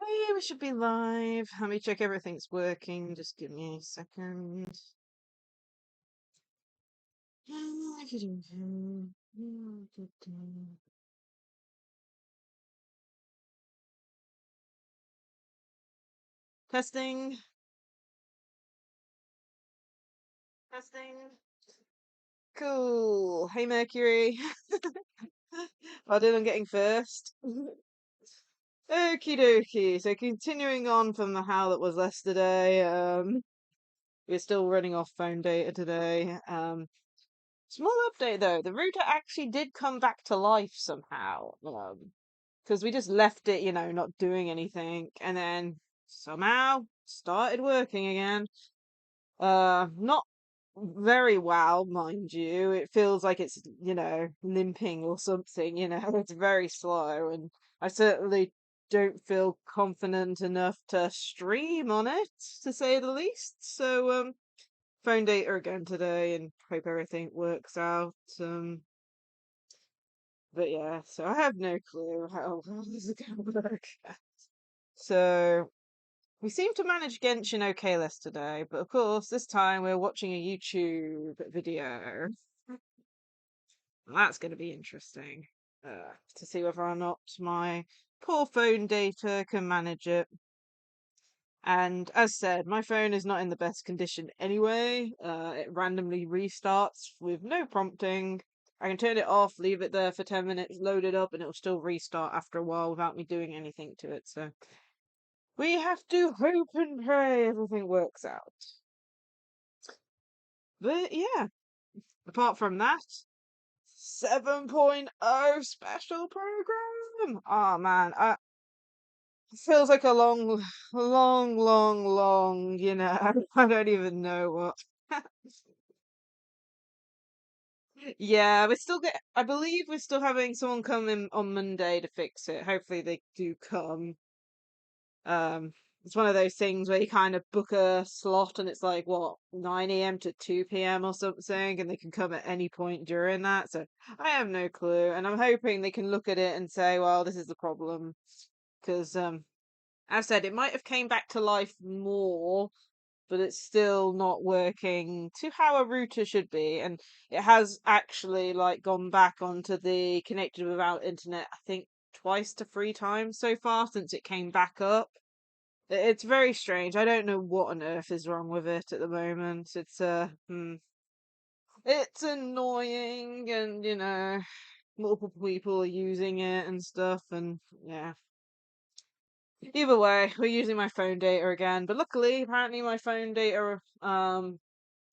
Hey, we should be live. Let me check everything's working. Just give me a second. Testing. Testing. Cool. Hey, Mercury. I did on getting first. Okie dokie. So continuing on from the how that was yesterday. We're still running off phone data today. Small update though. The router actually did come back to life somehow. Because we just left it, not doing anything, and then somehow started working again. Not very well, mind you. It feels like it's, limping or something, it's very slow, and I certainly don't feel confident enough to stream on it, to say the least. So, phone data again today, and hope everything works out. But yeah, so I have no clue how this is gonna work. So we seem to manage Genshin okay yesterday, but of course this time we're watching a YouTube video. That's going to be interesting to see whether or not my poor phone data can manage it. And as said, my phone is not in the best condition anyway. It randomly restarts with no prompting. I can turn it off, leave it there for 10 minutes, load it up, and it'll still restart after a while without me doing anything to it. So we have to hope and pray everything works out. But yeah, apart from that, 7.0 special program. Oh man, it feels like a long, long, long, long, I don't even know what. Yeah, I believe we're still having someone come in on Monday to fix it. Hopefully they do come. Um, it's one of those things where you kind of book a slot and it's like, what, 9 a.m. to 2 p.m. or something, and they can come at any point during that. So I have no clue. And I'm hoping they can look at it and say, well, this is the problem. Because, as I said, it might have came back to life more, but it's still not working to how a router should be. And it has actually like gone back onto the connected without internet, I think twice to 3 times so far since it came back up. It's very strange. I don't know what on earth is wrong with it at the moment. It's annoying, and multiple people are using it and stuff, and yeah. Either way, we're using my phone data again, but luckily, apparently my phone data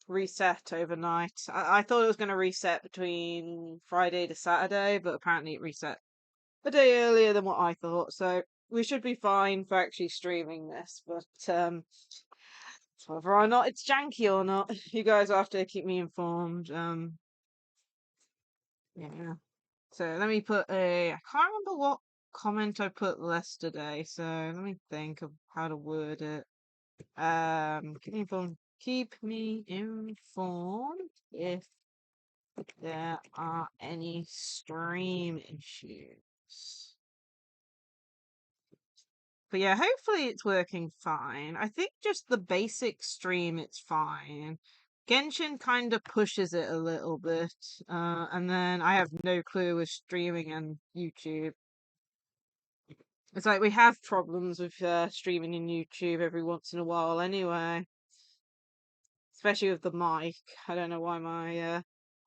reset overnight. I thought it was going to reset between Friday to Saturday, but apparently it reset a day earlier than what I thought. So we should be fine for actually streaming this, but whether or not it's janky or not, you guys will have to keep me informed. Yeah. So let me put I can't remember what comment I put yesterday, so let me think of how to word it. Keep me informed if there are any stream issues. But yeah, hopefully it's working fine. I think just the basic stream, it's fine. Genshin kind of pushes it a little bit, and then I have no clue with streaming and YouTube. It's like we have problems with streaming in YouTube every once in a while anyway, especially with the mic. I don't know why my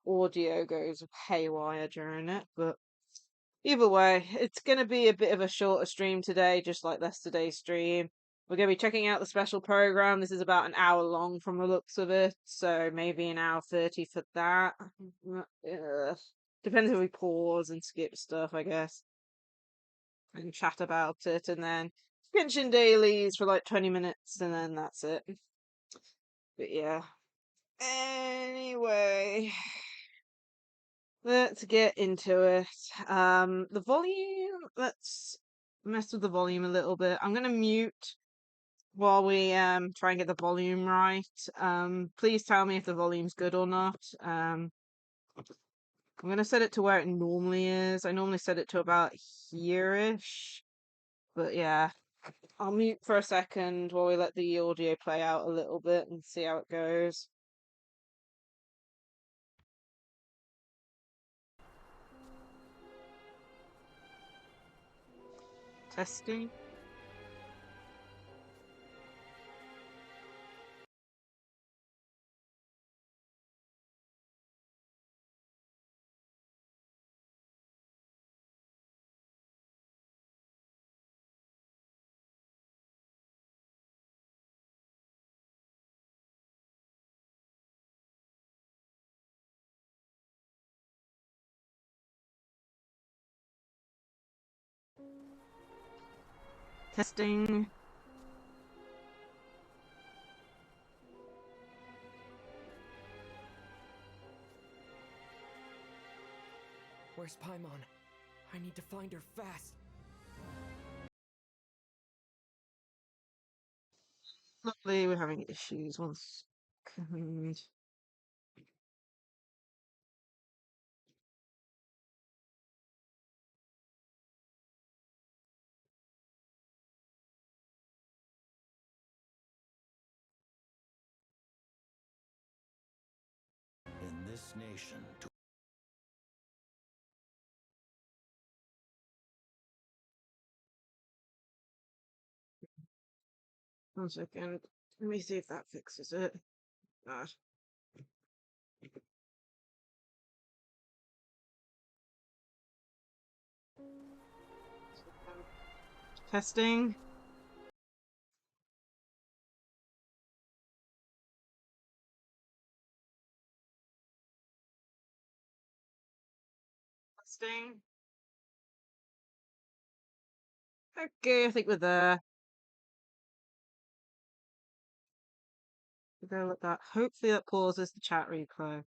audio goes haywire during it, but either way, it's going to be a bit of a shorter stream today, just like yesterday's stream. We're going to be checking out the special program. This is about an hour long from the looks of it, so maybe an hour 30 for that. Depends if we pause and skip stuff, I guess, and chat about it, and then Genshin Dailies for like 20 minutes, and then that's it. But yeah. Anyway, let's get into it. The volume, let's mess with the volume a little bit. I'm gonna mute while we try and get the volume right. Please tell me if the volume's good or not. I'm gonna set it to where it normally is. I normally set it to about here-ish. But yeah. I'll mute for a second while we let the audio play out a little bit and see how it goes. Testing. Testing. Where's Paimon? I need to find her fast. Lovely, we're having issues. One second. In this nation, One second. Let me see if that fixes it. Ah. Testing. Testing. Okay, I think we're there. We'll go with that. Hopefully that pauses the chat replay.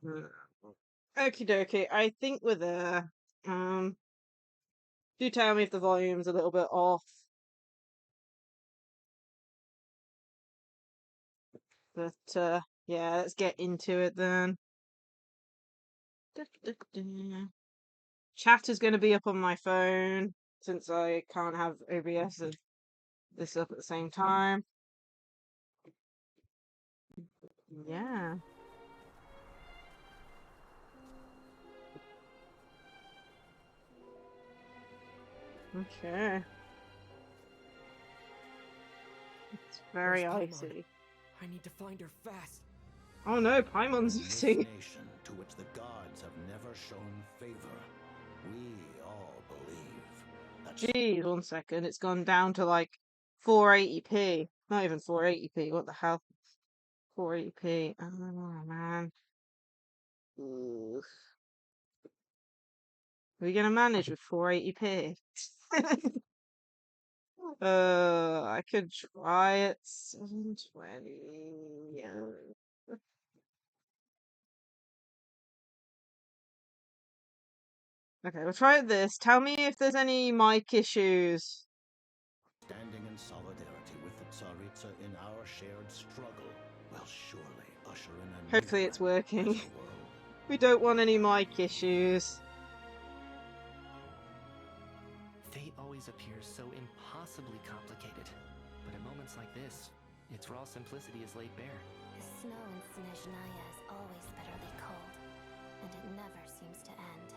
Okie dokie, I think we're there. Do tell me if the volume's a little bit off. But yeah, let's get into it then. Chat is going to be up on my phone since I can't have OBS and this up at the same time. Yeah. Okay. It's very icy. I need to find her fast. Oh no, Paimon's in this missing. nation to which the gods have never shown favor, we all believe that Geez, one second. It's gone down to like 480p. Not even 480p. What the hell? 480p. Oh man. Ooh. Are we gonna manage with 480p? I could try it 720. Yeah. Okay, we'll try this. Tell me if there's any mic issues. standing in solidarity with the Tsaritsa in our shared struggle will surely usher in a Hopefully new it's working. better world. We don't want any mic issues. Fate always appears so impossibly complicated. But at moments like this, its raw simplicity is laid bare. The snow in Snezhnaya is always bitterly cold, and it never seems to end.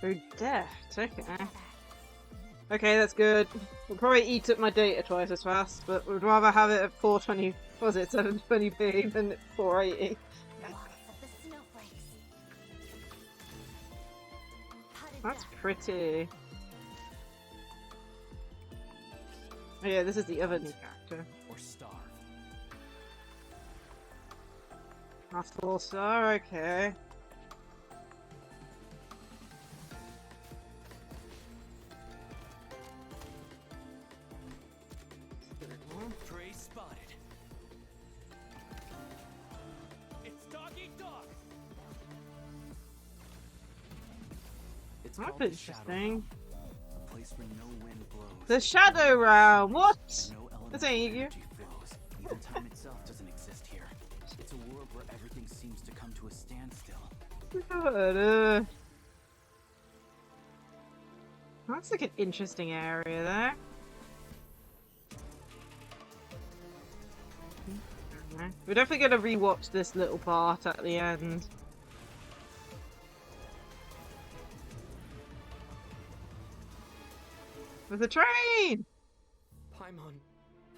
Odette, okay. Okay, that's good. We'll probably eat up my data twice as fast, but we'd rather have it at 420, what was it, 720p than at 480. Walks of the snowflakes. That's pretty. Oh yeah, this is the other new character. Or starve. That's 4-star, okay. Prey spotted. It's dog eat dog. It's That's called the Shadow interesting. Realm, a place where no wind blows. The Shadow Realm, what? No element This of ain't you. energy flows. Even time itself doesn't exist here. It's a world where everything seems to come to a standstill. What? That's like an interesting area there. We're definitely gonna rewatch this little part at the end. With the train! Paimon,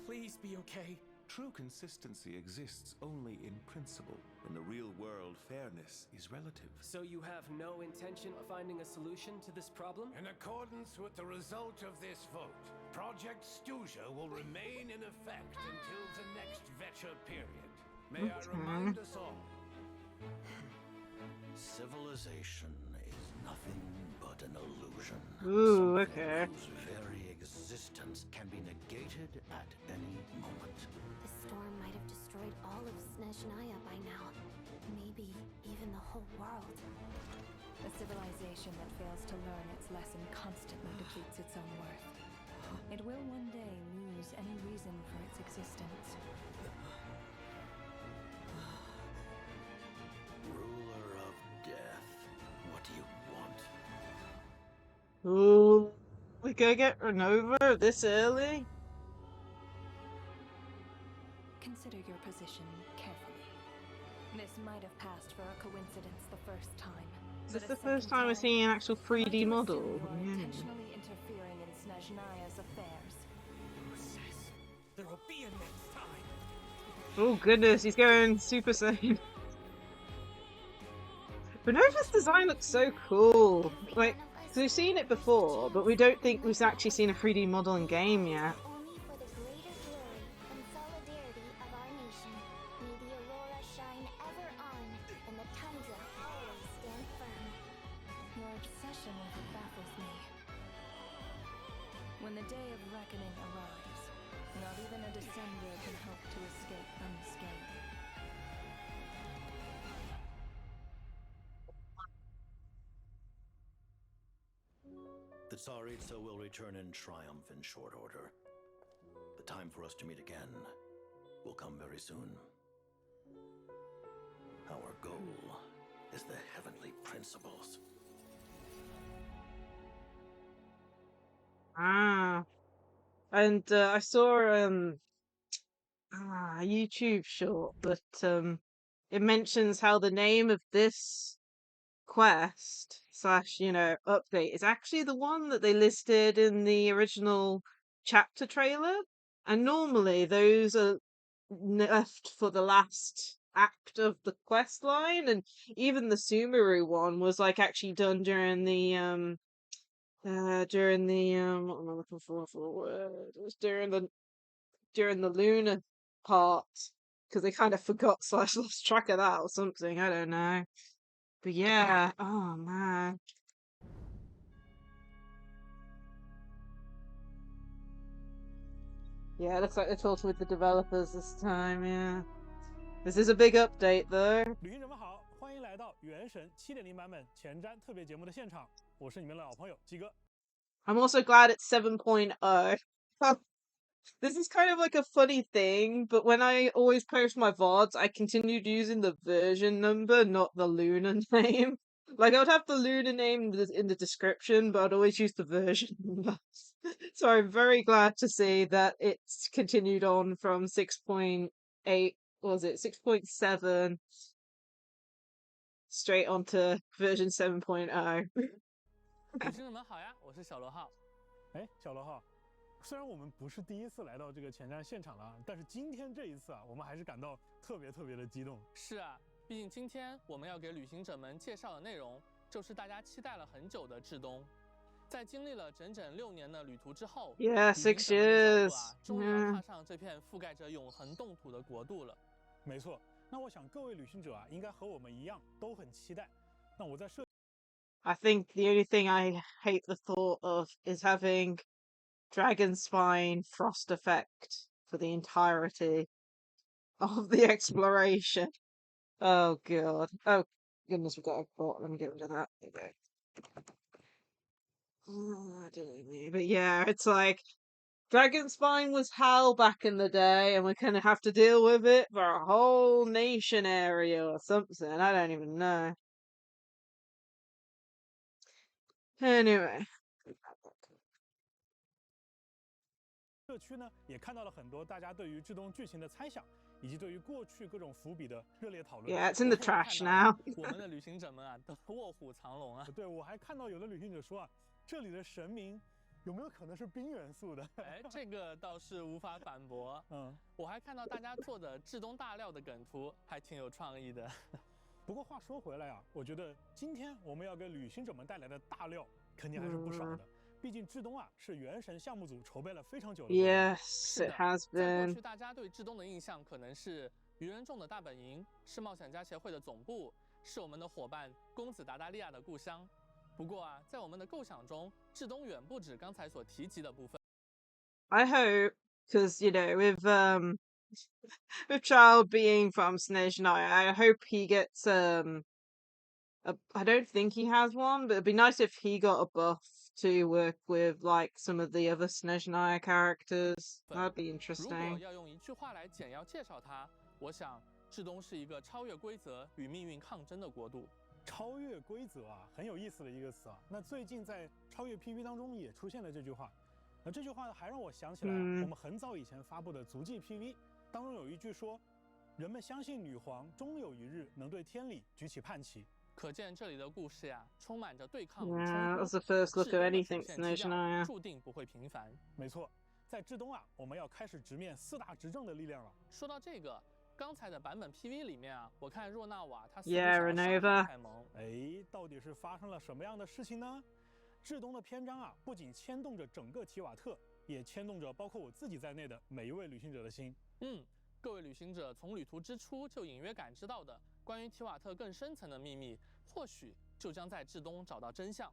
please be okay. True consistency exists only in principle. In the real world, fairness is relative. So you have no intention of finding a solution to this problem? In accordance with the result of this vote, Project Stuja will remain in effect until the next Vecha period. May I remind us all? Civilization is nothing but an illusion. Ooh, okay. Whose very existence can be negated at any moment. The storm might have destroyed all of Snezhnaya by now. Maybe even the whole world. A civilization that fails to learn its lesson constantly depletes its own worth. It will one day lose any reason for its existence. Ruler of death, what do you want? Ooh, we gonna get Renova this early? Consider your position carefully. This might have passed for a coincidence the first time. Is but this a the first second time we're seeing an actual I'd like 3D to model? assume you are Yeah. intentionally interfering in Snezhnaya's affairs. There will be a next time. Oh goodness, he's going Super Saiyan. Renova's design looks so cool. Like, we've seen it before, but we don't think we've actually seen a 3D model in game yet. Only for the greater glory and solidarity of our nation. May the aurora shine ever on, and the tundra always stand firm. Your obsession with it baffles me. When the day of reckoning arrives, not even a descender can hope to escape unscathed. The Tsaritsa will return in triumph in short order. The time for us to meet again will come very soon. Our goal is the heavenly principles. Ah. And I saw a YouTube short that it mentions how the name of this quest slash, update is actually the one that they listed in the original chapter trailer. And normally those are left for the last act of the quest line, and even the Sumeru one was like actually done during the what am I looking for a word? It was during the lunar part, because they kind of forgot slash lost track of that or something. I don't know. But yeah, oh man. Yeah, it looks like they're talking with the developers this time, yeah. This is a big update though. 旅行者们好，欢迎来到《原神7.0》版本前瞻特别节目的现场，我是你们的老朋友鸡哥。 I'm also glad it's 7.0. This is kind of like a funny thing, but when I always post my VODs, I continued using the version number, not the lunar name. Like, I would have the lunar name in the description, but I'd always use the version number. So I'm very glad to see that it's continued on from 6.8, was it 6.7 straight onto version 7.0. 旅行者们好呀，我是小罗浩。哎，小罗浩，虽然我们不是第一次来到这个前瞻现场了，但是今天这一次啊，我们还是感到特别的激动。是啊，毕竟今天我们要给旅行者们介绍的内容，就是大家期待了很久的至东。在经历了整整6年的旅途之后 Yeah, 6 years， 终于要 Yeah. 踏上这片覆盖着永恒冻土的国度了。没错，那我想各位旅行者啊，应该和我们一样都很期待。那我在设 I think the only thing I hate the thought of is having Dragon Spine Frost Effect for the entirety of the exploration. Oh god. Oh goodness, we've got a bot. Let me get rid of that. There we go. Oh, dear me. But yeah, it's like Dragon Spine was hell back in the day, and we're gonna have to deal with it for a whole nation area or something. I don't even know. Anyway. 社区呢，也看到了很多大家对于至东剧情的猜想，以及对于过去各种伏笔的热烈讨论。Yeah, it's in the 我也看 trash 到了 now. 我们的旅行者们啊，都卧虎藏龙啊。对，我还看到有的旅行者说啊，这里的神明有没有可能是冰元素的？哎，这个倒是无法反驳。我还看到大家做的至东大料的梗图，还挺有创意的。不过话说回来啊，我觉得今天我们要给旅行者们带来的大料肯定还是不少的。毕竟至东啊是原神项目组筹备了非常久的。Yes, it has 在过 been. 去，大家对至东的印象可能是愚人众的大本营，是冒险家协会的总部，是我们的伙伴公子达达利亚的故乡。不过啊，在我们的构想中，至东远不止刚才所提及的部分。I hope, because with Child being from Snezhnaya, I hope he gets I don't think he has one, but it'd be nice if he got a buff to work with like some of the other Snezhnaya characters. That'd be 如果 interesting. 要用一句话来简要介绍它，我想至东是一个超越规则与命运抗争的国度。超越规则啊，很有意思的一个词啊。那最近在超越 PV 当中也出现了这句话。那这句话还让我想起来我们很早以前发布的足迹 PV 当中有一句说，人们相信女皇终有一日能对天理举起叛旗。可见这里的故事呀，充满着对抗与 Yeah, 冲 that's 突。the first look 至 of 东的 anything 主线基调 Snezhnaya. 注定不会平凡。没错，在至东啊，我们要开始直面4大执政的力量了。说到这个，刚才的版本 PV 里面啊，我看若纳瓦他似乎 Yeah, 想要 Renova. 伤害凯蒙。哎，到底是发生了什么样的事情呢？至东的篇章啊，不仅牵动着整个提瓦特，也牵动着包括我自己在内的每一位旅行者的心。各位旅行者从旅途之初就隐约感知到的关于提瓦特更深层的秘密，或许就将在至东找到真相。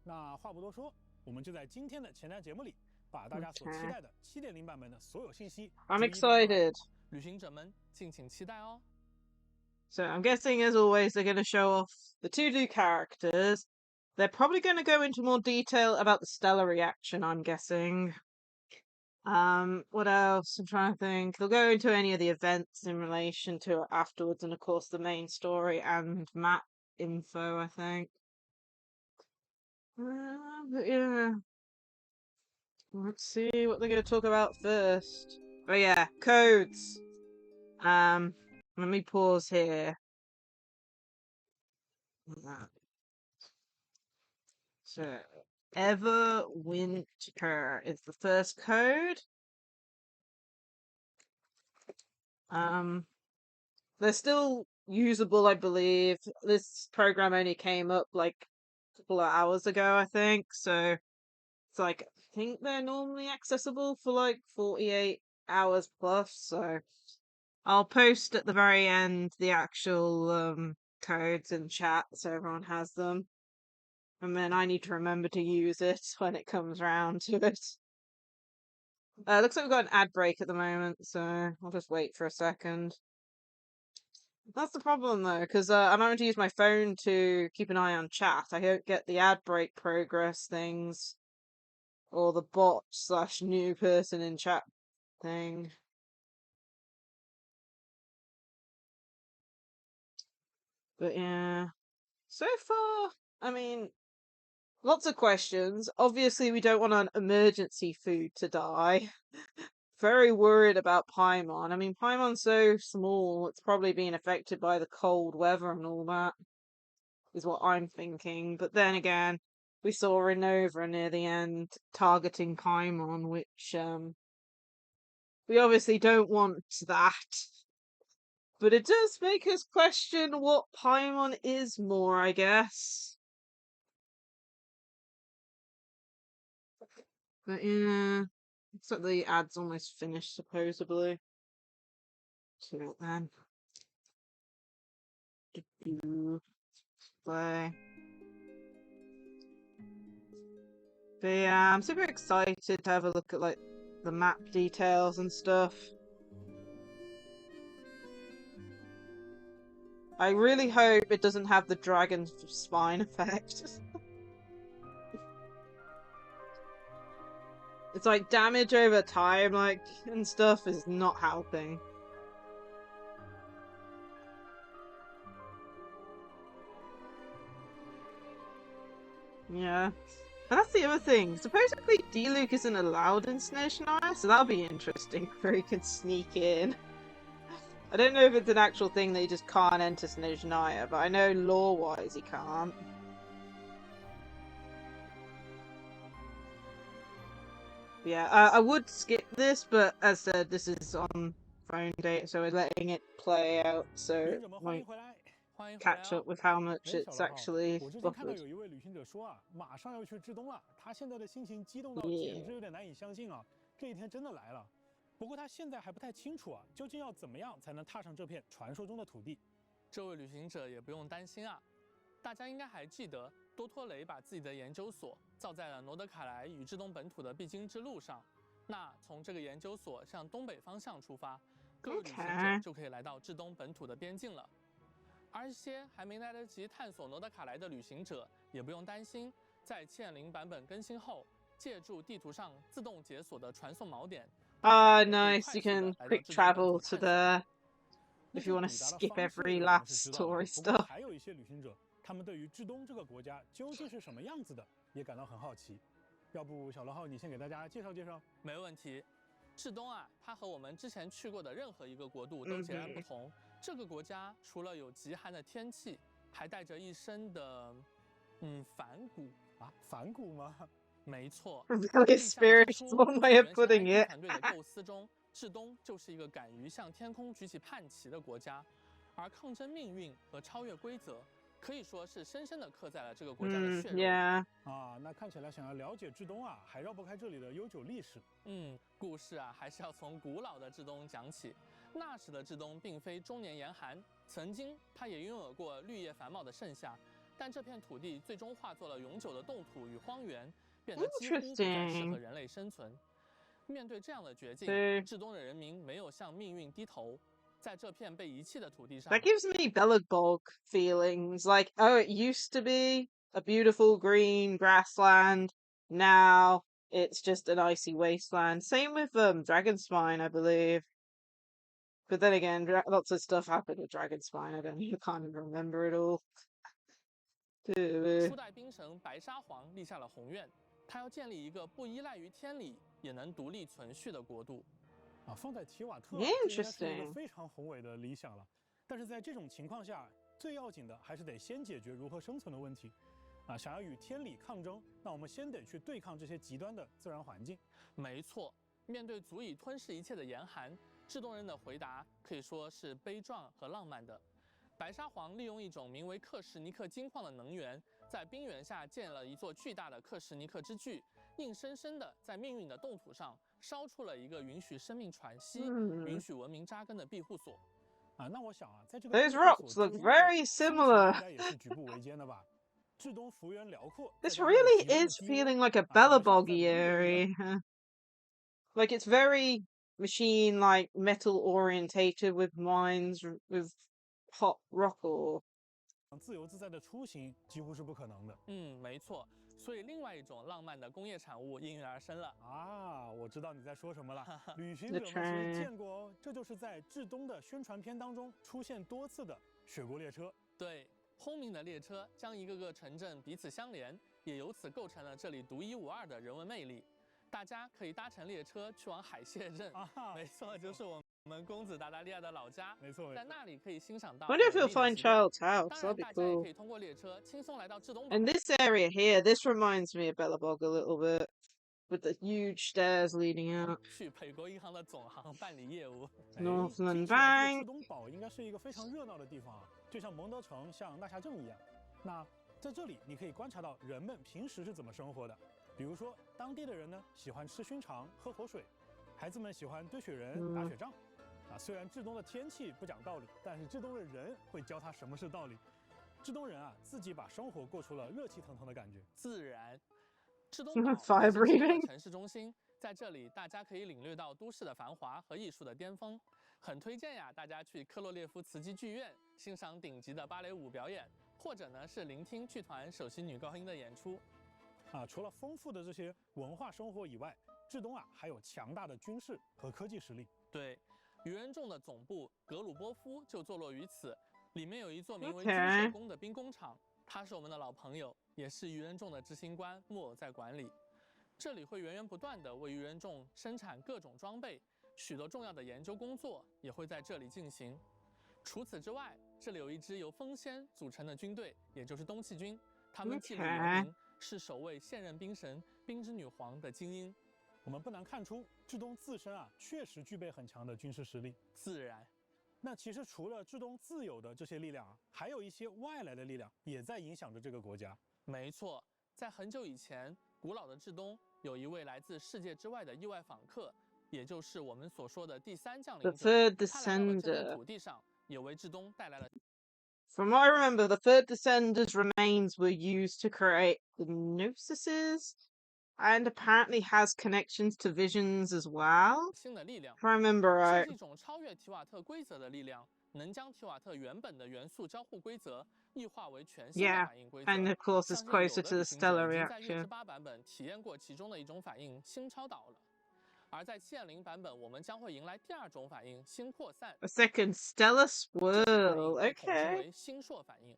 那话不多说，我们就在今天的前瞻节目里，把大家所期待的7.0版本的所有信息 I'm excited. 旅行者们敬请期待哦。So I'm guessing, as always, they're going to show off the two new characters. They're probably going to go into more detail about the Stellar reaction, I'm guessing. What else? I'm trying to think. They'll go into any of the events in relation to it afterwards, and of course the main story and map info, I think. But yeah. Let's see what they're going to talk about first. Oh yeah, codes. Let me pause here. So, ENVtuber is the first code. They're still usable, I believe. This program only came up like a couple of hours ago, I think. So it's like, I think they're normally accessible for like 48 hours plus. So I'll post at the very end the actual codes in chat so everyone has them. And then I need to remember to use it when it comes round to it. Looks like we've got an ad break at the moment, so I'll just wait for a second. That's the problem though, because I'm having to use my phone to keep an eye on chat. I don't get the ad break progress things, or the bot/new person in chat thing. But yeah, so far, I mean, lots of questions. Obviously, we don't want an emergency food to die. Very worried about Paimon. I mean, Paimon's so small, it's probably being affected by the cold weather and all that, is what I'm thinking. But then again, we saw Renova near the end targeting Paimon, which we obviously don't want that. But it does make us question what Paimon is more, I guess. But yeah, looks like the ad's almost finished, supposedly. So then. Play. But yeah, I'm super excited to have a look at like the map details and stuff. I really hope it doesn't have the dragon spine effect. It's like damage over time, like, and stuff is not helping. Yeah. And that's the other thing. Supposedly, D-Luke isn't allowed in Snezhnaya, so that'll be interesting where he can sneak in. I don't know if it's an actual thing that he just can't enter Snezhnaya, but I know lore-wise he can't. Yeah, I would skip this, but as said, this is on phone data, so we're letting it play out, so might catch up with how much it's actually 我之前看到有一位旅行者说啊，马上要去至东了，他现在的心情激动到简直有点难以相信啊，这一天真的来了。不过他现在还不太清楚啊，究竟要怎么样才能踏上这片传说中的土地。这位旅行者也不用担心啊，大家应该还记得，多托雷把自己的研究所造在了诺德卡莱与至东本土的必经之路上。那从这个研究所向东北方向出发，各位旅行者就可以来到至东本土的边境了。而一些还没来得及探索诺德卡莱的旅行者，也不用担心，在7.0版本更新后，借助地图上自动解锁的传送锚点。Nice. You can quick travel to there if you want to skip every last story stuff. 还有一些旅行者，他们对于至东这个国家究竟是什么样子的，也感到很好奇。要不小罗浩，你先给大家介绍介绍？没问题。至东啊，它和我们之前去过的任何一个国度都截然不同。这个国家除了有极寒的天气，还带着一身的，反骨啊，反骨吗？没错。Really spirits, one way of putting it. 团队的构思中，至东就是一个敢于向天空举起叛旗的国家，而抗争命运和超越规则。可以说是深深地刻在了这个国家的血肉。啊，那看起来想要了解至东啊，还绕不开这里的悠久历史。故事啊，还是要从古老的至东讲起。那时的至东并非终年严寒，曾经它也拥有过绿叶繁茂的盛夏，但这片土地最终化作了永久的冻土与荒原，变得几乎不再适合人类生存。面对这样的绝境，至东的人民没有向命运低头。在这片被遗弃的土地上 That gives me Belobog feelings. Like, oh, it used to be a beautiful green grassland. Now it's just an icy wasteland. Same with Dragonspine, I believe. But then again, lots of stuff happened with Dragonspine. I can't even remember it all. 初代兵神白沙皇立下了宏愿，他要建立一个不依赖于天理，也能独立存续的国度。啊，放在提瓦特，这应该是一个非常宏伟的理想了。但是在这种情况下，最要紧的还是得先解决如何生存的问题。啊，想要与天理抗争，那我们先得去对抗这些极端的自然环境。没错，面对足以吞噬一切的严寒，至东人的回答可以说是悲壮和浪漫的。白沙皇利用一种名为克什尼克金矿的能源，在冰原下建了一座巨大的克什尼克之巨，硬生生的在命运的冻土上烧出了一个允许生命喘息、允许文明扎根的庇护所。啊，那我想啊，在这个 Those rocks look very similar. 应该也是举步维艰的吧？至东幅员辽阔。This really is feeling like a Beloboggy area. Like it's very machine, like metal orientated with mines with hot rock ore. 自由自在的出行几乎是不可能的。没错。所以，另外一种浪漫的工业产物应运而生了啊！我知道你在说什么了。旅行者们其实见过哦，这就是在至东的宣传片当中出现多次的雪国列车。对，轰鸣的列车将一个个城镇彼此相连，也由此构成了这里独一无二的人文魅力。大家可以搭乘列车去往海蟹镇，没错，就是我们公子达达利亚的老家。没错，在那里可以欣赏到。Wonder if you'll find Child's house. That'll be cool. 可以通过列车轻松来到至东。And this area here, this reminds me of Belobog a little bit, with the huge stairs leading out. 去北国银行的总行办理业务。Northland Bank. 至东堡应该是一个非常热闹的地方啊，就像蒙德城、像纳夏镇一样。那在这里，你可以观察到人们平时是怎么生活的。比如说，当地的人呢喜欢吃熏肠、喝活水，孩子们喜欢堆雪人、打雪仗。啊，虽然至东的天气不讲道理，但是至东的人会教他什么是道理。至东人啊，自己把生活过出了热气腾腾的感觉。自然，至东堡是城市中心，在这里大家可以领略到都市的繁华和艺术的巅峰。很推荐呀，大家去克洛列夫茨基剧院欣赏顶级的芭蕾舞表演，或者呢是聆听剧团首席女高音的演出。啊，除了丰富的这些文化生活以外，至东啊还有强大的军事和科技实力。对，愚人众的总部格鲁波夫就坐落于此，里面有一座名为军社宫的兵工厂，他是我们的老朋友，也是愚人众的执行官木偶在管理。这里会源源不断地为愚人众生产各种装备，许多重要的研究工作也会在这里进行。除此之外，这里有一支由风仙组成的军队，也就是东气军。他们纪律严明，是首位现任冰神冰之女皇的精英。我们不难看出，至东自身确实具备很强的军事实力。自然，那其实除了至东自有的这些力量还有一些外来的力量也在影响着这个国家。没错，在很久以前，古老的至东有一位来自世界之外的意外访客，也就是我们所说的第三降临者。他来到了这片土地上，也为至东带来了。From what I remember, the third descender's remains were used to create the Gnosises, and apparently has connections to visions as well. 新的力量 If I remember 这 right. 是一种超越提瓦特规则的力量，能将提瓦特原本的元素交互规则异化为全新的 Yeah, 反应规则。 and of course it's 相信有 closer 的 to 旅 the 行者 stellar 已经在月之reaction. 8版本体验过其中的一种反应新超导了。而在7.0版本，我们将会迎来第二种反应新扩散。 A second stellar 这些反应 swirl. 被统称 Okay. 为星朔反应。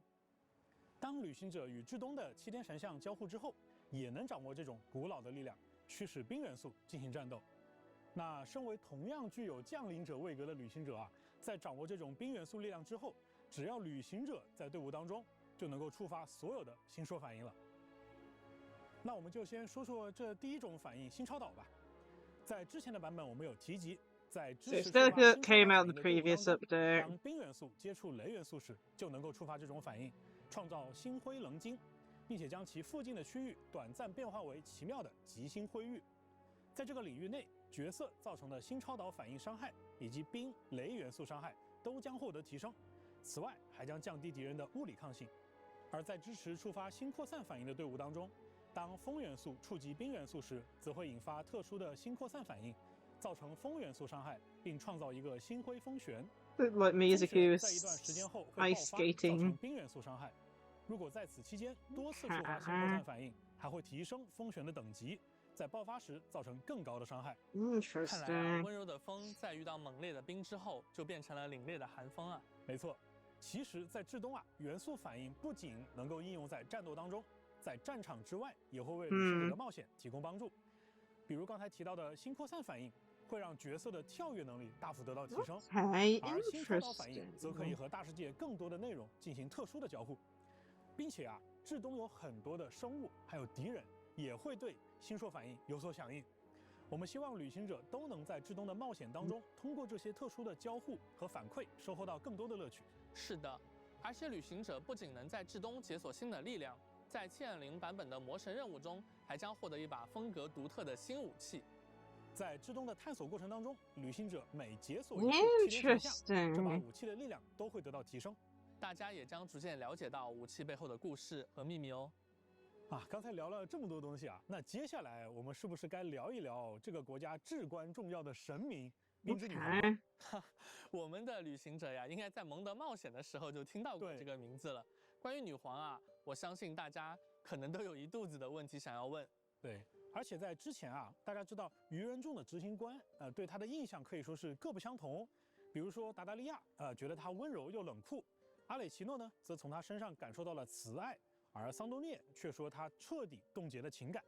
当旅行者与至东的7天神像交互之后，也能掌握这种古老的力量，驱使冰元素进行战斗。那身为同样具有降临者位格的旅行者在掌握这种冰元素力量之后，只要旅行者在队伍当中，就能够触发所有的星朔反应了。那我们就先说说这第一种反应星超导吧。在之前的版本我们有提及，在支持触发星超导 came 反 out 应 in the 的队伍 previous 当中， update. 当冰元素接触雷元素时，就能够触发这种反应，创造星辉棱晶，并且将其附近的区域短暂变化为奇妙的极星辉域。在这个领域内，角色造成的星超导反应伤害以及冰、雷元素伤害都将获得提升。此外，还将降低敌人的物理抗性。而在支持触发星扩散反应的队伍当中，当风元素触及冰元素时，则会引发特殊的星扩散反应，造成风元素伤害，并创造一个星辉风旋。 Like 风 Mizuki 旋在一段时间后 was 会爆 ice 发，造成 skating. 冰元素伤害。如果在此期间多次触发星扩散反应，还会提升风旋的等级，在爆发时造成更高的伤害。看来 Interesting. 温柔的风在遇到猛烈的冰之后，就变成了凛冽的寒风啊。没错，其实，在至东元素反应不仅能够应用在战斗当中，在战场之外也会为旅行者的冒险提供帮助。比如刚才提到的星扩散反应，会让角色的跳跃能力大幅得到提升， Okay, 而星超导反应则可以 interesting. 和大世界更多的内容进行特殊的交互，并且至东有很多的生物还有敌人也会对星朔反应有所响应。我们希望旅行者都能在至东的冒险当中，通过这些特殊的交互和反馈，收获到更多的乐趣。是的，而且旅行者不仅能在至东解锁新的力量，在7.0版本的魔神任务中，还将获得一把风格独特的新武器。在至东的探索过程当中，旅行者每解锁一次7天神像，这把 Interesting. 武器的力量都会得到提升。大家也将逐渐了解到武器背后的故事和秘密哦。刚才聊了这么多东西那接下来我们是不是该聊一聊这个国家至关重要的神明冰之女皇？ Okay. 我们的旅行者呀，应该在蒙德冒险的时候就听到过对这个名字了。关于女皇我相信大家可能都有一肚子的问题想要问。对，而且在之前大家知道愚人众的执行官对他的印象可以说是各不相同。比如说达达利亚觉得他温柔又冷酷，阿磊奇诺呢则从他身上感受到了慈爱，而桑多涅却说他彻底冻结了情感。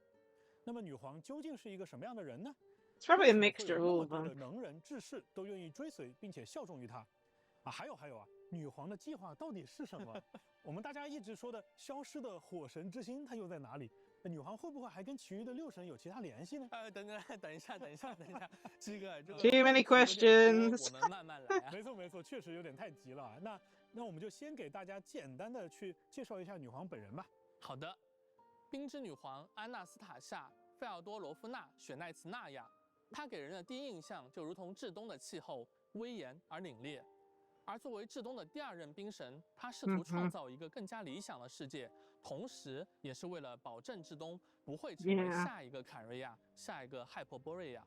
那么女皇究竟是一个什么样的人呢？ It's probably a 为什么会 mixture 有 of 那么 all 多 of 的 them. 能人志士都愿意追随并且效忠于他还有女皇的计划到底是什么？我们大家一直说的消失的火神之心，它又在哪里？女皇会不会还跟其余的6神有其他联系呢？等一下，这个 Too many questions. 我们慢慢来没错，确实有点太急了那我们就先给大家简单的去介绍一下女皇本人吧。好的，冰之女皇安娜斯塔夏·费奥多罗夫娜·雪奈茨纳亚，她给人的第一印象就如同至东的气候，威严而凛冽。而作为至东的第2任冰神，他试图创造一个更加理想的世界，同时也是为了保证至东不会成为下一个坎瑞亚、下一个海珀波瑞亚。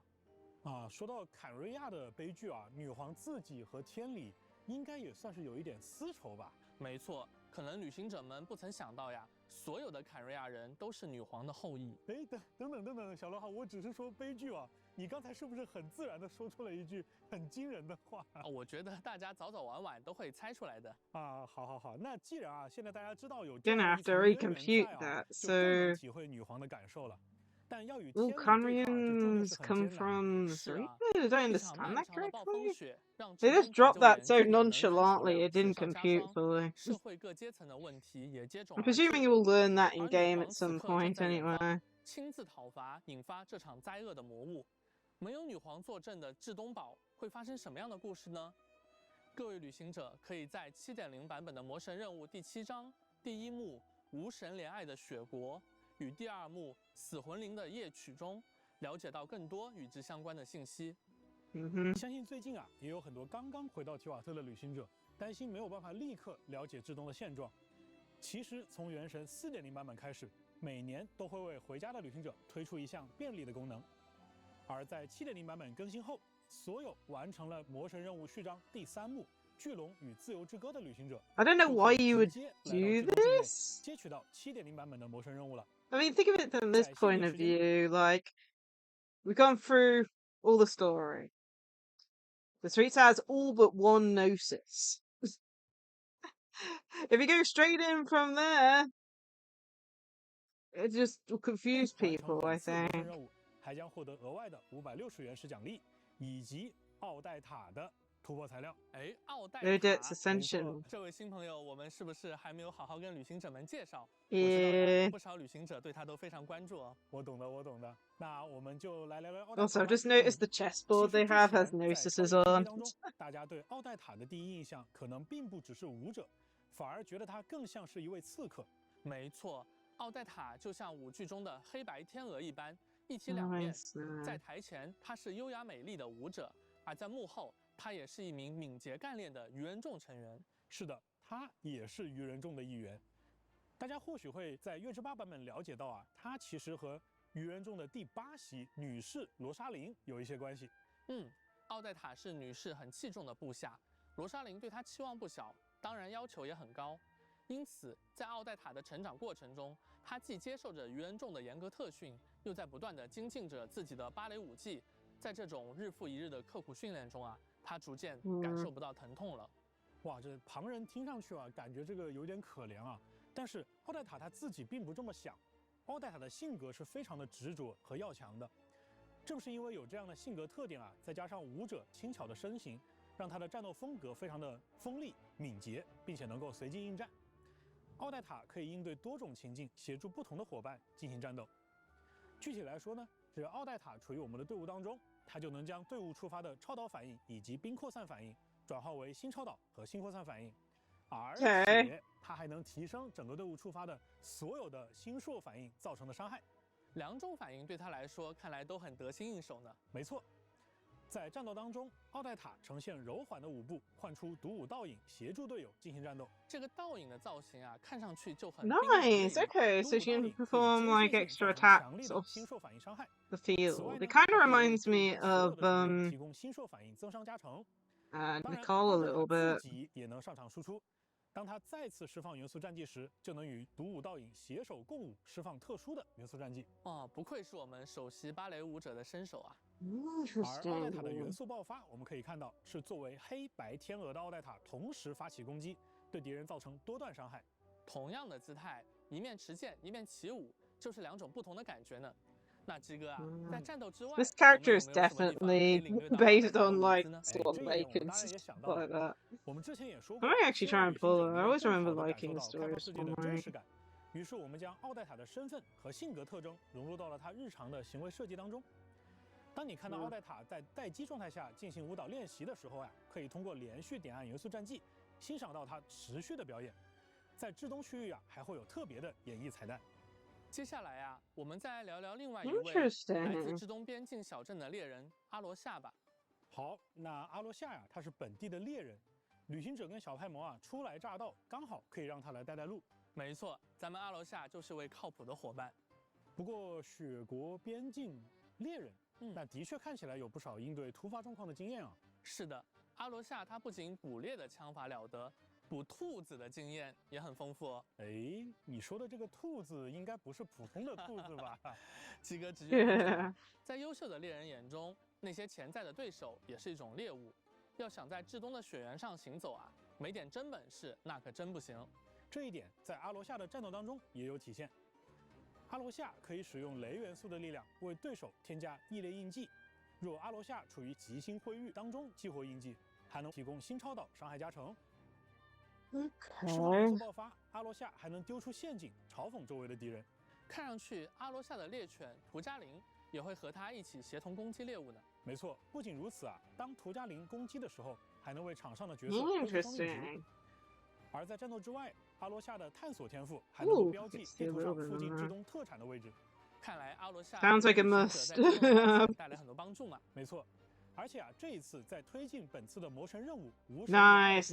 说到坎瑞亚的悲剧女皇自己和天理应该也算是有一点私仇吧？没错，可能旅行者们不曾想到呀，所有的坎瑞亚人都是女皇的后裔。哎，等等，小罗哈，我只是说悲剧啊，你刚才是不是很自然的说出了一句很惊人的话？我觉得大家早早晚晚都会猜出来的。啊，好，那既然啊，现在大家知道有这 Gonna 样 have 一 to 层渊源 recompute 在啊， that. 就更能 So 体会女皇的感受了。但要与 all 天理对抗啊，这注定 Conrians 是很 come 艰难的。from the 是 Three? 啊， Did I 一场 understand 漫 that 长的暴风 correctly? 雪让 They 至 just 东拯 dropped 救 that 员 so 具有能源储 nonchalantly, 量 it didn't 雪上加 compute 霜， fully. 社会各阶层的问题也接踵 I'm 而至。 presuming you will learn that in 而女 game at 皇此 some 刻正 point 在远方， anyway. 亲自讨伐，引发这场灾厄的魔物。没有女皇坐镇的至东堡会发生什么样的故事呢？各位旅行者可以在 7.0 版本的魔神任务第7章第1幕无神怜爱的雪国与第2幕死魂灵的夜曲中了解到更多与之相关的信息。相信最近啊，也有很多刚刚回到提瓦特的旅行者担心没有办法立刻了解至东的现状。其实从原神 4.0 版本开始，每年都会为回家的旅行者推出一项便利的功能。而在 7.0 版本更新后，所有完成了魔神任务序章第3幕巨龙与自由之歌的旅行者， I don't know why you would 直接来到 do 至东境内 this. 接取到 7.0 版本的魔神任务了。 I mean, think of it from this 在限 point 定 of 时间 view. Like, we've gone through all the story. The streets has all but one gnosis. If you go straight in from there, it just will confuse 完成 people, 本 I 次魔神 think. 任务，还将获得额外的560元实奖励，以及奥黛塔的突破材料。哎，奥黛 Odet's 塔， Ascension. 这位新朋友，我们是不是还没有好好跟旅行者们介绍？我知道呀， Yeah. 不少旅行者对他都非常关注哦。我懂的。那我们就来聊聊奥黛塔 Also, 吧。 I've just noticed the 其 chessboard 实 they 之 have 前 has 在 gnosises 超越 PV on. 当中，大家对奥黛塔的第一印象可能并不只是舞者，反而觉得她更像是一位刺客。没错，奥黛塔就像舞剧中的黑白天鹅一般，一体两面。 Nice. 在台前，她是优雅美丽的舞者，而在幕后，她也是一名敏捷干练的愚人众成员。是的，她也是愚人众的一员。大家或许会在月之8版本了解到啊，她其实和愚人众的第8席女士罗莎琳有一些关系。奥黛塔是女士很器重的部下，罗莎琳对她期望不小，当然要求也很高。因此，在奥黛塔的成长过程中，她既接受着愚人众的严格特训，又在不断地精进着自己的芭蕾舞技。在这种日复一日的刻苦训练中啊，她逐渐感受不到疼痛了。哇，这旁人听上去啊，感觉这个有点可怜啊。但是奥黛塔她自己并不这么想，奥黛塔的性格是非常的执着和要强的。正是因为有这样的性格特点啊，再加上舞者轻巧的身形，让她的战斗风格非常的锋利、敏捷，并且能够随机应战。奥黛塔可以应对多种情境，协助不同的伙伴进行战斗。具体来说呢，只要奥黛塔处于我们的队伍当中，她就能将队伍触发的超导反应以及冰扩散反应转化为新超导和新扩散反应，而且它还能提升整个队伍触发的所有的星烁反应造成的伤害。2种反应对她来说，看来都很得心应手呢。没错，在战斗当中，奥黛塔呈现柔缓的舞步，唤出独舞倒影，协助队友进行战斗。这个倒影的造型啊，看上去就很 Nice. Okay, so she can perform like extra attacks off 新受反应伤害。 the field. It kind of reminds me of 提供新受反应增伤加成。 Nicole a little 自 bit. 己也能上场输出。当他再次释放元素战技时，就能与独舞倒影携手共舞，释放特殊的元素战技。不愧是我们首席芭蕾舞者的身手啊！而奥黛塔的元 Interesting. 素爆发，我们可以看到是作为黑白天鹅的奥黛塔同时发起攻击，对敌人造成多段伤害。同样的姿态，一面持剑，一面起舞，就是2种不同的感觉呢。那鸡哥啊，在战斗之外， This 我们 character 有 is 没有什么地方可以 definitely 领略到 based 奥黛塔的 on 舞 like 姿呢？ Swan 这一点 Lake 我们 and 当然也 stuff 想到 like 了。 that. 我们之前也说 I 过， might actually 希望 try and 旅行 pull 者 her. I 能 always 更 remember 好地 liking 感 the 受到开 story 放 of 世界的 Swan 真 Lake. 实感。于是我们将奥黛塔的身份和性格特征融入到了她日常的行为设计当中。当你看到奥黛塔在待机状态下进行舞蹈练习的时候呀，可以通过连续点按元素战技，欣赏到她持续的表演。在至东区域啊，还会有特别的演绎彩蛋。接下来啊，我们再来聊聊另外一位来自 Interesting. 至东边境小镇的猎人阿罗夏吧。好，那阿罗夏呀，他是本地的猎人，旅行者跟小派魔啊初来乍到，刚好可以让他来带路。没错，咱们阿罗夏就是位靠谱的伙伴。不过雪国边境猎人，那的确看起来有不少应对突发状况的经验啊。是的，阿罗夏他不仅捕猎的枪法了得，捕兔子的经验也很丰富哦。哎，你说的这个兔子应该不是普通的兔子吧？鸡哥直觉很准。在优秀的猎人眼中，那些潜在的对手也是一种猎物。要想在至东的雪原上行走啊，没点真本事那可真不行。这一点在阿罗夏的战斗当中也有体现。阿罗夏可以使用雷元素的力量为对手添加异类印记。若阿罗夏处于吉星辉域当中激活印记，还能提供新超导伤害加成。释放元素爆发，阿罗夏还能丢出陷阱嘲讽周围的敌人。看上去阿罗夏的猎犬图加林也会和他一起协同攻击猎物呢。没错，不仅如此啊，当图加林攻击的时候，还能为场上的角色获得生命值。而在战斗之外，阿罗夏的探索天赋还能够标记地图上附近至东特产的位置。看来阿罗夏 Sounds like a must 在这种冒险带来很多帮助嘛。没错，而且啊，这一次在推进本次的魔神任务无神 Nice,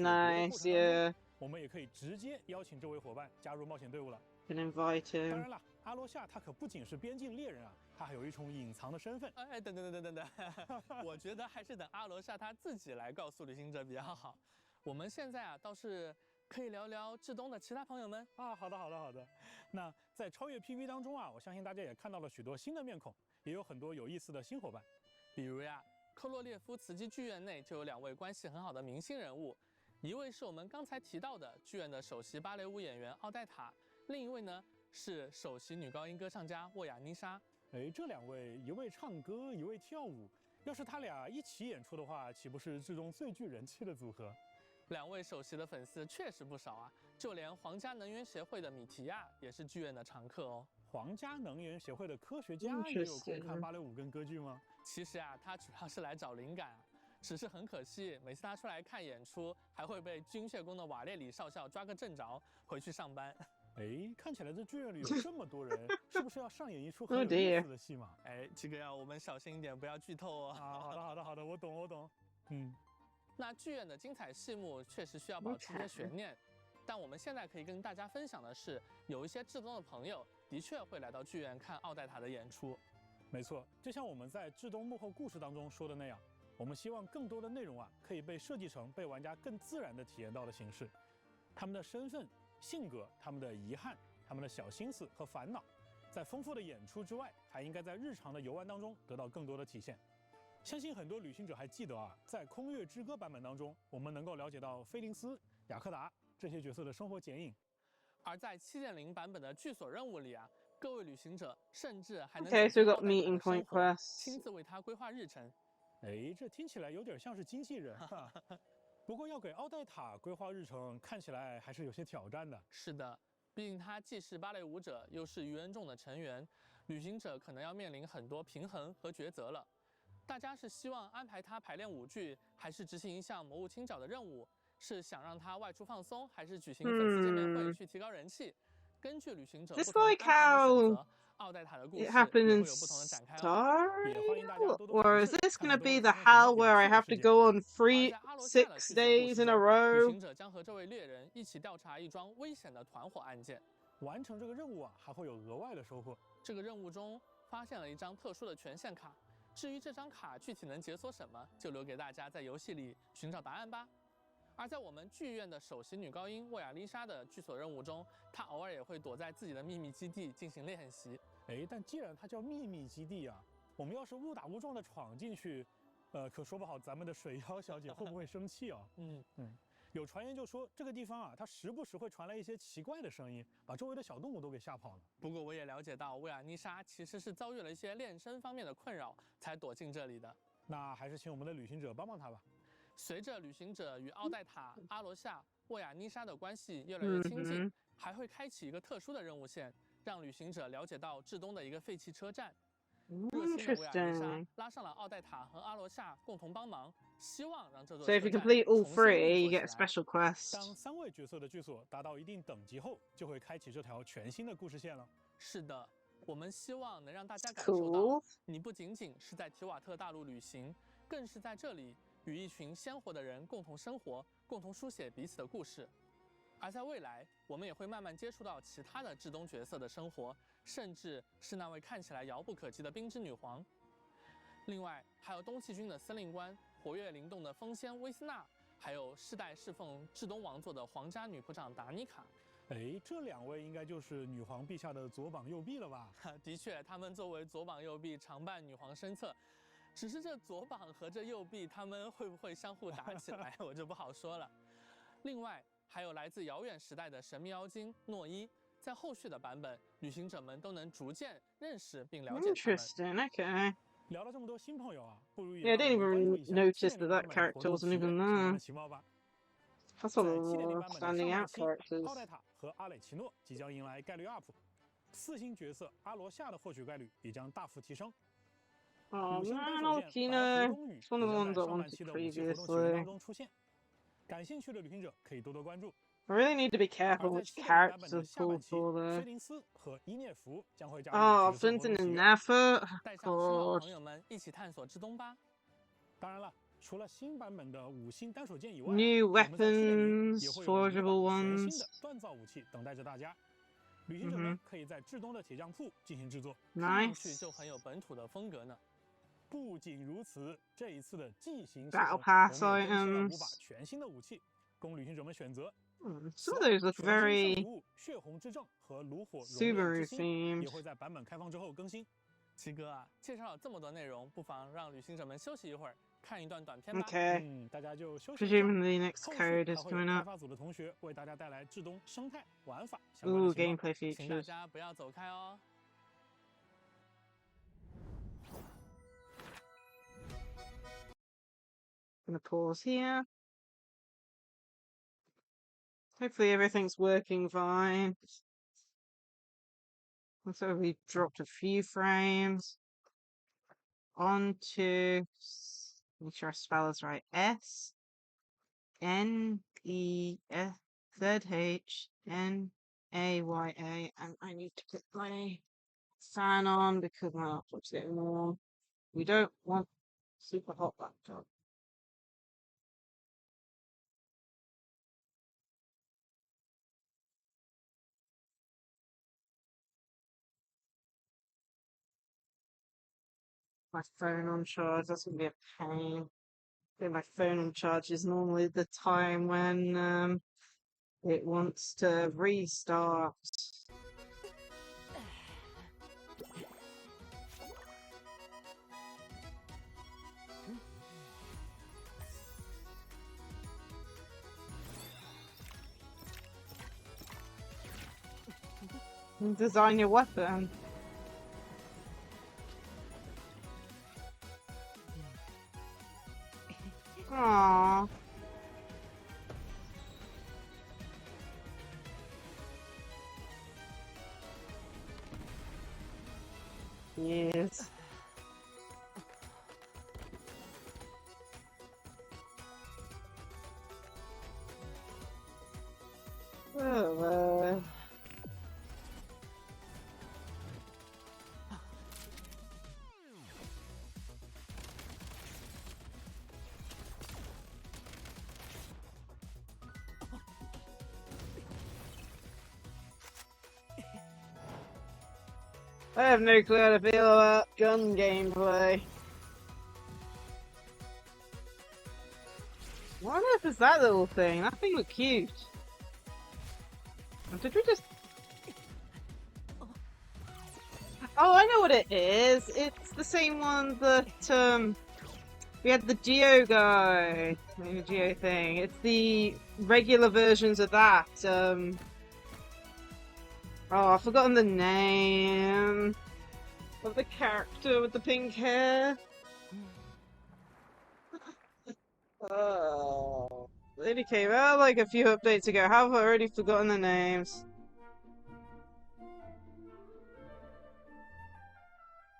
yeah. 我们也可以直接邀请这位伙伴加入冒险队伍了。Can invite 当 him. 然了，阿罗夏他可不仅是边境猎人啊，他还有一重隐藏的身份。哎，等，我觉得还是等阿罗夏他自己来告诉旅行者比较好。我们现在啊，倒是可以聊聊至东的其他朋友们啊。好的。那在超越 PV 当中啊，我相信大家也看到了许多新的面孔，也有很多有意思的新伙伴。比如呀，科洛列夫茨基剧院内就有2位关系很好的明星人物，一位是我们刚才提到的剧院的首席芭蕾舞演员奥黛塔，另一位呢是首席女高音歌唱家沃亚妮莎。哎，这2位，一位唱歌，一位跳舞，要是他俩一起演出的话，岂不是至中最具人气的组合？2位首席的粉丝确实不少啊，就连皇家能源协会的米提亚也是剧院的常客哦。皇家能源协会的科学家也有空看芭蕾舞跟歌剧吗？其实啊，他主要是来找灵感，只是很可惜，每次他出来看演出，还会被军械宫的瓦列里少校抓个正着，回去上班。哎，看起来这剧院里有这么多人，是不是要上演一出很有意思的戏码？哎，这个要我们小心一点，不要剧透哦。好的，我懂。那剧院的精彩戏目确实需要保持一些悬念，但我们现在可以跟大家分享的是，有一些至东的朋友的确会来到剧院看奥黛塔的演出。没错，就像我们在至东幕后故事当中说的那样，我们希望更多的内容啊，可以被设计成被玩家更自然地体验到的形式。他们的身份、性格、他们的遗憾、他们的小心思和烦恼，在丰富的演出之外，还应该在日常的游玩当中得到更多的体现。相信很多旅行者还记得啊，在《空月之歌》版本当中，我们能够了解到菲林斯、雅克达这些角色的生活剪影。而在 7.0 版本的剧所任务里啊，各位旅行者甚至还能 Okay, so we got meeting point quests. 亲自为他规划日程。哎，这听起来有点像是经纪人哈。不过要给奥黛塔规划日程，看起来还是有些挑战的。是的，毕竟他既是芭蕾舞者，又是愚人众的成员，旅行者可能要面临很多平衡和抉择了。大家是希望安排他排练舞剧，还是执行一项魔物清剿的任务？是想让他外出放松，还是举行粉丝见面会去提高人气？根据旅行者不同安排的选择，奥黛塔的故事也会有不同的展开哦。Or is this gonna be the hell where I have to go on 6 days in a row? 旅行者将和这位猎人一起调查一桩危险的团伙案件。完成这个任务啊，还会有额外的收获。这个任务中发现了一张特殊的权限卡，至于这张卡具体能解锁什么，就留给大家在游戏里寻找答案吧。而在我们剧院的首席女高音沃亚丽莎的剧所任务中，她偶尔也会躲在自己的秘密基地进行练习。哎，但既然它叫秘密基地啊，我们要是误打误撞的闯进去，可说不好咱们的水妖小姐会不会生气啊？有传言就说这个地方啊，它时不时会传来一些奇怪的声音，把周围的小动物都给吓跑了。不过我也了解到，沃亚妮莎其实是遭遇了一些练声方面的困扰，才躲进这里的。那还是请我们的旅行者帮帮她吧。随着旅行者与奥黛塔、阿罗夏、沃亚妮莎的关系越来越亲近，还会开启一个特殊的任务线，让旅行者了解到至东的一个废弃车站。热心的沃亚妮莎拉上了奥黛塔和阿罗夏共同帮忙，希望让这座 So 车 if you 站 complete all 重新 3, you 运作 get a 起来。 special quest. 当3位角色的剧所达到一定等级后，就会开启这条全新的故事线了。是的，我们希望能让大家感受到，你不仅仅是在提瓦特大陆旅行，更是在这里与一群鲜活的人共同生活，共同书写彼此的故事。而在未来，我们也会慢慢接触到其他的至东角色的生活，甚至是那位看起来遥不可及的冰之女皇。另外，还有东气军的司令官，活跃灵动的风仙威斯纳，还有世代侍奉至东王座的皇家女仆长达妮卡。哎，这2位应该就是女皇陛下的左膀右臂了吧？的确，他们作为左膀右臂，常伴女皇身侧。只是这左膀和这右臂，他们会不会相互打起来，我就不好说了。另外，还有来自遥远时代的神秘妖精诺伊，在后续的版本，旅行者们都能逐渐认识并了解他们。Interesting. Okay. 聊了这么多新朋友啊，不如 Yeah, I 也让 didn't 我们关注 even 一下 notice 7.0 that 版 that 本的活 character 动 wasn't 起源 even 和它 there. 的情报吧。 That's 在 one 7.0 of 版 the 本的上 standing 半 out 期， characters. 奥黛塔和阿蕾奇诺即将迎来概率 up， 4星角色阿罗夏的获取概率也将大幅提升。 Oh 5星单 man, 手剑 Alkino. 白狐冬雨 It's one 也 of the 将 ones 在 I 上半 wanted 期的武器活动起源 previously. 当中出现。感兴趣的旅行者可以多多关注。 I really need to be 而 careful 在 which 7.0 版本 characters 的 I 下半 pull 期， for 菲 there. 林斯和伊涅芙将会加入 Oh, 角色活 Flinton 动起 and 源。 Naffa. 带上新老 God. 朋友们一起探索至东吧。当然了，除了新版本的5星单手剑以外， New 我们在 7.0 weapons, 也会有5 forgeable 把全新 ones. 的锻造武器等待着大家。旅行者们可以在至东的铁匠铺进行制作， 看上去 Nice. 就很有本土的风格呢。不仅如此，这一次的祭行系 Battle 统， pass 我们也更新了5 items. 把全新的武器，供旅行者们选择。 Some of those look 全新圣 very 遗物血红之证和炉火熔炼 Subaru 之心 themed. 也会在版本开放之后更新。七哥啊，介绍了这么多内容，不妨让旅行者们休息一会儿，看一段短片吧。 Okay. 大家就休息一下。 Presumably the next 后续 code 还 is 会有 coming 开 up. 发组的同学为大家带来至东生态玩法相关 Ooh, 的情报。 gameplay 请大 features. 家不要走开哦。 Gonna pause here. Hopefully everything's working fine. Looks like we dropped a few frames. On to, make sure I spell this right, SNEFZHNAYA, and I need to put my fan on because my laptop's getting warm. We don't want super hot laptop. My phone on charge, that's gonna be a pain. Getting my phone on charge is normally the time when it wants to restart. Design your weapon. Aww. Yes. Oh, I have no clue how to feel about gun gameplay. What on earth is that little thing? That thing looked cute. Did we just... Oh, I know what it is. It's the same one that, we had the Geo guy. The Geo thing. It's the regular versions of that. Oh, I've forgotten the name of the character with the pink hair. Oh, they only came out like a few updates ago. How have I already forgotten the names?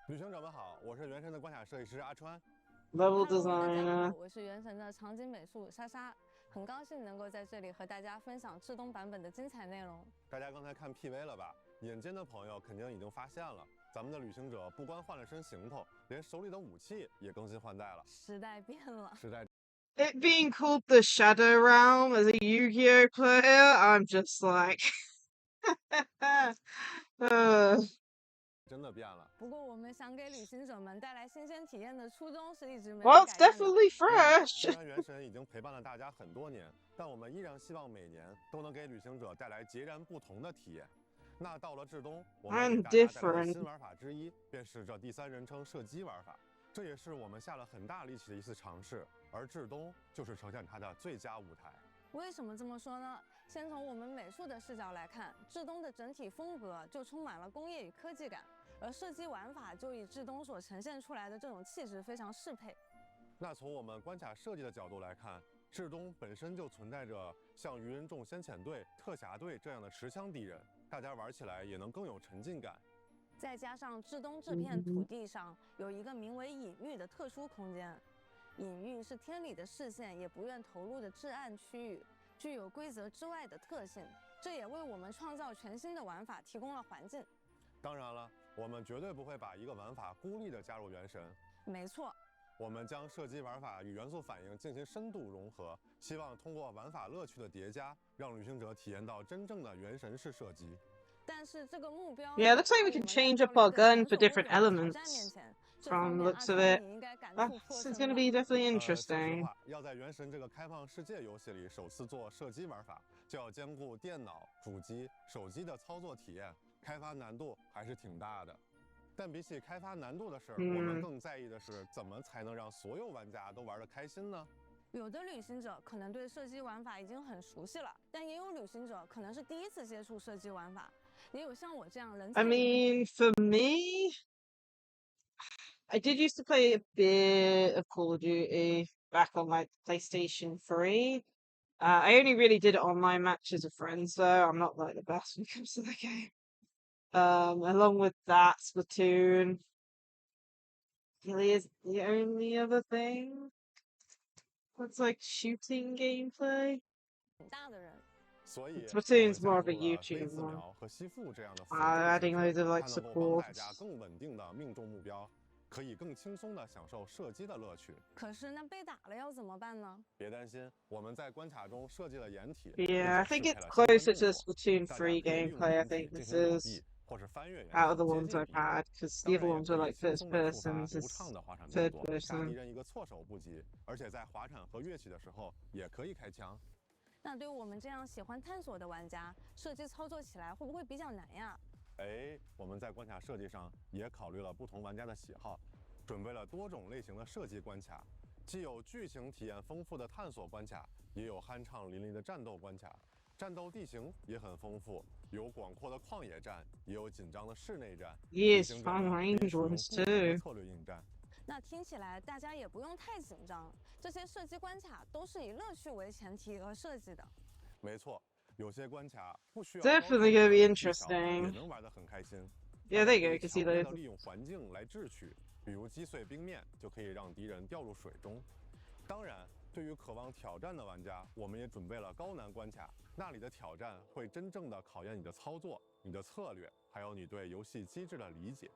旅行者们好，我是原神的关卡设计师阿川。Level 大家 designer. 好，我是原神的场景美术莎莎，很高兴能够在这里和大家分享至东版本的精彩内容。大家刚才看 PV 了吧？眼尖的朋友肯定已经发现了，咱们的旅行者不光换了身行头，连手里的武器也更新换代了。时代变了。时代。 It being called the Shadow Realm as a Yu-Gi-Oh player, I'm just like, 真的变了。不过我们想给旅行者们带来新鲜体验的初衷是一直没有 Well, 改 it's 变的。definitely fresh. 虽然原神已经陪伴了大家很多年，但我们依然希望每年都能给旅行者带来截然不同的体验。那到了至东，我们给大家带来的新玩法之一，便是这第三人称射击玩法。这也是我们下了很大力气的一次尝试，而至东就是呈现它的最佳舞台。为什么这么说呢？先从我们美术的视角来看，至东的整体风格就充满了工业与科技感，而射击玩法就与至东所呈现出来的这种气质非常适配。那从我们关卡设计的角度来看，至东本身就存在着像鱼人众先遣队、特侠队这样的持枪敌人，大家玩起来也能更有沉浸感。再加上至东这片土地上有一个名为隐域的特殊空间，隐域是天理的视线也不愿投入的至暗区域，具有规则之外的特性，这也为我们创造全新的玩法提供了环境。当然了，我们绝对不会把一个玩法孤立地加入原神。没错，我们将射击玩法与元素反应进行深度融合，希望通过玩法乐趣的叠加，让旅行者体验到真正的原神式射击。但是这个目标 Yeah, looks like we can change up our gun for different elements. From looks of it, it's going to be definitely interesting. 要在原神这个开放世界游戏里首次做射击玩法，就要兼顾电脑、主机、手机的操作体验，开发难度还是挺大的。但比起开发难度的事儿，我们更在意的是怎么才能让所有玩家都玩得开心呢？有的旅行者可能对射击玩法已经很熟悉了，但也有旅行者可能是第一次接触射击玩法，也有像我这样人才。I mean, for me, I did used to play a bit of Call of Duty back on like PlayStation 3. I only really did online matches with friends, though. I'm not like the best when it comes to the game. Along with that, Splatoon really is the only other thing that's like shooting gameplay. Splatoon's more of a YouTube one. Adding loads of like support. 更稳定的命中目标，可以更轻松地享受射击的乐趣。可是那被打了要怎么办呢？别担心，我们在关卡中设计了掩体。Yeah, I think it's closer to Splatoon 3 gameplay. I think this is out of the ones I've had, because the other ones were like first person, this is third 杀敌 person. 人一个措手不及，而且在滑铲和跃起的时候也可以开枪。那对我们这样喜欢探索的玩家，射击操作起来会不会比较难呀？我们在关卡设计上也考虑了不同玩家的喜好，准备了多种类型的射击关卡，既有剧情体验丰富的探索关卡，也有酣畅淋漓的战斗关卡。战斗地形也很丰富，有广阔的旷野战，也有紧张的室内战。Yes, fun range ones too. 策略应战。那听起来大家也不用太紧张，这些射击关卡都是以乐趣为前提而设计的。没错，有些关卡不需要 Definitely gonna be interesting. 也能玩得很开心。Yeah, there you go. You can see 巧妙 those. 地利用环境来智取，比如击碎冰面就可以让敌人掉入水中。当然，对于渴望挑战的玩家，我们也准备了高难关卡，那里的挑战会真正的考验你的操作、你的策略，还有你对游戏机制的理解。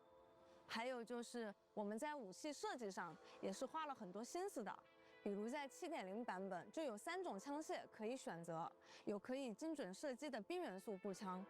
还有就是我们在武器设计上也是花了很多心思的，比如在 7.0 版本就有3种枪械可以选择，有可以精准射击的冰元素步枪，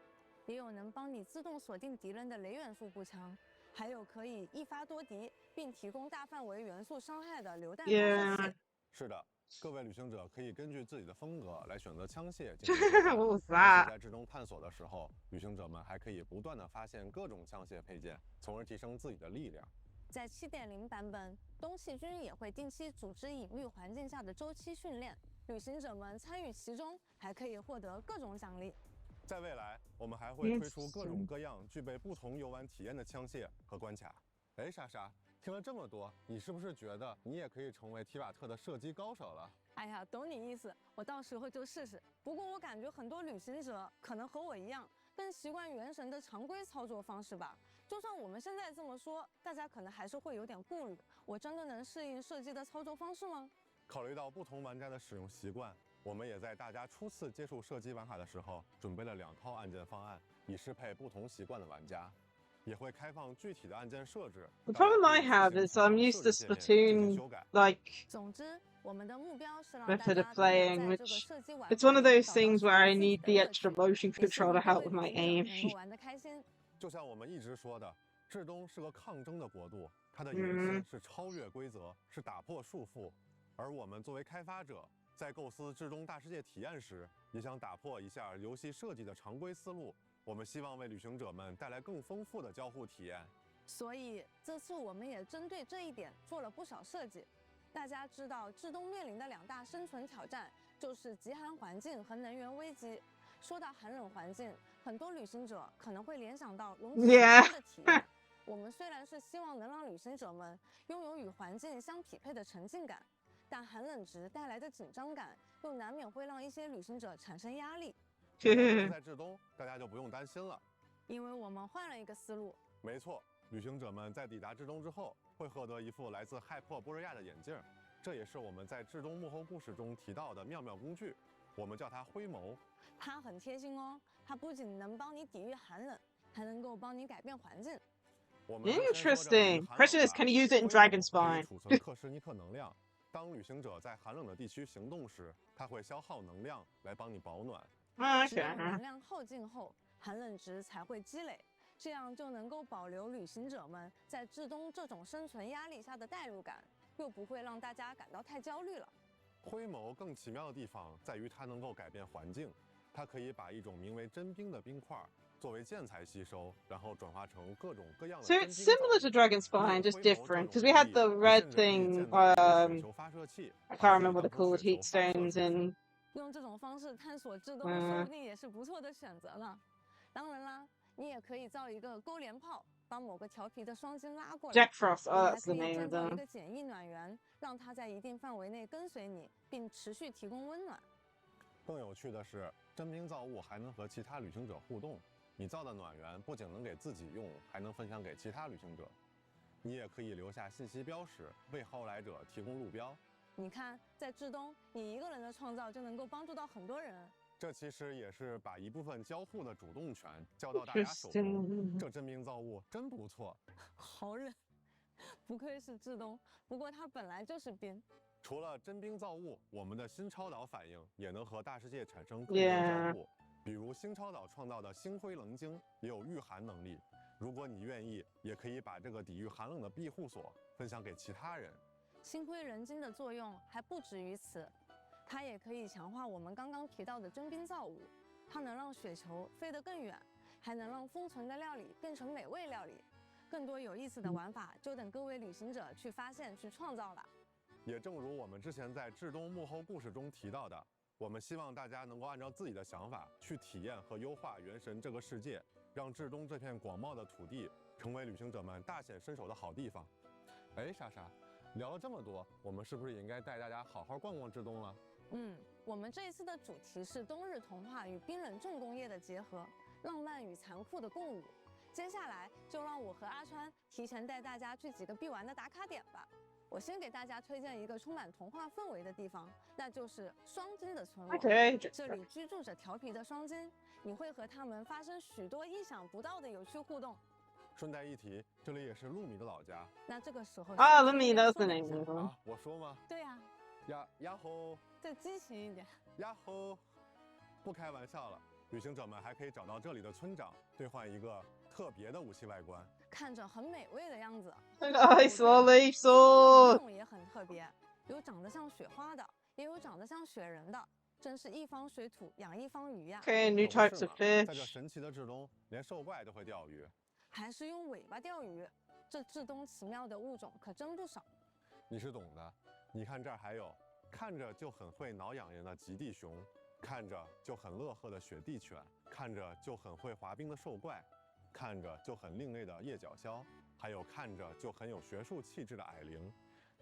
也有能帮你自动锁定敌人的雷元素步枪，还有可以一发多敌并提供大范围元素伤害的榴弹发射器。是的，各位旅行者可以根据自己的风格来选择枪械进行What was 而 that? 且在之中探索的时候，旅行者们还可以不断的发现各种枪械配件，从而提升自己的力量。在 7.0 版本，东气军也会定期组织隐喻环境下的周期训练，旅行者们参与其中，还可以获得各种奖励。在未来，我们还会推出各种各样具备不同游玩体验的枪械和关卡。莎莎，听了这么多，你是不是觉得你也可以成为提瓦特的射击高手了？哎呀，懂你意思，我到时候就试试。不过我感觉很多旅行者可能和我一样，更习惯原神的常规操作方式吧。就算我们现在这么说，大家可能还是会有点顾虑。我真的能适应射击的操作方式吗？考虑到不同玩家的使用习惯，我们也在大家初次接触射击玩法的时候，准备了2套按键方案，以适配不同习惯的玩家。也会开放具体的按键设置。 The problem I have is I'm used to Splatoon, like, 总之，我们的目标是让 method of playing, which it's one of those things where I need the extra motion control to help with my aim. 就像我们一直说的，至东是个抗争的国度，它的野心是超越规则，是打破束缚。而我们作为开发者，在构思至东大世界体验时，也想打破一下游戏设计的常规思路。我们希望为旅行者们带来更丰富的交互体验。所以这次我们也针对这一点做了不少设计。大家知道，至东面临的2大生存挑战就是极寒环境和能源危机。说到寒冷环境，很多旅行者可能会联想到龙骑士的体验。我们虽然是希望能让旅行者们拥有与环境相匹配的沉浸感，但寒冷值带来的紧张感又难免会让一些旅行者产生压力。在至东，大家就不用担心了，因为我们换了一个思路。没错，旅行者们在抵达至东之后，会获得一副来自骇破波瑞亚的眼镜，这也是我们在至东幕后故事中提到的妙妙工具，我们叫它灰眸。它很贴心哦，它不仅能帮你抵御寒冷，还能够帮你改变环境。Interesting. Question is, can you use it in Dragonspine? 储存克什尼克能量。当旅行者在寒冷的地区行动时，它会消耗能量来帮你保暖。只有能量耗尽后，寒冷值才会积累，这样就能够保留旅行者们在至东这种生存压力下的代入感，又不会让大家感到太焦虑了。灰眸更奇妙的地方在于它能够改变环境，它可以把一种名为真冰的冰块作为建材吸收，然后转化成各种各样的。So it's similar to Dragonspine, just different, because we had the red thing. I can't remember what they're called, heat stones and. 用这种方式探索至东，说不定也是不错的选择呢。当然啦，你也可以造一个勾连炮，把某个调皮的双晶拉过来。Jack Frost, oh, that's the name of them. 你还可以建造一个简易暖源，让它在一定范围内跟随你，并持续提供温暖。更有趣的是，真冰造物还能和其他旅行者互动。你造的暖源不仅能给自己用，还能分享给其他旅行者。你也可以留下信息标识，为后来者提供路标。你看，在至东，你一个人的创造就能够帮助到很多人。这其实也是把一部分交互的主动权交到大家手中。这真冰造物真不错。好冷，不愧是至东。不过它本来就是冰。除了真冰造物，我们的新超岛反应也能和大世界产生更多交互。比如星超岛创造的星辉棱晶也有御寒能力。如果你愿意，也可以把这个抵御寒冷的庇护所分享给其他人。星辉棱晶的作用还不止于此，它也可以强化我们刚刚提到的真冰造物。它能让雪球飞得更远，还能让封存的料理变成美味料理。更多有意思的玩法，就等各位旅行者去发现、去创造了。也正如我们之前在至东幕后故事中提到的，我们希望大家能够按照自己的想法去体验和优化原神这个世界，让至东这片广袤的土地成为旅行者们大显身手的好地方。哎，莎莎，聊了这么多，我们是不是也应该带大家好好逛逛至东了？我们这一次的主题是冬日童话与冰冷重工业的结合，浪漫与残酷的共舞。接下来就让我和阿川提前带大家去几个必玩的打卡点吧。我先给大家推荐一个充满童话氛围的地方，那就是双晶的村落。这里居住着调皮的双晶，你会和他们发生许多意想不到的有趣互动。顺带一提，这里也是露米的老家。那这个时候啊，Lumi that's the name of them. 我说吗？对呀。呀吼！再激情一点。呀吼！不开玩笑了，旅行者们还可以找到这里的村长，兑换一个特别的武器外观，看着很美味的样子。Nice leaf sword. 这种也很特别，有长得像雪花的，也有长得像雪人的，真是一方水土养一方鱼呀。Okay, new types of fish. 在这神奇的至东，连兽怪都会钓鱼，还是用尾巴钓鱼。这至东奇妙的物种可真不少。你是懂的。你看这儿还有，看着就很会挠痒痒的极地熊，看着就很乐呵的雪地犬，看着就很会滑冰的兽怪，看着就很另类的夜角鸮，还有看着就很有学术气质的矮灵。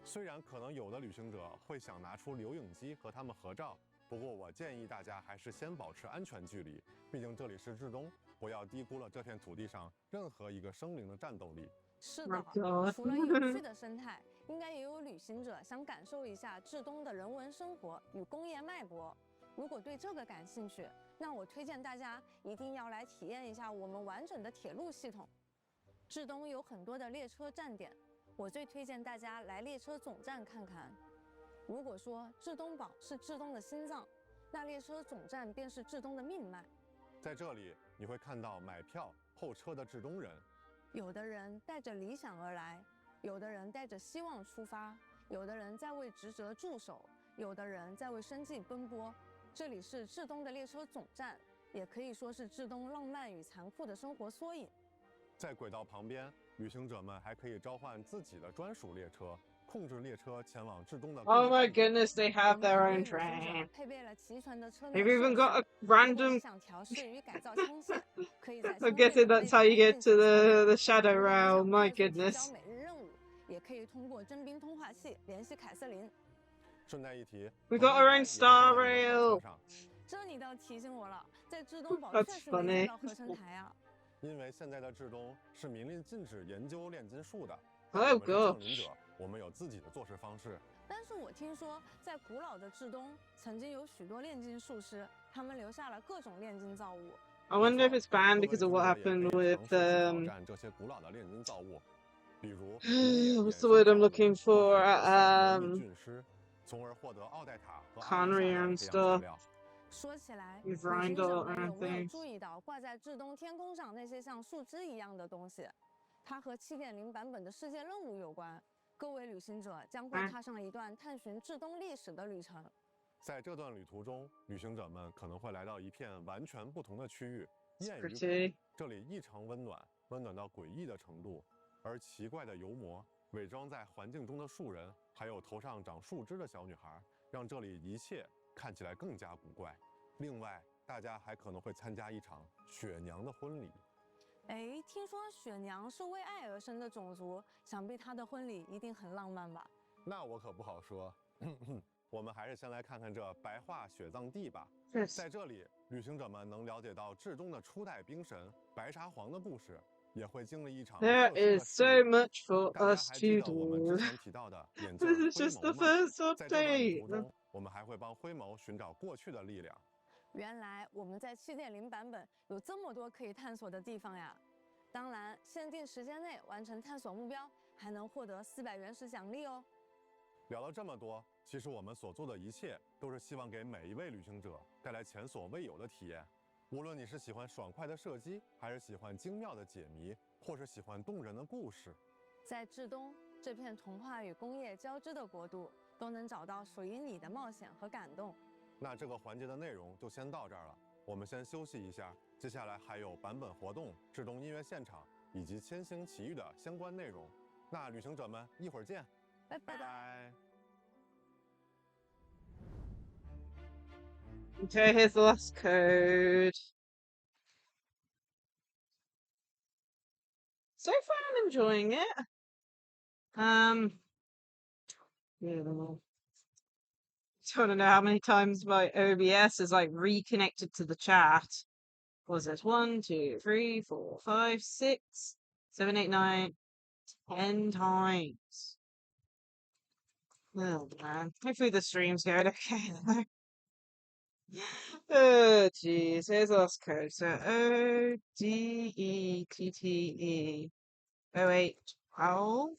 虽然可能有的旅行者会想拿出留影机和他们合照，不过我建议大家还是先保持安全距离，毕竟这里是至东，不要低估了这片土地上任何一个生灵的战斗力。是的，除了有趣的生态，应该也有旅行者想感受一下至东的人文生活与工业脉搏。如果对这个感兴趣，那我推荐大家一定要来体验一下我们完整的铁路系统。至东有很多的列车站点，我最推荐大家来列车总站看看。如果说至东堡是至东的心脏，那列车总站便是至东的命脉。在这里，你会看到买票候车的至东人，有的人带着理想而来，有的人带着希望出发，有的人在为职责驻守，有的人在为生计奔波。这里是至东的列车总站，也可以说是至东浪漫与残酷的生活缩影。在轨道旁边，旅行者们还可以召唤自己的专属列车，控制列车前往至东的。Oh my goodness, they have their own train. 配备了齐全的车 They've 内 even 设 got a 施，random. 想调试与改造枪械，可以在 I'm 枪械 guessing 种类 that's how you 里面 get 进 to 行操 the 作。 Shadow 如果你想 Realm. My 快速提交 goodness. 每日任务，也可以通过征兵通话器联系凯瑟琳。顺带一提 We got our own star rail. 这你倒提醒我了，在至东堡 That's 确实没 funny. 见到合成台啊。因为现在的至东是明令禁止研究炼金术的。Oh 我们是降 gosh. 临者，我们有自己的做事方式。但是我听说，在古老的至东，曾经有许多炼金术师，他们留下了各种炼金造物。I wonder if it's banned because of what happened with 挑战这些古老的炼金造物，比如 what's the word I'm looking for? 菌师，从而获得奥黛塔和 Conry and stuff. 说起来， You've 旅行 rhymed 者 all 们有没有 things. 注意到挂在至东天空上那些像树枝一样的东西？它和 7.0 版本的世界任务有关。各位旅行者将会踏上一段探寻至东历史的旅程。在这段旅途中，旅行者们可能会来到一片完全不同的区域——ENVtuber。这里异常温暖，温暖到诡异的程度。而奇怪的油魔、伪装在环境中的树人，还有头上长树枝的小女孩，让这里一切看起来更加古怪。另外，大家还可能会参加一场雪娘的婚礼。哎，听说雪娘是为爱而生的种族，想必她的婚礼一定很浪漫吧？那我可不好说。我们还是先来看看这白桦雪葬地吧。在这里，旅行者们能了解到至东的初代冰神白沙皇的故事，也会经历一场。There is so much for us to do. 我们之前提到的眼镜 This is just the first 在这段旅 update. 途中，我们还会帮灰谋寻找过去的力量。原来我们在 7.0 版本有这么多可以探索的地方呀！当然，限定时间内完成探索目标，还能获得400原石奖励哦。聊了这么多，其实我们所做的一切都是希望给每一位旅行者带来前所未有的体验。无论你是喜欢爽快的射击，还是喜欢精妙的解谜，或是喜欢动人的故事，在至东这片童话与工业交织的国度，都能找到属于你的冒险和感动。那这个环节的内容就先到这儿了，我们先休息一下，接下来还有版本活动、至东音乐现场以及千星奇遇的相关内容。那旅行者们一会儿见，拜拜。Okay, here's the last code. So far, I'm enjoying it. Yeah. Don't know how many times my OBS is like reconnected to the chat. What was this? 1, 2, 3, 4, 5, 6, 7, 8, 9, 10 times. Oh man. Hopefully the stream's going okay though. Oh jeez, here's the last code. So ODETTE 0812.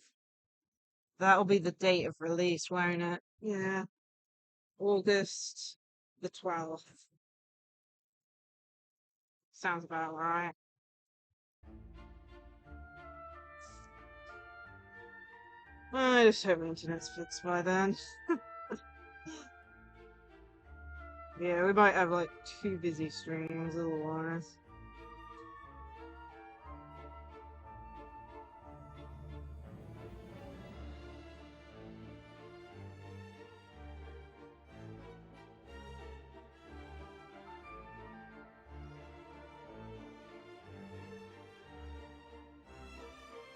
That'll be the date of release, won't it? Yeah. August the 12th. Sounds about right. I just hope the internet's fixed by then. Yeah, we might have like 2 busy streams otherwise.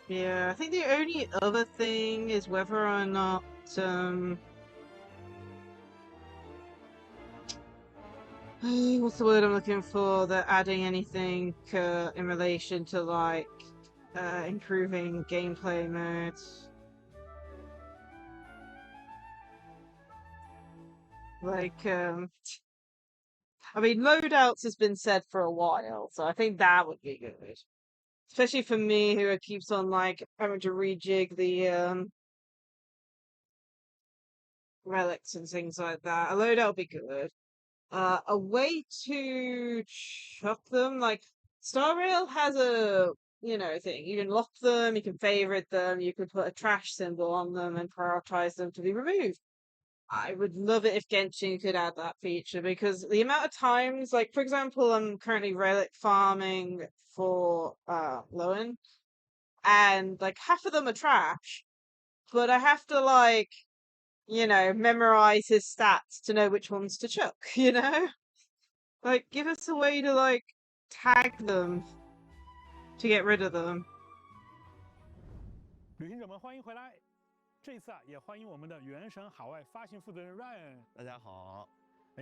Yeah, I think the only other thing is whether or not, what's the word I'm looking for? They're adding anything in relation to like improving gameplay modes. Like, I mean, loadouts has been said for a while, so I think that would be good. Especially for me, who keeps on like having to rejig the relics and things like that. A loadout would be good. A way to chuck them, like Star Rail has a thing. You can lock them, you can favorite them, you could put a trash symbol on them and prioritize them to be removed. I would love it if Genshin could add that feature because the amount of times, like for example, I'm currently relic farming for Lowen, and like half of them are trash, but I have to like memorize his stats to know which ones to chuck. Like give us a way to like tag them to get rid of them. 旅行者们欢迎回来。这次也欢迎我们的原神海外发行负责人 Ryan。大家好。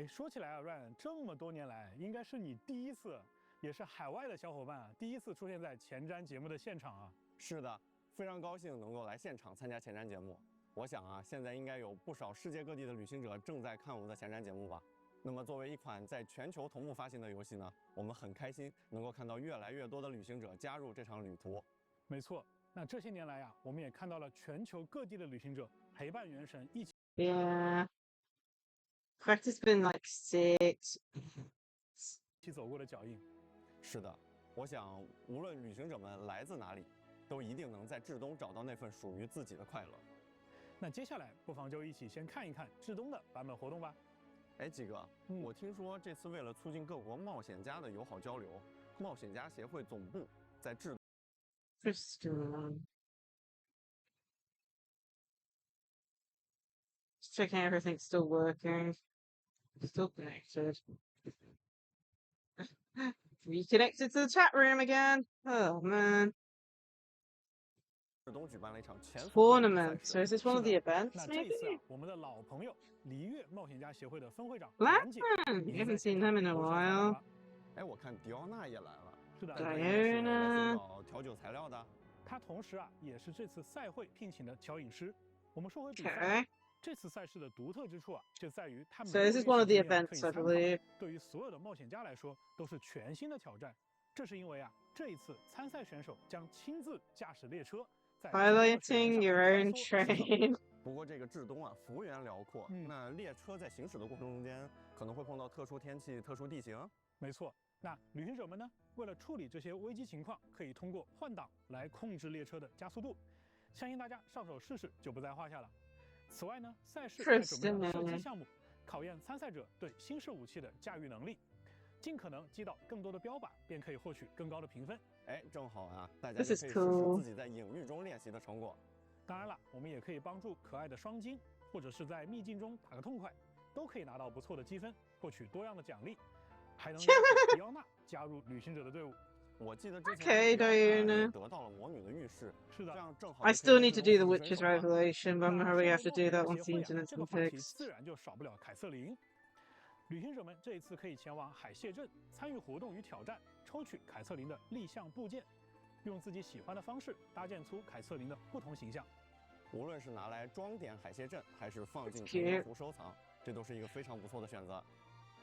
说起来啊 ，Ryan， 这么多年来，应该是你第一次，也是海外的小伙伴啊，第一次出现在前瞻节目的现场啊。是的，非常高兴能够来现场参加前瞻节目。我想啊，现在应该有不少世界各地的旅行者正在看我们的前瞻节目吧。那么，作为一款在全球同步发行的游戏呢，我们很开心能够看到越来越多的旅行者加入这场旅途。没错。 那这些年来呀，我们也看到了全球各地的旅行者陪伴原神一起。Yeah, fact has been like 6. 一起走过的脚印。是的，我想无论旅行者们来自哪里，都一定能在至东找到那份属于自己的快乐。那接下来不妨就一起先看一看至东的版本活动吧。几哥，我听说这次为了促进各国冒险家的友好交流，冒险家协会总部在至。 Checking everything's still working. Still connected. Reconnected to the chat room again. Oh man. Tournament. So is this one of the events? Maybe. 我们的老朋友璃月冒险家协会的分会长 Lan? You haven't seen them in a while. 我看迪奥娜也来了。是的， Diana. 找调酒材料的。他同时啊，也是这次赛会聘请的调饮师。我们说回比赛。 这次赛事的独特之处啊，就在于它每 So this is one of the events, I believe. 对于所有的冒险家来说，都是全新的挑战。这是因为啊，这一次参赛选手将亲自驾驶列车，在 piloting your own train. 不过这个至东啊，幅员辽阔，那列车在行驶的过程中间，可能会碰到特殊天气、特殊地形。没错，那旅行者们呢，为了处理这些危机情况，可以通过换挡来控制列车的加速度。相信大家上手试试就不在话下了。 此外呢，赛事还准备了射击项目，考验参赛者对新式武器的驾驭能力，尽可能击倒更多的标靶，便可以获取更高的评分。正好啊，大家也可以试试自己在隐喻中练习的成果。当然了，我们也可以帮助可爱的双金，或者是在秘境中打个痛快，都可以拿到不错的积分，获取多样的奖励，还能邀请迪奥娜加入旅行者的队伍。 我记得之前得到了魔女的浴室，是的，这样正好。 I still need to do the witch's revelation, but I'm probably have to do that once the internet's been fixed. 自然就少不了凯瑟琳。旅行者们这一次可以前往海蟹镇参与活动与挑战，抽取凯瑟琳的立项部件，用自己喜欢的方式搭建出凯瑟琳的不同形象。无论是拿来装点海蟹镇，还是放进成员湖收藏，这都是一个非常不错的选择。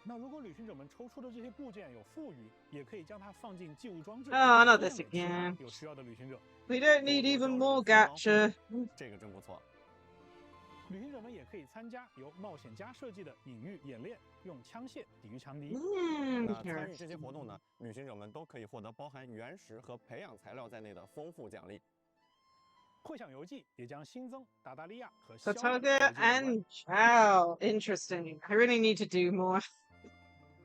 那如果旅行者们抽出的这些部件有富余，也可以将它放进寄物装置。Oh, not this again. 有需要的旅行者。We don't need even more gacha. 这个真不错。旅行者们也可以参加由冒险家设计的隐喻演练，用枪械抵御强敌。那参与这些活动呢，旅行者们都可以获得包含原石和培养材料在内的丰富奖励。 会想游记也将新增达达利亚和 Katoga and Chao. Interesting. I really need to do more.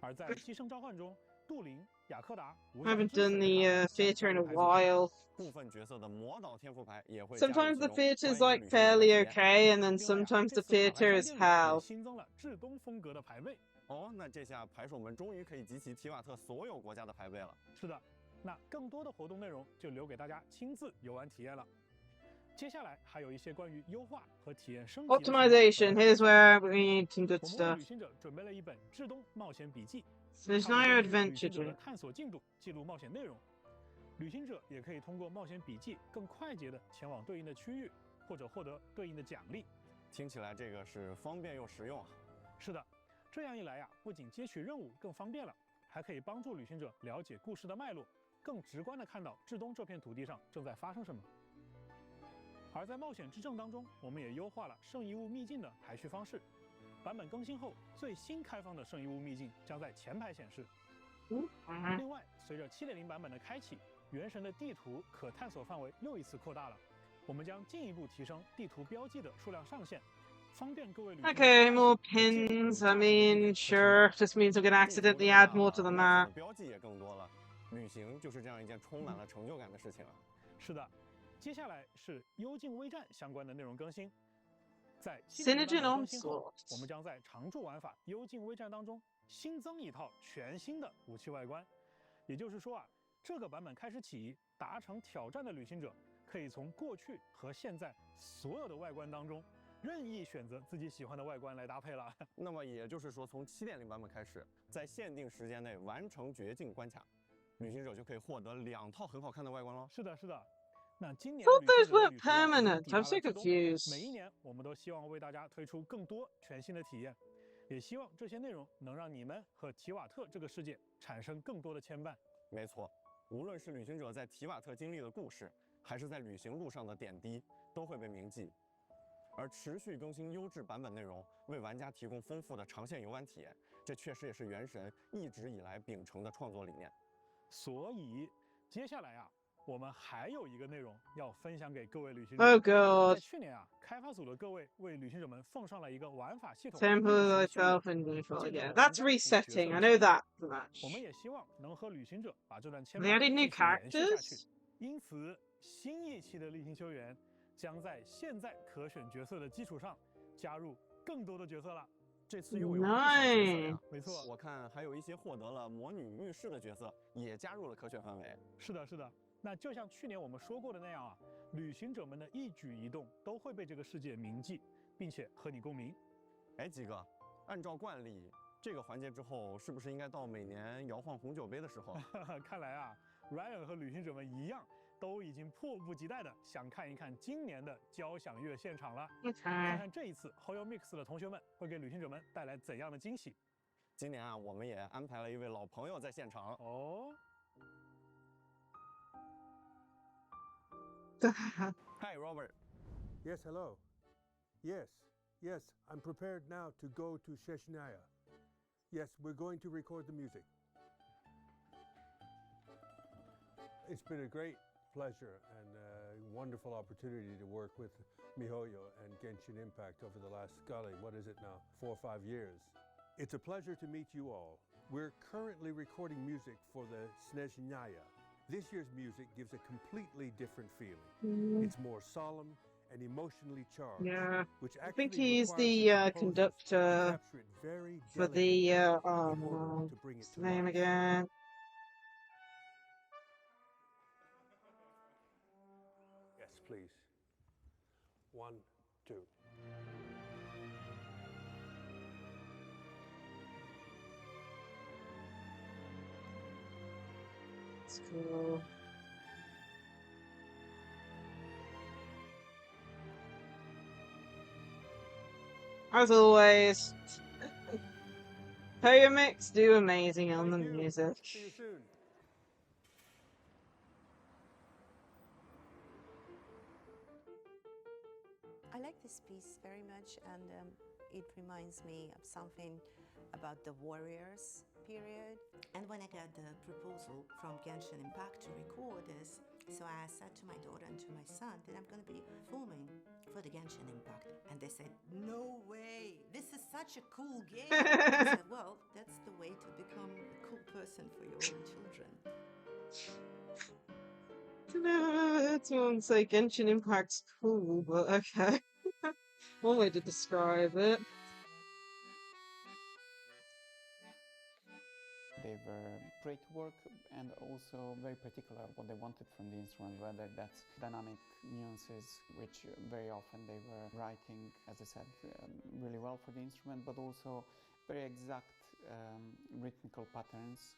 而在牺牲召唤中，杜林、雅克达、I haven't done the theater in a while. 部分角色的魔导天赋牌也会。 Sometimes the theater is like fairly okay, and then sometimes the theater is hell. 新增了至东风格的牌位。那这下牌手们终于可以集齐提瓦特所有国家的牌位了。是的，那更多的活动内容就留给大家亲自游玩体验了。 接下来还有一些关于优化和体验升级。Optimization. Here's where we need some good 我们为 stuff. 旅行者准备了一本至东冒险笔记， So there's now your adventure 旅行者的 journey. 探索进度，记录冒险内容。旅行者也可以通过冒险笔记更快捷的前往对应的区域，或者获得对应的奖励。听起来这个是方便又实用啊。是的，这样一来呀，不仅接取任务更方便了，还可以帮助旅行者了解故事的脉络，更直观的看到至东这片土地上正在发生什么。 而在冒险之证当中，我们也优化了圣遗物秘境的排序方式。版本更新后，最新开放的圣遗物秘境将在前排显示。另外，随着7.0版本的开启，原神的地图可探索范围又一次扩大了。我们将进一步提升地图标记的数量上限，方便各位旅行者 Okay, more pins. I mean, sure. Just means we're gonna accidentally add more to the map. 标记也更多了，旅行就是这样一件充满了成就感的事情啊。是的，接下来是幽静微战相关的内容更新。在 Synergy 更新 Onslaught 后，我们将在常驻玩法幽静微战当中新增一套全新的武器外观。也就是说啊，这个版本开始起，达成挑战的旅行者可以从过去和现在所有的外观当中任意选择自己喜欢的外观来搭配了。那么也就是说，从7.0版本开始，在限定时间内完成绝境关卡，旅行者就可以获得2套很好看的外观喽。是的，是的。那今年 Thought 旅 those 行者的 weren't 旅途啊 permanent. 抵达 I'm 了 so 至东。 confused. 每一年，我们都希望为大家推出更多全新的体验，也希望这些内容能让你们和提瓦特这个世界产生更多的牵绊。没错，无论是旅行者在提瓦特经历的故事，还是在旅行路上的点滴，都会被铭记。而持续更新优质版本内容，为玩家提供丰富的长线游玩体验，这确实也是原神一直以来秉承的创作理念。所以，接下来啊，我们还有一个内容要分享给各位旅行者。 Oh god. 在去年啊，开发组的各位为旅行者们奉上了一个玩法系统 Temple thyself and default. Yeah, that's resetting. I know that much. 我们也希望能和旅行者把这段牵 They 绊 added 继 new 续延续下去 characters.。因此，新一期的例行修园将在现在可选角色的基础上加入更多的角色了。这次又有不少角色呀，没错，我看还有一些获得了魔女浴室的角色也加入了可选范围。是的，是的。那就像去年我们说过的那样啊，旅行者们的一举一动都会被这个世界铭记，并且和你共鸣。哎，几哥，按照惯例，这个环节之后是不是应该到每年摇晃红酒杯的时候？看来啊 ，Ryan 和旅行者们一样，都已经迫不及待的想看一看今年的交响乐现场了。看看这一次 Hoyo Mix 的同学们会给旅行者们带来怎样的惊喜。今年啊，我们也安排了一位老朋友在现场哦。Hi, Robert. Yes, hello. Yes, I'm prepared now to go to Sheshnaya. Yes, we're going to record the music. It's been a great pleasure and a wonderful opportunity to work with MiHoYo and Genshin Impact over the last, golly, what is it now, 4 or 5 years. It's a pleasure to meet you all. We're currently recording music for the Snezhnaya. This year's music gives a completely different feeling. It's more solemn and emotionally charged. Yeah, Which I think actually he's requires the conductor for the what's the name again? Yes, please. 1, 2. That's cool. As always, Mix do amazing on the music. See you soon. I like this piece very much, and it reminds me of something about the Warriors period. And when I got the proposal from Genshin Impact to record this, so I said to my daughter and to my son that I'm going to be filming for the Genshin Impact. And they said, no way, this is such a cool game. I said, well, that's the way to become a cool person for your own children. I don't know, someone say Genshin Impact's cool, but okay. One way to describe it. They were great work and also very particular what they wanted from the instrument, whether that's dynamic nuances, which very often they were writing, as I said, really well for the instrument, but also very exact rhythmical patterns.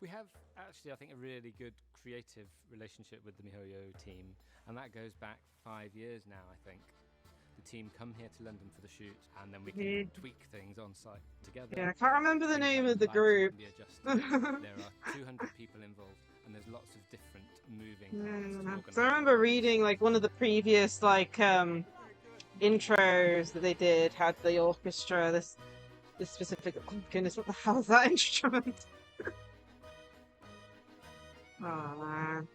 We have actually, I think, a really good creative relationship with the MiHoYo team, and that goes back 5 years now, I think. The team come here to London for the shoot, and then we can tweak things on site together. Yeah, I can't remember the name of the group. There are 200 people involved, and there's lots of different moving parts. So I remember reading like one of the previous like intros that they did had the orchestra. This specific. Oh goodness, what the hell is that instrument? Oh man.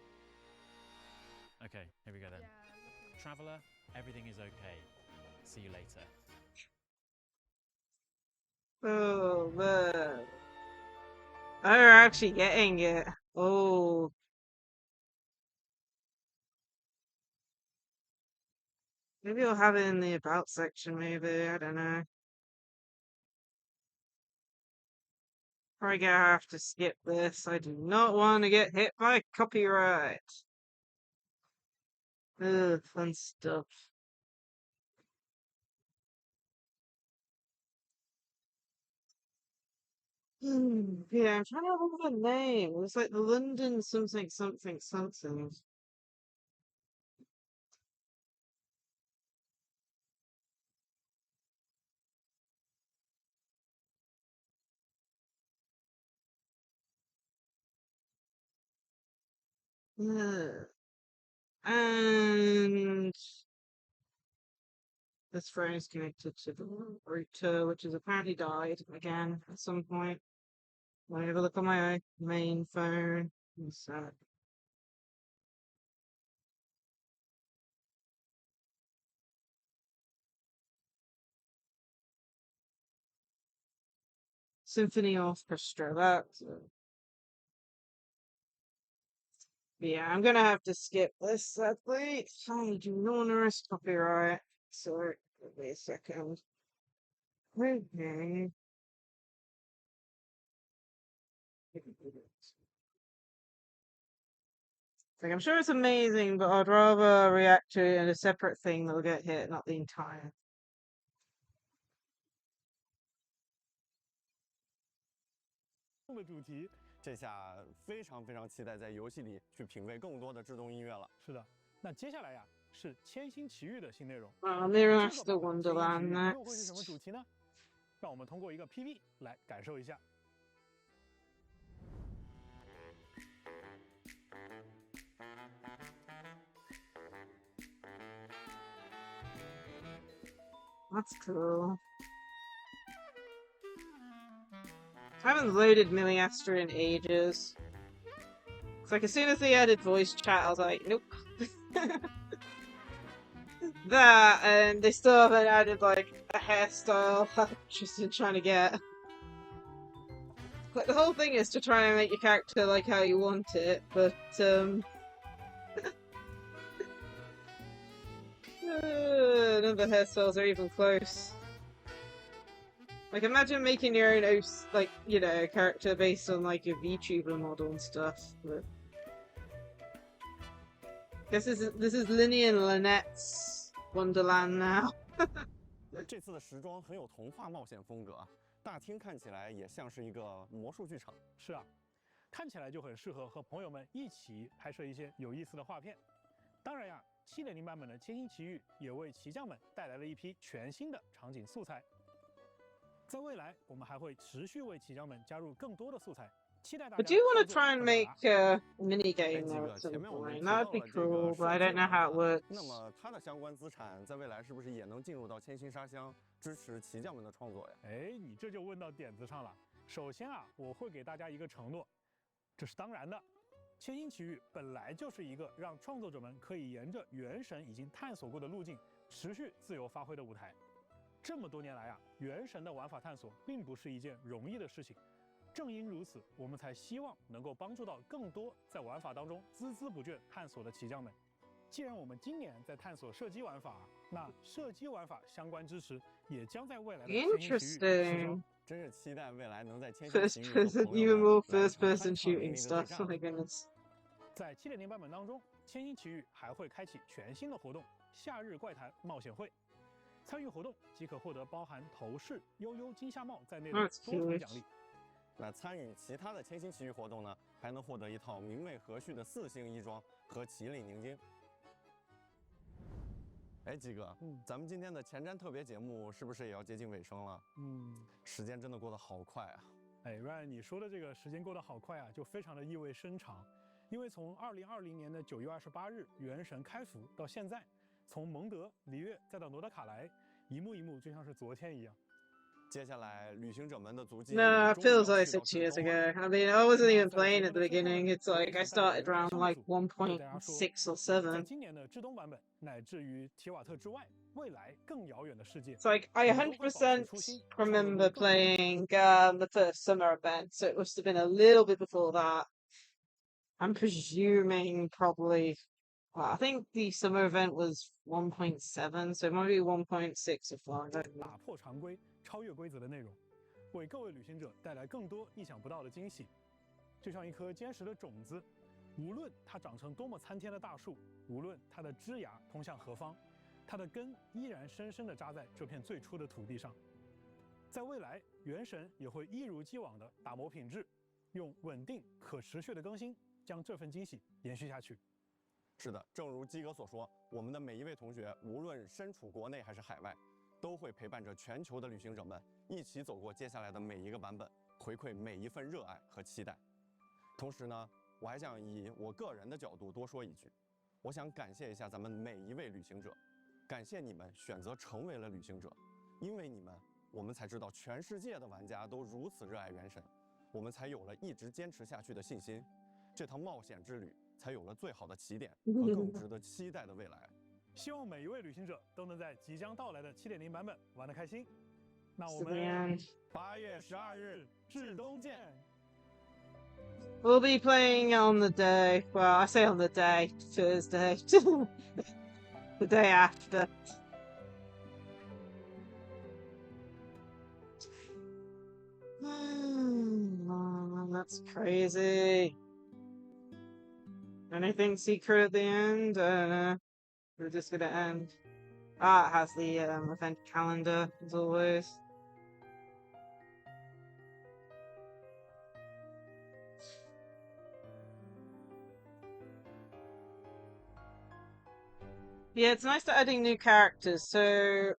Okay, here we go then. Traveler, everything is okay. See you later. Oh man. Oh, we're actually getting it. Oh. Maybe I'll have it in the about section, maybe. I don't know. Probably gonna have to skip this. I do not want to get hit by copyright. Ugh, fun stuff. Yeah, I'm trying to remember the name. It was like the London something something something. And this phone is connected to the router, which has apparently died again at some point. When I have a look on my main phone. So, Symphony Orchestra. That's yeah. I'm gonna have to skip this sadly. I do not want to risk copyright. So give me a second. Okay. Like, I'm sure it's amazing, but I'd rather react to it in a separate thing that'll get hit, not the entire. 的主题，这下非常期待在游戏里去品味更多的制动音乐了。是的，那接下来呀是千星奇遇的新内容。Mirror Wonderland 又会是什么主题呢？让我们通过一个 PV 来感受一下。That's cool. I haven't loaded Miliastra in ages. It's like as soon as they added voice chat, I was like, nope. That, and they still haven't added like a hairstyle. I'm interested in trying to get. Like the whole thing is to try and make your character like how you want it, but none of the hairstyles are even close. Like, imagine making your own, like, you know, character based on, like, your VTuber model and stuff. But guess this is Linny and Lynette's Wonderland now. 这次的时装很有童话冒险风格，大厅看起来也像是一个魔术剧场。是啊，看起来就很适合和朋友们一起拍摄一些有意思的画片。当然呀，7.0版本的千星奇遇也为骑将们带来了一批全新的场景素材。 在未来，我们还会持续为骑将们加入更多的素材，期待大家。I do want to try and make a mini game though at some point. That'd be cool, but I don't know how it works. 那么它的相关资产在未来是不是也能进入到千星沙箱，支持骑将们的创作呀？哎，你这就问到点子上了。首先啊，我会给大家一个承诺，这是当然的。千星奇遇本来就是一个让创作者们可以沿着原神已经探索过的路径，持续自由发挥的舞台。 这么多年来啊，原神的玩法探索并不是一件容易的事情。正因如此，我们才希望能够帮助到更多在玩法当中孜孜不倦探索的骑将们。既然我们今年在探索射击玩法，那射击玩法相关支持也将在未来的千星奇遇实装。真是期待未来能在千星奇遇 even more first person shooting stuff. Oh my goodness. 在7.0版本当中，千星奇遇还会开启全新的活动——夏日怪谈冒险会。 参与活动即可获得包含头饰、悠悠金夏帽在内的多重奖励。那参与其他的千星奇遇活动呢，还能获得一套明媚和煦的4星衣装和麒麟凝晶。哎，鸡哥，咱们今天的前瞻特别节目是不是也要接近尾声了？时间真的过得好快啊！哎，Ryan，你说的这个时间过得好快啊，就非常的意味深长。因为从2020年的9月28日原神开服到现在。 从蒙德、璃月再到诺德卡莱，一幕一幕就像是昨天一样。No, it feels like 6 years ago. I mean, I wasn't even playing at the beginning. It's like I started around like 1.6 or 7. 今年的至东版本乃至于提瓦特之外，未来更遥远的世界。 It's like I 100% remember playing the first summer event, so it must have been a little bit before that. I'm presuming probably. Well, I think the summer event was 1.7, so maybe 1.6 or 5. 打破常规、超越规则的内容，为各位旅行者带来更多意想不到的惊喜。就像一颗坚实的种子，无论它长成多么参天的大树，无论它的枝芽通向何方，它的根依然深深地扎在这片最初的土地上。在未来，原神也会一如既往地打磨品质，用稳定可持续的更新将这份惊喜延续下去。 是的，正如基哥所说，我们的每一位同学，无论身处国内还是海外，都会陪伴着全球的旅行者们一起走过接下来的每一个版本，回馈每一份热爱和期待。同时呢，我还想以我个人的角度多说一句，我想感谢一下咱们每一位旅行者，感谢你们选择成为了旅行者，因为你们，我们才知道全世界的玩家都如此热爱原神，我们才有了一直坚持下去的信心。这趟冒险之旅。 才有了最好的起点和更值得期待的未来。希望每一位旅行者都能在即将到来的7.0版本玩得开心。那我们8月12日至东见。We'll be playing on the day. Well, I say on the day, Thursday, the day after. That's crazy. Anything secret at the end? I don't know. We're just gonna end. Ah, it has the event calendar, as always. Yeah, it's nice to adding new characters, so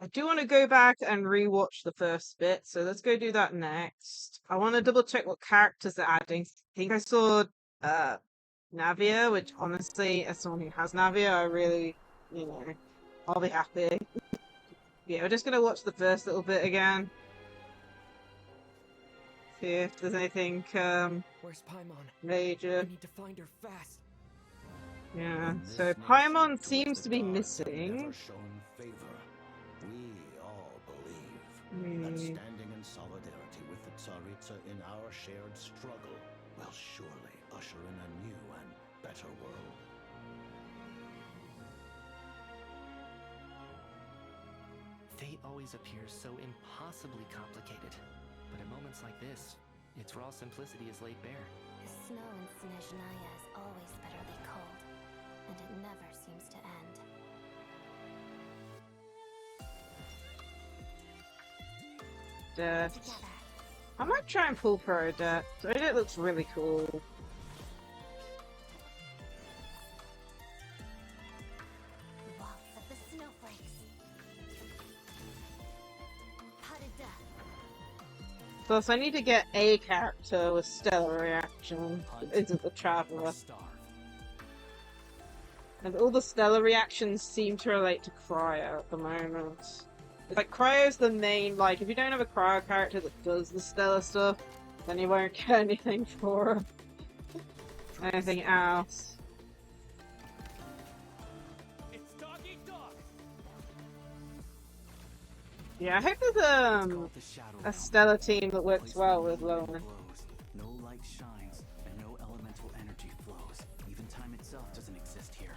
I do want to go back and rewatch the first bit, so let's go do that next. I want to double check what characters they're adding. I think I saw Navia, which honestly, as someone who has Navia, I really, I'll be happy. Yeah, we're just going to watch the first little bit again. See if there's anything Where's Paimon? Major. I need to find her fast. Yeah, so Paimon seems to be missing. We all believe that standing in solidarity with the Tsaritsa in our shared struggle will surely usher in a new and better world. Fate always appears so impossibly complicated, but at moments like this, its raw simplicity is laid bare. The snow in Snezhnaya is always bitterly cold, and it never seems to end. Dirt. I might try and pull for a dirt. It looks really cool. Waltz of the snowflakes. Potted duck. Plus, I need to get a character with stellar reaction. Isn't the Traveler? And all the stellar reactions seem to relate to Cryo at the moment. Like, Cryo's the main, like, if you don't have a Cryo character that does the stellar stuff, then you won't get anything for anything else. It's dog eat dog. Yeah, I hope there's a stellar team that works well with Lowen. No light shines and no elemental energy flows. Even time itself doesn't exist here.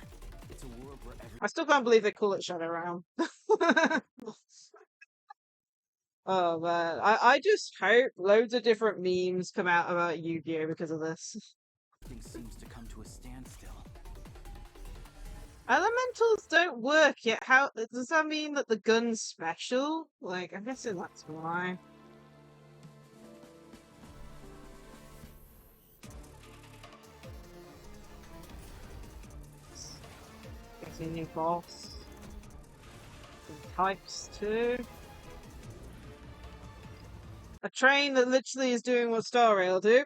It's a world where every I still can't believe they call it Shadow Realm. Oh man, I just hope loads of different memes come out about Yu-Gi-Oh because of this. everything seems to come to a standstill. Elementals don't work yet. How does that mean that the gun's special? Like, I'm guessing that's why. Getting new boss. Some types too. A train that literally is doing what Star Rail do.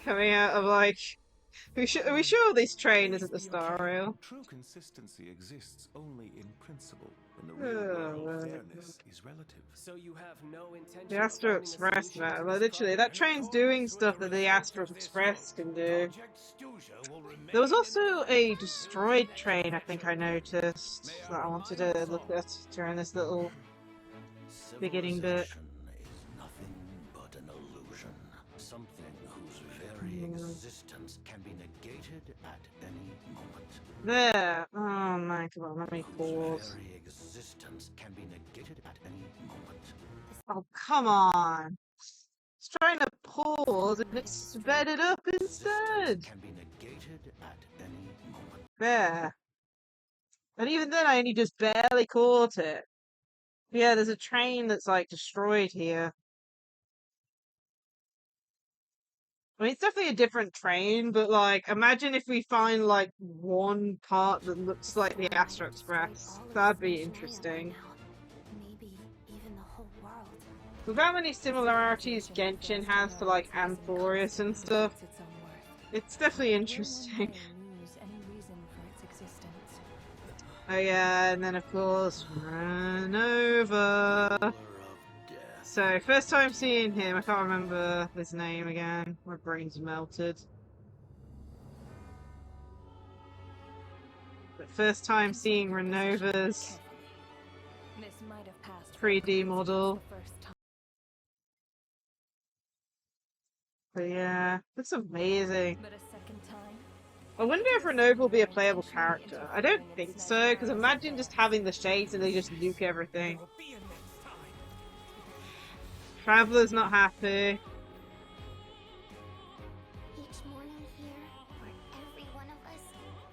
Coming out of like Are we sure this train isn't the Star Rail? True consistency exists only in principle. In the real world, fairness is relative. So you have no intention The of Astro finding a Express, solution man. to Like, this literally, that problem? train's doing stuff that the Astro Express can do. There was also a destroyed train, I think I noticed, that I wanted to look at during this little beginning bit. Is nothing but an illusion. Something whose very existence can be negated at any moment. There! Oh my god, let me pause. Very existence can be negated at any moment. Oh, come on! It's trying to pause and it's sped it up instead! Can be negated at any moment. There. And even then I only just barely caught it. Yeah, there's a train that's like destroyed here. I mean, it's definitely a different train, but like, imagine if we find like one part that looks like the Astro Express. That'd be interesting. Maybe even the whole world. With how many similarities Genshin has to like Amphorius and stuff, it's definitely interesting. Oh yeah, and then of course, Renova. So, first time seeing him, I can't remember his name again. My brain's melted. But first time seeing Renova's 3D model. But yeah, that's amazing. I wonder if Renova will be a playable character. I don't think so, because imagine just having the shades and they just nuke everything. Traveler's not happy. Each morning here, for every one of us,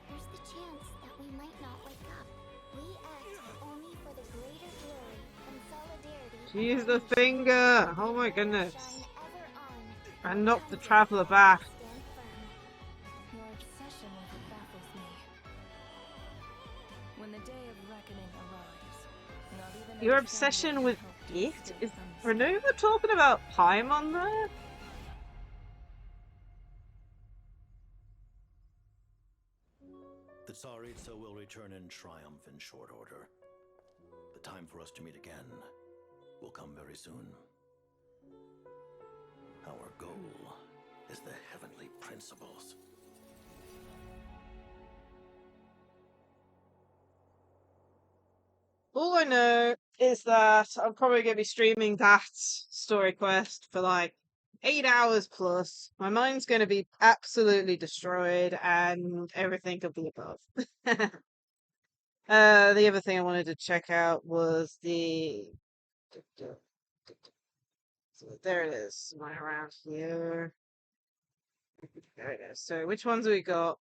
there's the chance that we might not wake up. We act only for the greater glory and solidarity. She's the finger! Oh my goodness. And knocked the Traveler back. Your obsession with it baffles me. When the day of reckoning arrives, not even Your obsession with it? Is Renova talking about Paimon there? The Tsaritsa will return in triumph in short order. The time for us to meet again will come very soon. Our goal is the heavenly principles. All I know is that I'm probably going to be streaming that story quest for like 8 hours plus. My mind's going to be absolutely destroyed and everything of the above. The other thing I wanted to check out was the... So there it is, right around here. There it is. So which ones have we got?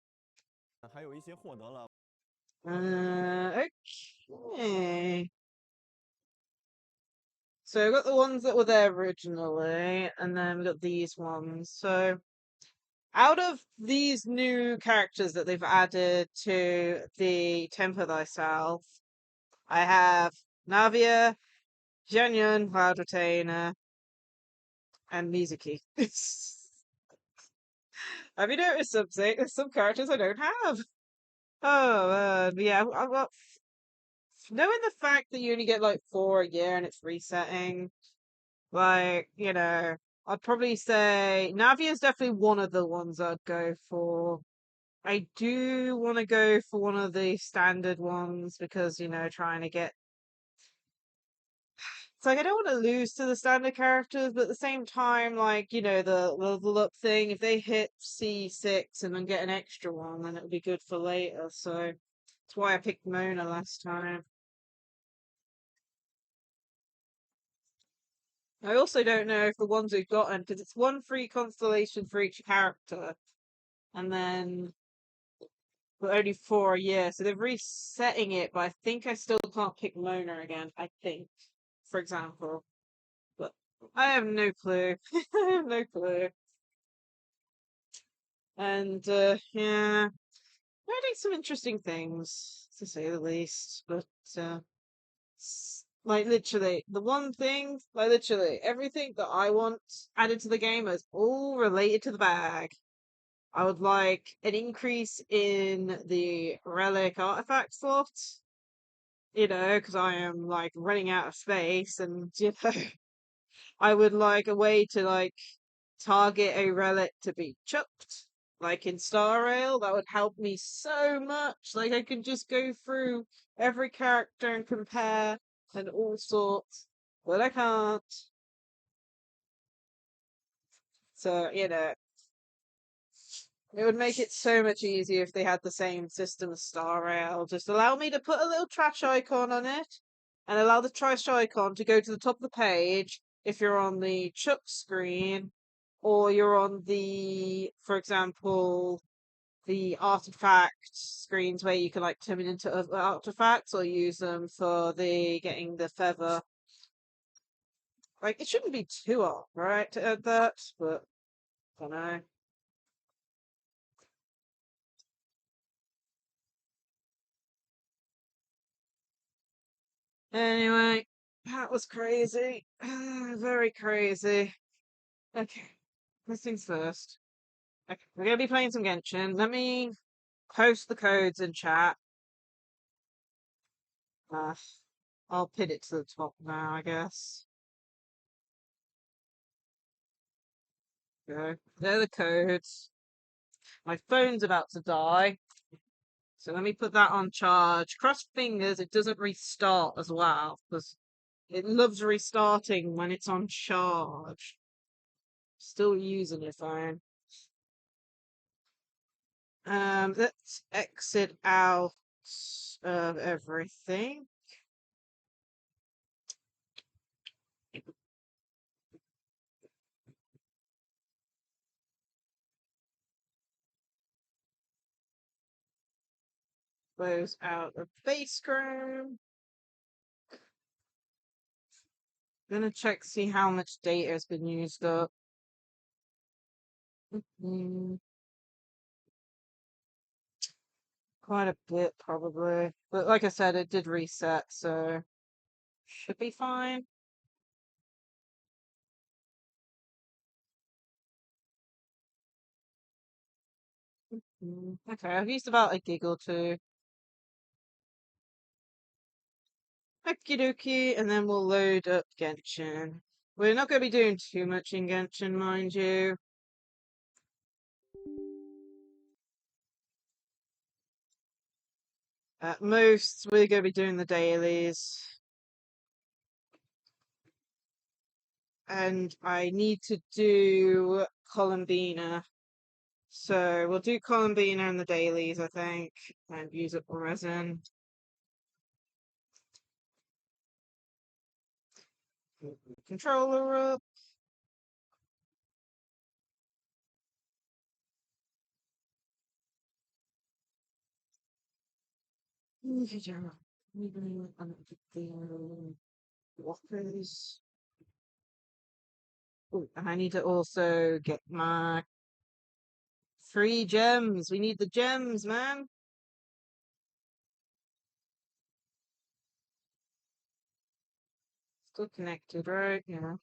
Okay. So we got the ones that were there originally, and then we got these ones. So out of these new characters that they've added to the Temper Thyself, I have Navia, Jianyun, Cloud Retainer, and Mizuki. Have you noticed something? There's some characters I don't have. Oh, yeah, I've got... Knowing the fact that you only get like 4 a year and it's resetting, like, you know, I'd probably say Navi is definitely one of the ones I'd go for. I do want to go for one of the standard ones because, you know, trying to get... It's like I don't want to lose to the standard characters, but at the same time, like, you know, the level up thing, if they hit C6 and then get an extra one, then it would be good for later. So that's why I picked Mona last time. I also don't know if the ones we've gotten, because it's one free constellation for each character, and then only 4 a year, so they're resetting it, but I think I still can't pick Mona again, I think, for example. But I have no clue. I have no clue. And, yeah, learning some interesting things, to say the least, but, like, literally, the one thing, like, literally, everything that I want added to the game is all related to the bag. I would like an increase in the relic artifact slot. You know, because I am like running out of space, and you know, I would like a way to like target a relic to be chucked, like in Star Rail. That would help me so much. Like I could just go through every character and compare and all sorts, but I can't. So, you know, it would make it so much easier if they had the same system as Star Rail. Just allow me to put a little trash icon on it and allow the trash icon to go to the top of the page if you're on the Chuck screen or you're on the, for example, the artifact screens where you can like turn it into other artifacts or use them for the getting the feather. Like it shouldn't be too hard, right, to add that, but I don't know. Anyway, that was crazy. Very crazy. Okay, first things first. Okay, we're gonna be playing some Genshin. Let me post the codes in chat. I'll pin it to the top now, I guess. Okay, they're the codes. My phone's about to die, so let me put that on charge. Cross fingers it doesn't restart as well, because it loves restarting when it's on charge. Still using your phone. Let's exit out of everything. Close out of base room. Gonna check, see how much data has been used up. Quite a bit, probably. But like I said, it did reset, so should be fine. Okay, I've used about a gig or two. Okie dokie, and then we'll load up Genshin. We're not going to be doing too much in Genshin, mind you. At most, we're going to be doing the dailies. And I need to do Columbina. So we'll do Columbina and the dailies, I think, and use up resin. Controller up. Walkers. Ooh, and I need to also get my 3 gems. We need the gems, man. Still connected, right? Yeah.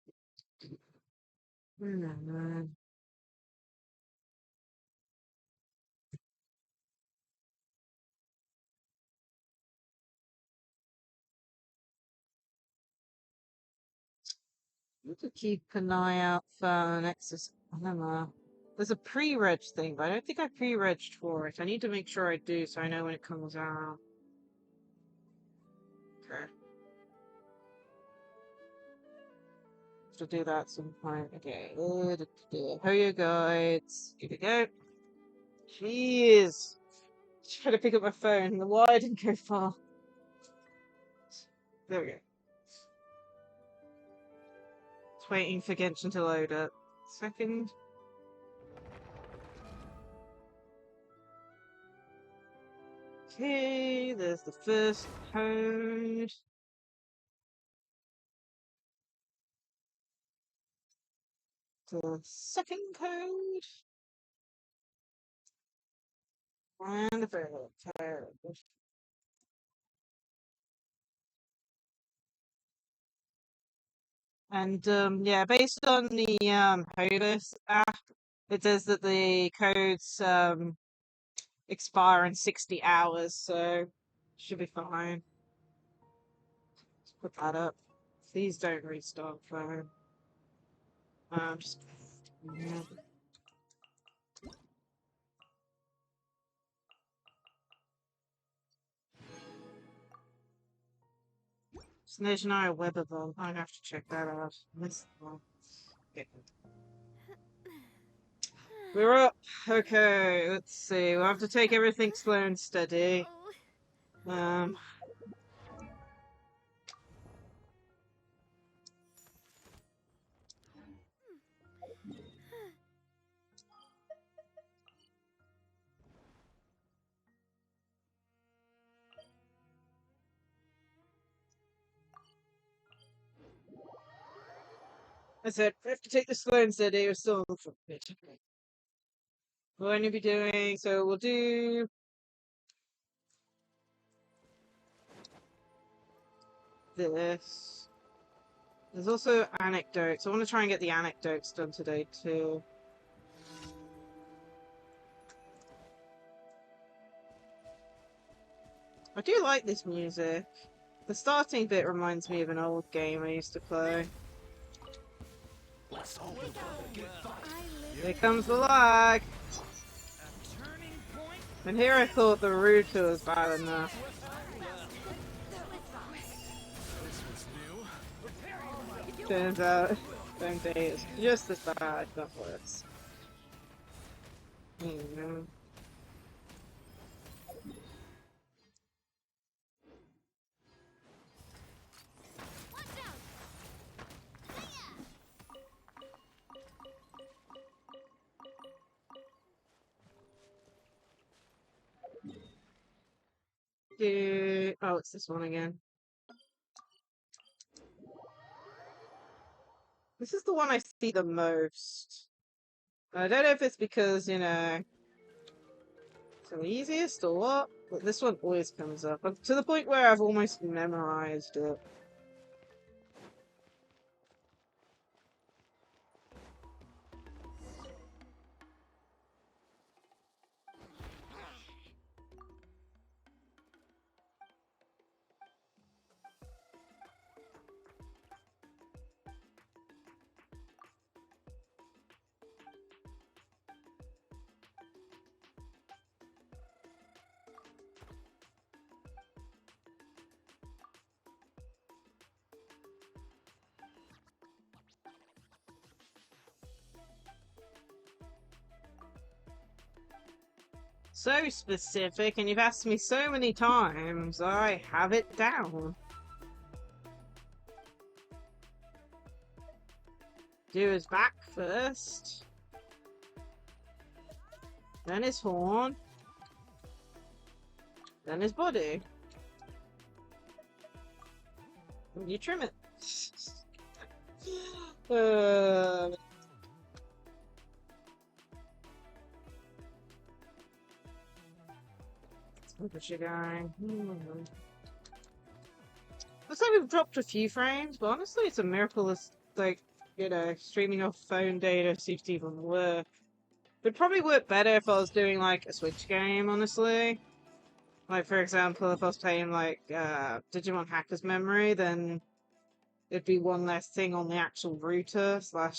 Need to keep an eye out for Nexus. I don't know. There's a pre-reg thing, but I don't think I pre-regged for it. I need to make sure I do so I know when it comes out. Okay. To do that sometime. Okay. Hoyo guides. Here we go. Jeez. Try to pick up my phone. The wire didn't go far. There we go. Just waiting for Genshin to load up. Second. Okay, there's the first code. The second code. And the third code. And yeah, based on the Hodis app, It says that the codes expire in 60 hours, so should be fine. Let's put that up. Please don't restart phone. Just yeah. There's no web event. I'd have to check that out. Okay. We're up. Okay, let's see. We'll have to take everything slow and steady. I said, we have to take this slow and steady. We're still on the bit. We'll only be doing, so we'll do this. There's also anecdotes. I want to try and get the anecdotes done today too. I do like this music. The starting bit reminds me of an old game I used to play. Here comes the lag! And here I thought the router was bad enough. Turns out, phone data is just as bad, if not worse. Oh, it's this one again. This is the one I see the most. I don't know if it's because, you know, it's the easiest or what, but this one always comes up. To the point where I've almost memorized it. So specific, and you've asked me so many times, I have it down. Do his back first. Then his horn. Then his body. And you trim it. Look at you going. Looks like we've dropped a few frames, but honestly, it's a miracle it's like, you know, streaming off phone data seems to even work. It'd probably work better if I was doing like a Switch game, honestly. Like, for example, if I was playing like Digimon Hacker's Memory, then it'd be one less thing on the actual router / on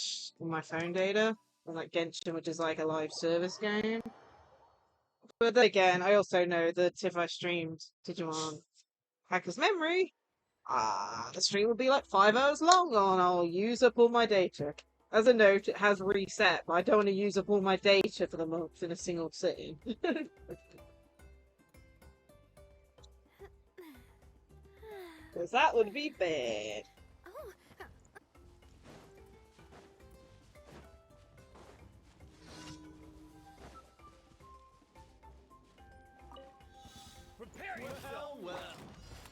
my phone data. And like Genshin, which is like a live service game. But then again, I also know that if I streamed Digimon Hacker's Memory, the stream would be like 5 hours long and I'll use up all my data. As a note, it has reset, but I don't want to use up all my data for the month in a single sitting. Because that would be bad. Prepare yourself. Well,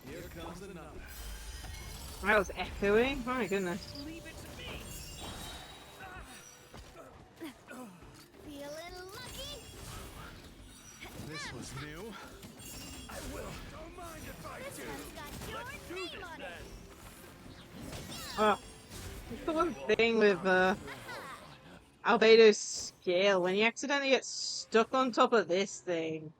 here comes another. That was echoing? Oh my goodness. Leave it to me. Feeling lucky? This was new. I will. Don't mind if I This do. one's got your name on it. Oh, it's the one thing with Albedo's scale when you accidentally get stuck on top of this thing.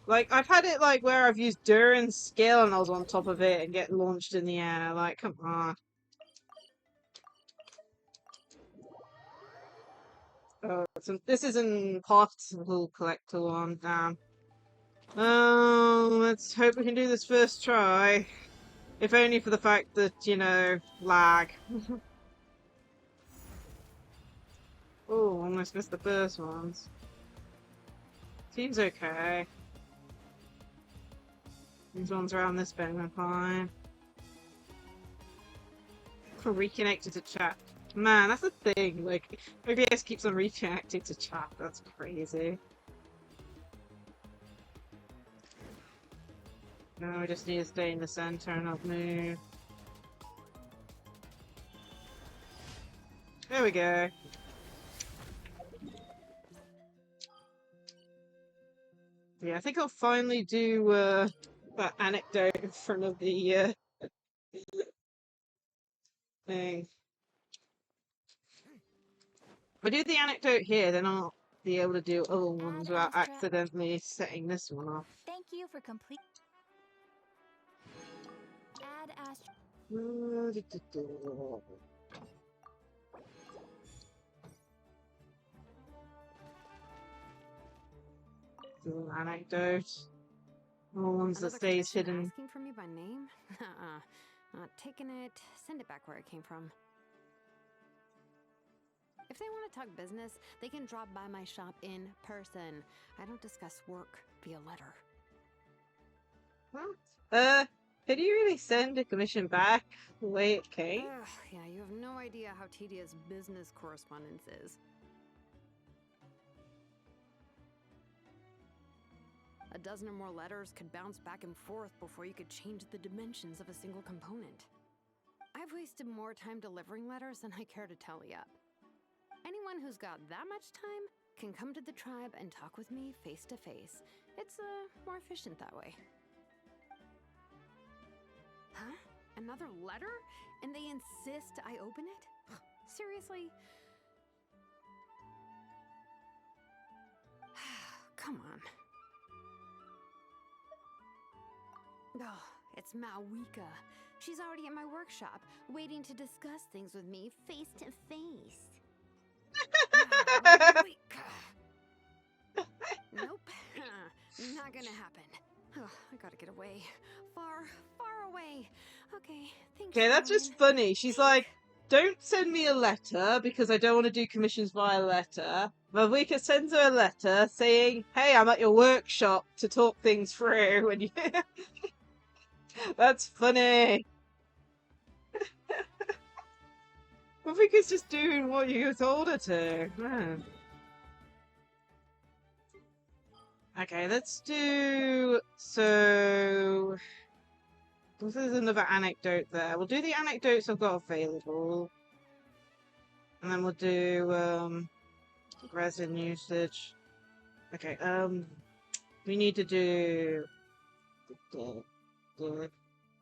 Like, I've had it like where I've used Duran's scale and I was on top of it and get launched in the air. Like, come on. Oh, so this is an impossible collector one. Damn. Let's hope we can do this first try. If only for the fact that, you know, lag. Oh, almost missed the first ones. Seems okay. These ones around this bend are fine. Reconnected to chat. Man, that's the thing. Like, OBS keeps on reconnecting to chat. That's crazy. No, we just need to stay in the center and not move. There we go. Yeah, I think I'll finally do that anecdote in front of the thing. If I do the anecdote here, then I'll be able to do other ones without accidentally setting this one off. Thank you for complete. Add Astra. Little anecdote. All ones that stays hidden. Asking for me by name? Not taking it. Send it back where it came from. If they want to talk business, they can drop by my shop in person. I don't discuss work via letter. Did you really send a commission back the way it came? Yeah, you have no idea how tedious business correspondence is. A dozen or more letters could bounce back and forth before you could change the dimensions of a single component. I've wasted more time delivering letters than I care to tally up. Anyone who's got that much time can come to the tribe and talk with me face to face. It's more efficient that way. Huh? Another letter? And they insist I open it? Seriously? Come on. Oh, it's Mawika. She's already at my workshop, waiting to discuss things with me face to face. Nope. Not gonna happen. Oh, I gotta get away. Far, far away. Okay, thanks. Okay, that's just funny. She's like, don't send me a letter because I don't want to do commissions via letter. Mawika sends her a letter saying, hey, I'm at your workshop to talk things through. And you... That's funny. Mawika's just doing what you told her to. Man. Okay, let's do... So... This is another anecdote there. We'll do the anecdotes I've got available. And then we'll do, resin usage. Okay, we need to do...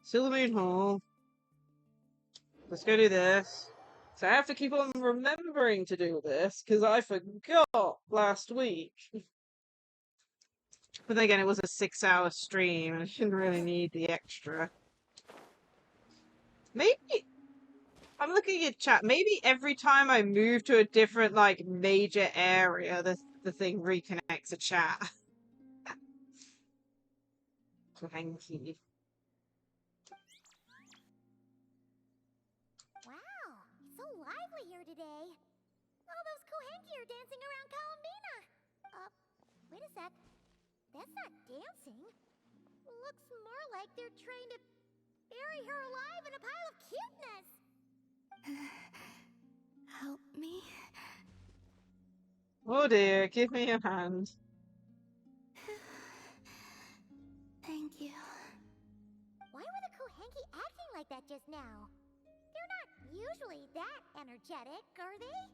Silver Moon Hall. Let's go do this. So I have to keep on remembering to do this, because I forgot last week. But then again, it was a 6-hour stream, and I didn't really need the extra. Maybe... I'm looking at chat. Maybe every time I move to a different, like, major area, the thing reconnects a chat. Clanky. Wow, so lively here today. All those Kohenki are dancing around Columbina. Wait a sec. That's not dancing. Looks more like they're trying to bury her alive in a pile of cuteness. Help me. Oh dear, give me a hand. Thank you. Why were the Kohenki acting like that just now? They're not usually that energetic, are they?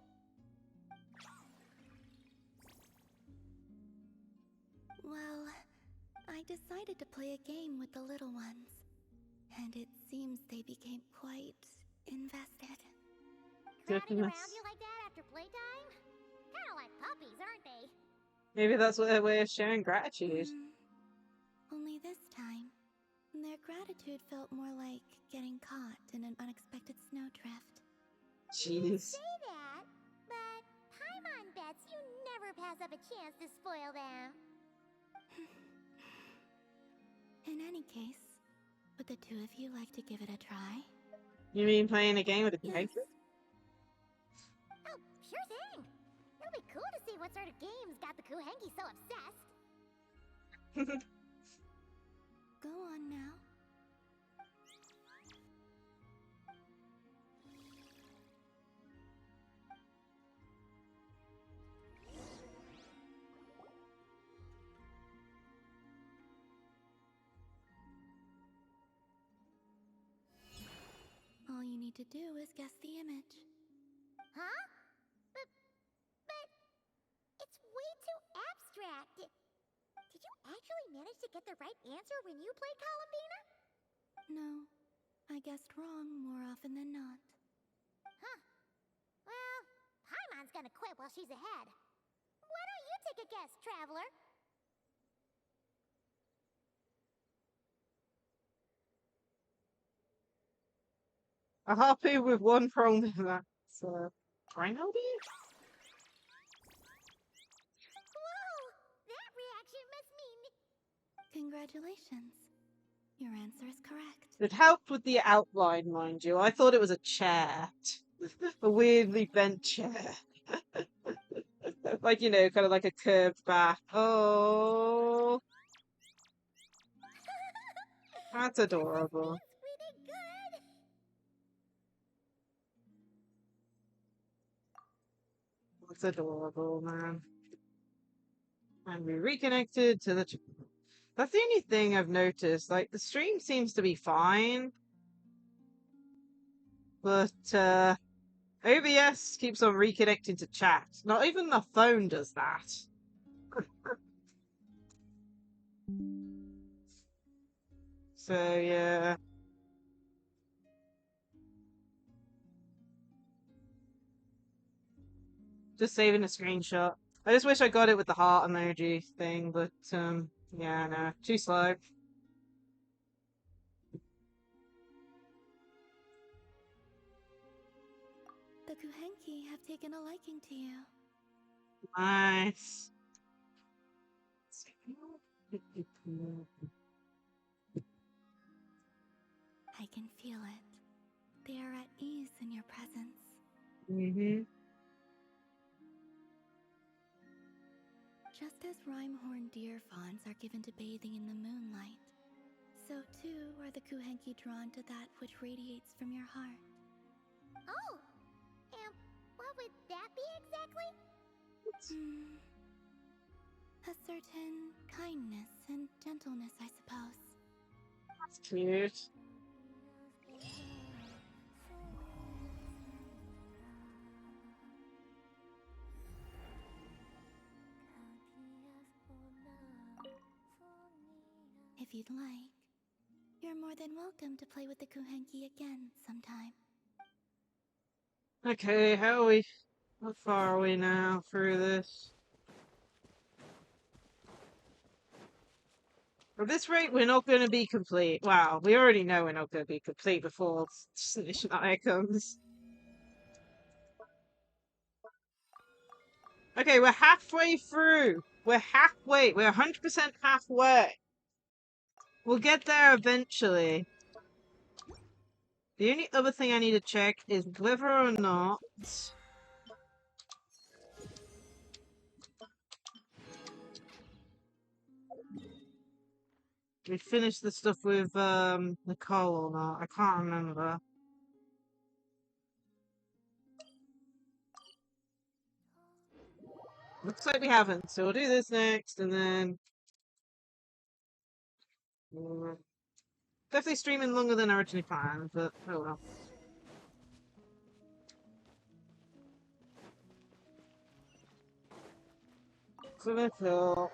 Well, I decided to play a game with the little ones, and it seems they became quite invested. Crowding around you like that after playtime? Kinda like puppies, aren't they? Maybe that's their way of showing gratitude. Only this time, their gratitude felt more like getting caught in an unexpected snowdrift. You Jeez. say that, but Paimon bets you never pass up a chance to spoil them. In any case, would the two of you like to give it a try? You mean playing a game with a character? Oh, sure thing. It'll be cool to see what sort of games got the Kuhenki so obsessed. Go on now. All you need to do is guess the image. Huh? But it's way too abstract. Did you actually manage to get the right answer when you played Columbina? No, I guessed wrong more often than not. Huh. Well, Paimon's gonna quit while she's ahead. Why don't you take a guess, Traveler? A harpoon with one prong in that. So, rhino bee? Whoa! That reaction must mean... Congratulations. Your answer is correct. It helped with the outline, mind you. I thought it was a chair. A weirdly bent chair. Like, you know, kind of like a curved back. Oh. That's adorable. We did good! That's adorable, man. And we reconnected to the... That's the only thing I've noticed. Like, the stream seems to be fine. But, OBS keeps on reconnecting to chat. Not even the phone does that. So, yeah. Just saving a screenshot. I just wish I got it with the heart emoji thing, but, yeah, no. Too slow. The Kuhenki have taken a liking to you. Nice. I can feel it. They are at ease in your presence. Mm-hmm. Just as rhyme-horned deer fawns are given to bathing in the moonlight, so too are the Kuhenki drawn to that which radiates from your heart. Oh! And what would that be exactly? A certain kindness and gentleness, I suppose. That's cute. If you'd like, you're more than welcome to play with the Kuhenki again sometime. Okay, how are we? How far are we now through this? At this rate, we're not going to be complete. Wow, we already know we're not going to be complete before Shania comes. Okay, we're halfway through. We're 100% halfway. We'll get there eventually. The only other thing I need to check is whether or not... we finished the stuff with Nicole or not. I can't remember. Looks like we haven't, so we'll do this next, and then... definitely streaming longer than originally planned, but oh well. Clinical.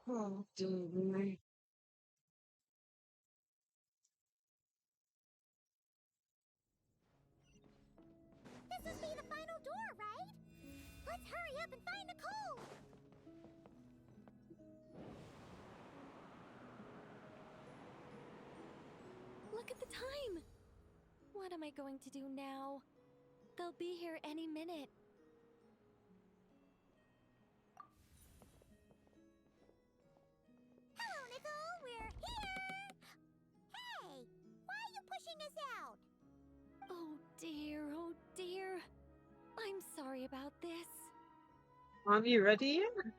Oh, dear me. This must be the final door, right? Let's hurry up and find Nicole! Look at the time! What am I going to do now? They'll be here any minute. Hello, Nicole! We're here! Hey! Why are you pushing us out? Oh dear. I'm sorry about this. Aren't you ready yet?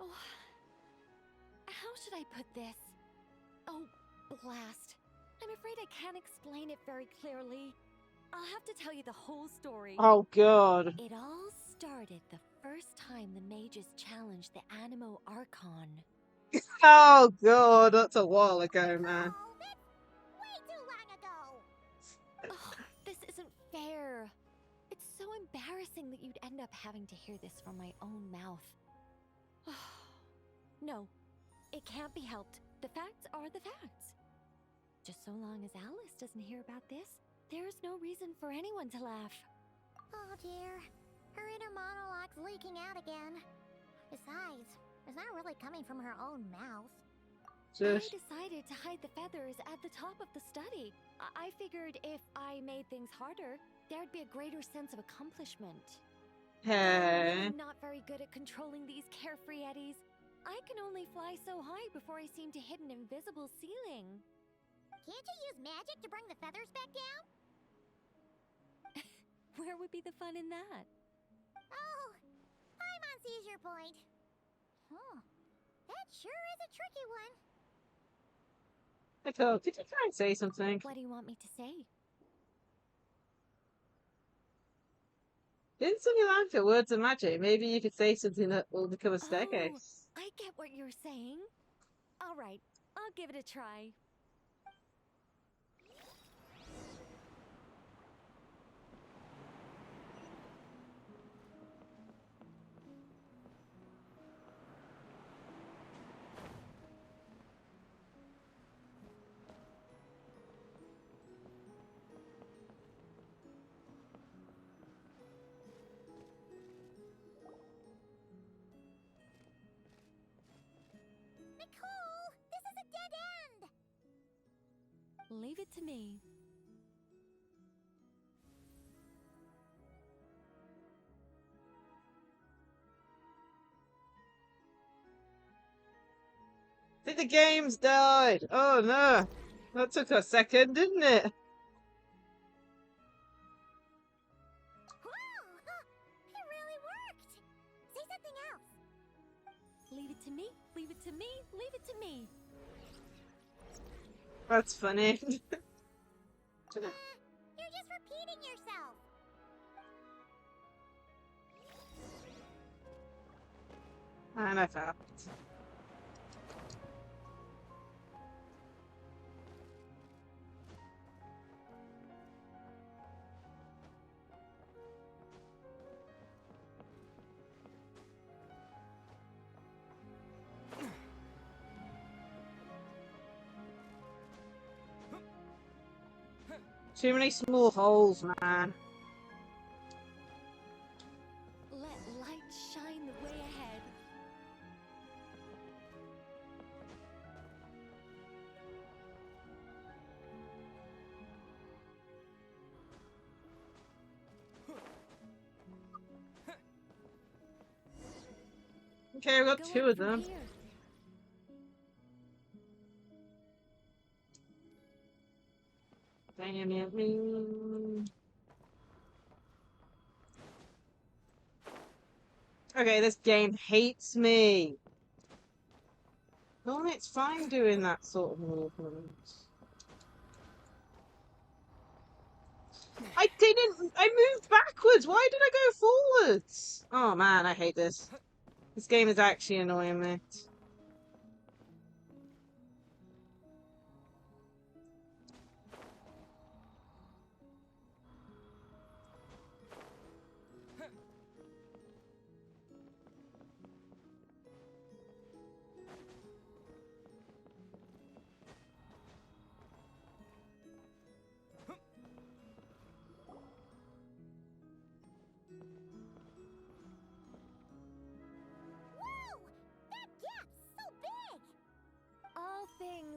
Oh, how should I put this? Oh, blast. I'm afraid I can't explain it very clearly. I'll have to tell you the whole story. Oh god. It all started the first time the mages challenged the Animo Archon. Oh god, that's a while ago, man. Way too long ago! Oh, this isn't fair. It's so embarrassing that you'd end up having to hear this from my own mouth. No, it can't be helped. The facts are the facts. Just so long as Alice doesn't hear about this, there's no reason for anyone to laugh. Oh dear. Her inner monologue's leaking out again. Besides, it's not really coming from her own mouth. I decided to hide the feathers at the top of the study. I figured if I made things harder, there'd be a greater sense of accomplishment. Hey. I'm not very good at controlling these carefree eddies. I can only fly so high before I seem to hit an invisible ceiling. Can't you use magic to bring the feathers back down? Where would be the fun in that? Oh, Paimon sees your point. That sure is a tricky one. Nicole, did you try and say something? What do you want me to say? Didn't something like the words of magic? Maybe you could say something that will become a staircase. I get what you're saying. All right, I'll give it a try. Nicole, this is a dead end! Leave it to me. I think the game's died. Oh no. That took a second, didn't it? It really worked! Say something else. Leave it to me, leave it to me, leave it to me. That's funny. You're just repeating yourself. And I fell. Too many small holes, man. Let light shine the way ahead. Okay, I've got Go two up of from them. here. Damn it. Okay, this game hates me. Oh, it's fine doing that sort of movement. I moved backwards. Why did I go forwards? Oh man, I hate this. This game is actually annoying me.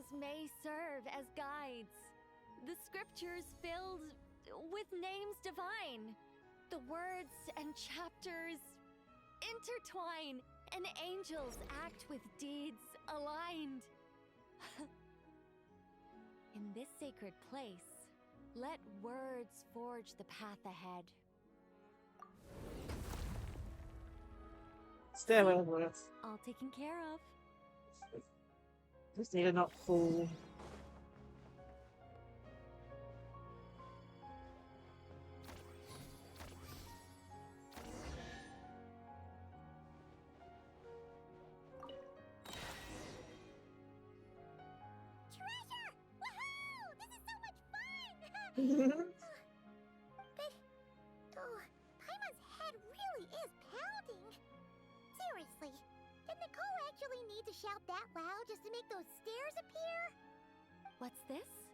songs may serve as guides. The scriptures filled with names divine. The words and chapters intertwine, and angels act with deeds aligned. In this sacred place, let words forge the path ahead. Stay away with it. All taken care of. Just need to not fall. Treasure! Woohoo! This is so much fun! Paimon's head really is pounding. Seriously, did Nicole actually need to shout that loud just to make those stairs appear? What's this?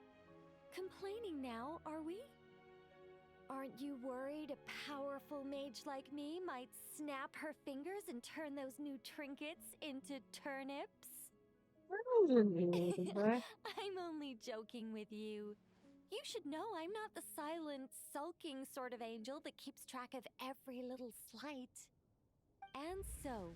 Complaining now, are we? Aren't you worried a powerful mage like me might snap her fingers and turn those new trinkets into turnips? I'm only joking with you. You should know I'm not the silent, sulking sort of angel that keeps track of every little slight. And so,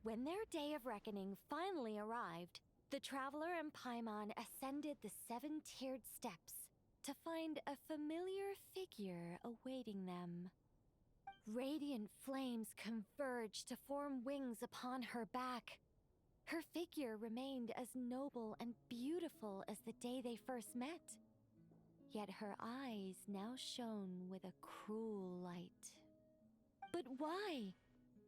when their day of reckoning finally arrived, the Traveler and Paimon ascended the 7-tiered steps to find a familiar figure awaiting them. Radiant flames converged to form wings upon her back. Her figure remained as noble and beautiful as the day they first met. Yet her eyes now shone with a cruel light. But why?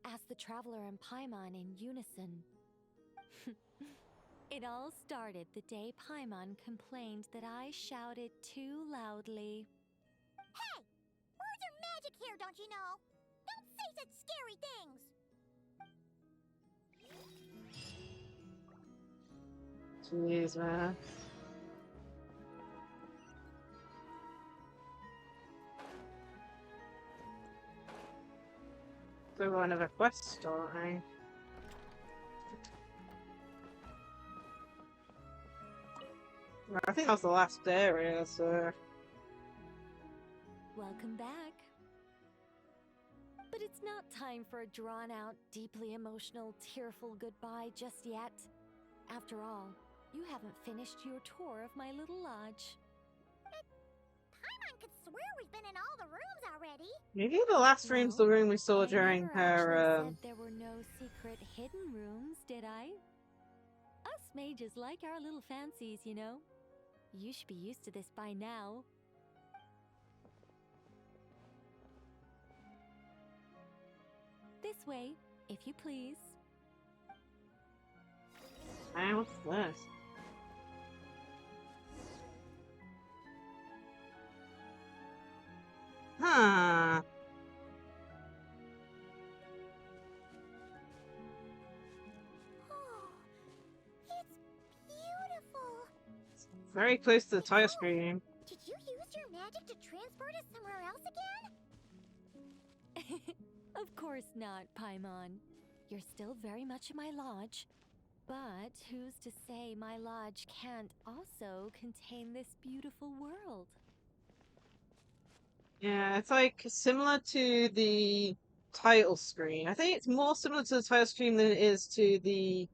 Asked the Traveler and Paimon in unison. It all started the day Paimon complained that I shouted too loudly. Hey! Words are magic here, don't you know? Don't say such scary things! Jeez, man. We've got another quest, don't we? Well, I think that was the last area, so... Welcome back. But it's not time for a drawn-out, deeply emotional, tearful goodbye just yet. After all, you haven't finished your tour of my little lodge. Paimon could swear we've been in all the rooms already. Maybe the last room's the room we saw I during never her, actually said there were no secret hidden rooms, did I? Us mages like our little fancies, you know. You should be used to this by now. This way, if you please. Hey, what's this? Huh. Oh, it's beautiful. Very close to the tile screen. Did you use your magic to transport us somewhere else again? Of course not, Paimon. You're still very much in my lodge. But who's to say my lodge can't also contain this beautiful world? Yeah, it's like similar to the title screen. I think it's more similar to the title screen than it is to the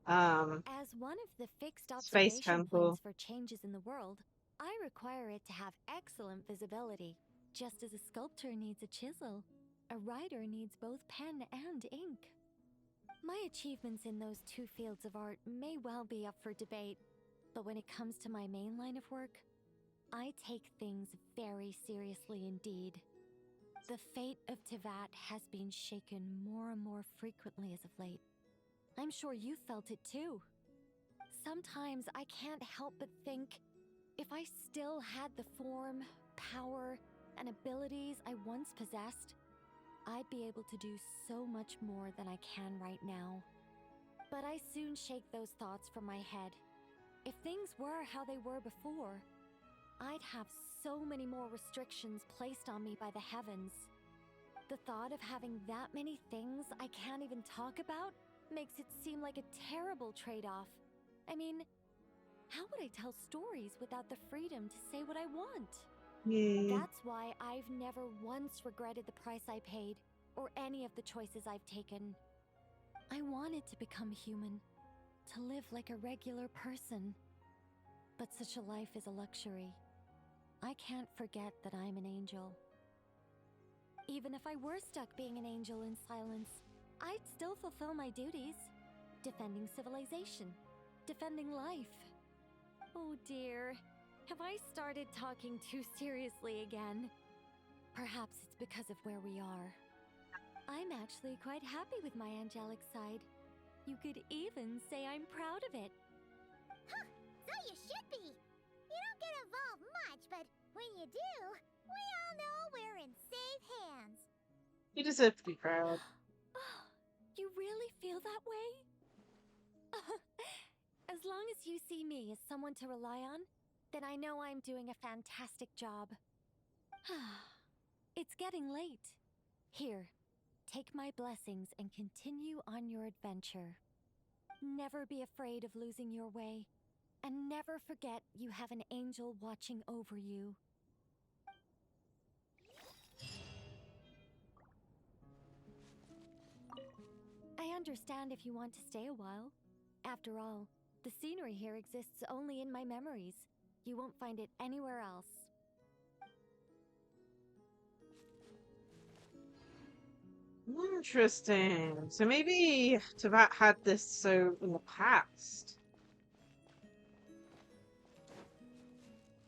As one of the fixed Space observation Temple. points for changes in the world, I require it to have excellent visibility, just as a sculptor needs a chisel. A writer needs both pen and ink. My achievements in those two fields of art may well be up for debate, but when it comes to my main line of work, I take things very seriously indeed. The fate of Teyvat has been shaken more and more frequently as of late. I'm sure you felt it too. Sometimes I can't help but think, if I still had the form, power, and abilities I once possessed, I'd be able to do so much more than I can right now. But I soon shake those thoughts from my head. If things were how they were before, I'd have so many more restrictions placed on me by the heavens. The thought of having that many things I can't even talk about makes it seem like a terrible trade-off. I mean, How would I tell stories without the freedom to say what I want? Yeah. That's why I've never once regretted the price I paid, or any of the choices I've taken. I wanted to become human, to live like a regular person. But such a life is a luxury. I can't forget that I'm an angel. Even if I were stuck being an angel in silence, I'd still fulfill my duties. Defending civilization, defending life. Oh dear, have I started talking too seriously again? Perhaps it's because of where we are. I'm actually quite happy with my angelic side. You could even say I'm proud of it. Huh, so you should be. You don't get involved much, but when you do, we all know we're in safe hands. You deserve to be proud. You really feel that way? As long as you see me as someone to rely on, then I know I'm doing a fantastic job. It's getting late. Here, take my blessings and continue on your adventure. Never be afraid of losing your way, and never forget you have an angel watching over you. I understand if you want to stay a while. After all, the scenery here exists only in my memories. You won't find it anywhere else. Interesting. So maybe Teyvat had this so in the past.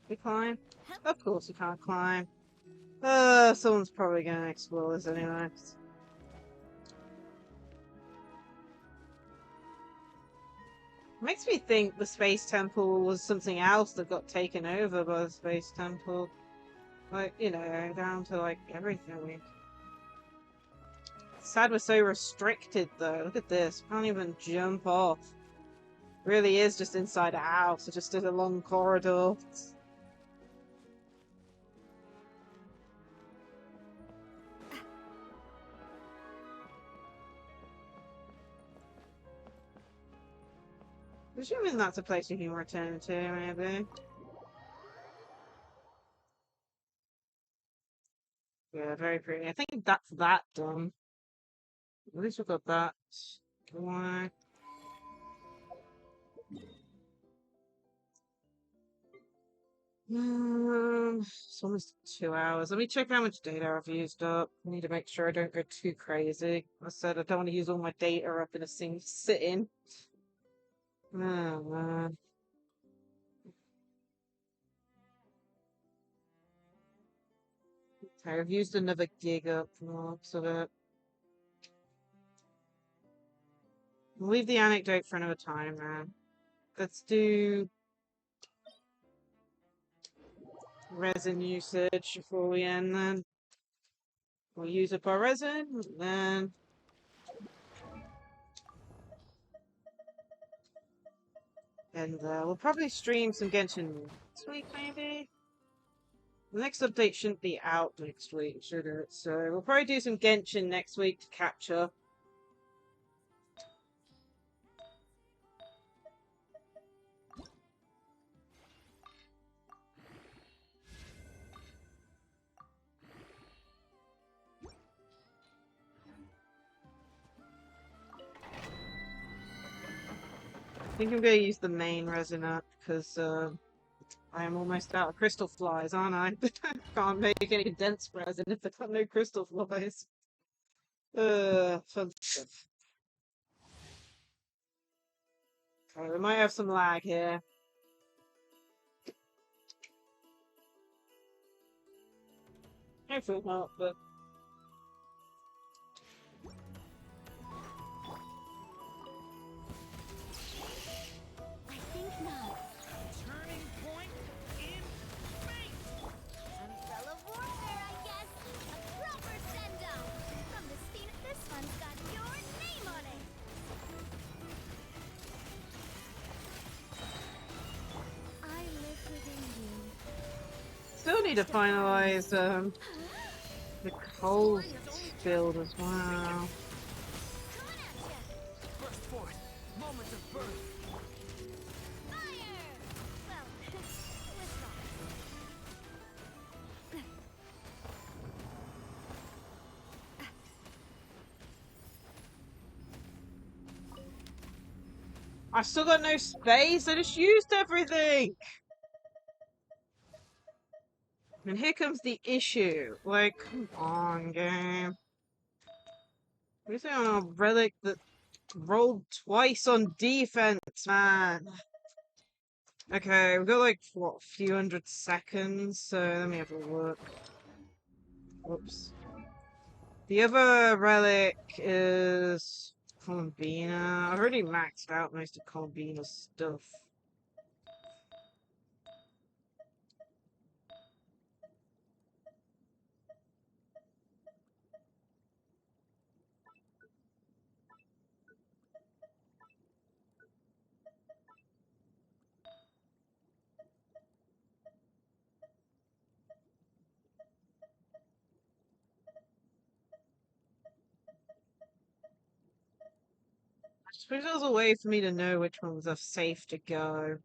We climb? Of course we can't climb. Someone's probably gonna explore this anyway. Makes me think the Space Temple was something else that got taken over by the Space Temple. Like, you know, down to like everything. Sad we're so restricted though. Look at this. Can't even jump off. Really is just inside a house, or just in a long corridor. Assuming that's a place you can return to, maybe. Yeah, very pretty. I think that's that done. At least we've got that. Why? It's almost 2 hours. Let me check how much data I've used up. I need to make sure I don't go too crazy. I said I don't want to use all my data up in a single sitting. Oh, man. Okay, I've used another gig up from the looks of it. We'll leave the anecdote for another time, man. Let's do resin usage before we end then. We'll use up our resin, then and we'll probably stream some Genshin next week, maybe? The next update shouldn't be out next week, should it? So we'll probably do some Genshin next week to catch up. I think I'm going to use the main resin up because I am almost out of crystal flies, aren't I? Can't make any condensed resin if I've got no crystal flies. Fun stuff. Okay, we might have some lag here. Hopefully not, but... I think not. Turning point in fate! Umbrella warfare, I guess. A proper send-off. From the steam, this one's got your name on it. I live within you. Still need to finalize the coal build as well. Burst forth, moment of birth. I still got no space. I just used everything. And here comes the issue. Like, come on, game. We're on a relic that rolled twice on defense, man. Okay, we've got like, what, a few hundred seconds, so let me have a look. Whoops. The other relic is Columbina. I've already maxed out most of Columbina's stuff. I suppose there's a way for me to know which ones are safe to go.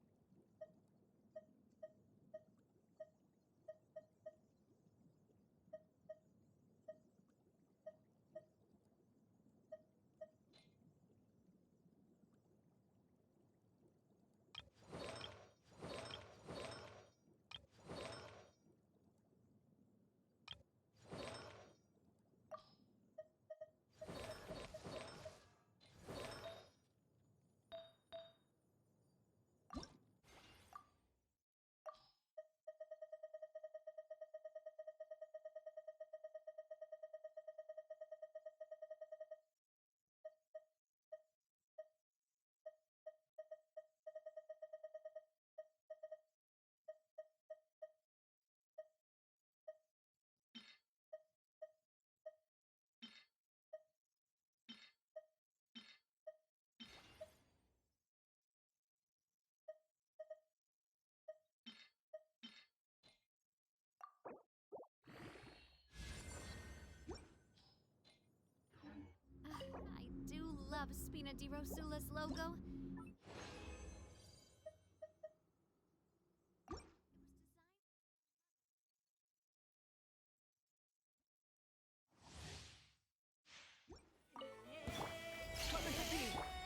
I do love Spina di Rosula's logo.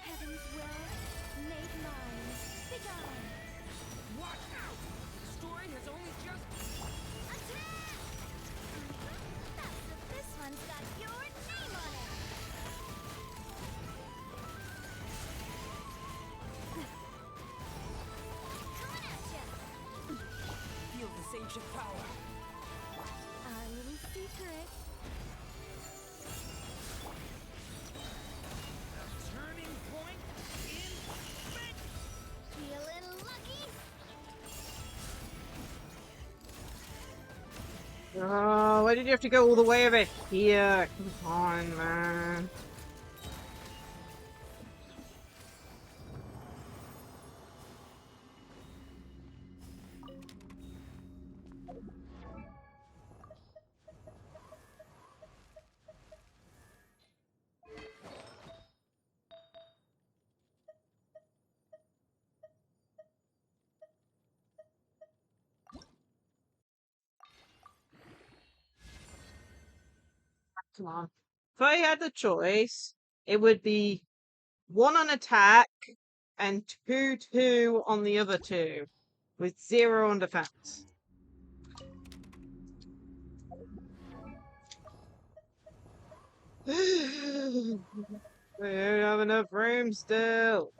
Heaven's will made mine. Begone! Watch out! The story has only just... Attack! This one's got your name on it. Coming at ya! Feel this ancient power. Our little secret. Turning point in effect. Feeling lucky? Oh, why did you have to go all the way over here? Come on, man. Come on. If I had the choice, it would be 1 on attack and 2 on the other two, with 0 on defense. We don't have enough room still.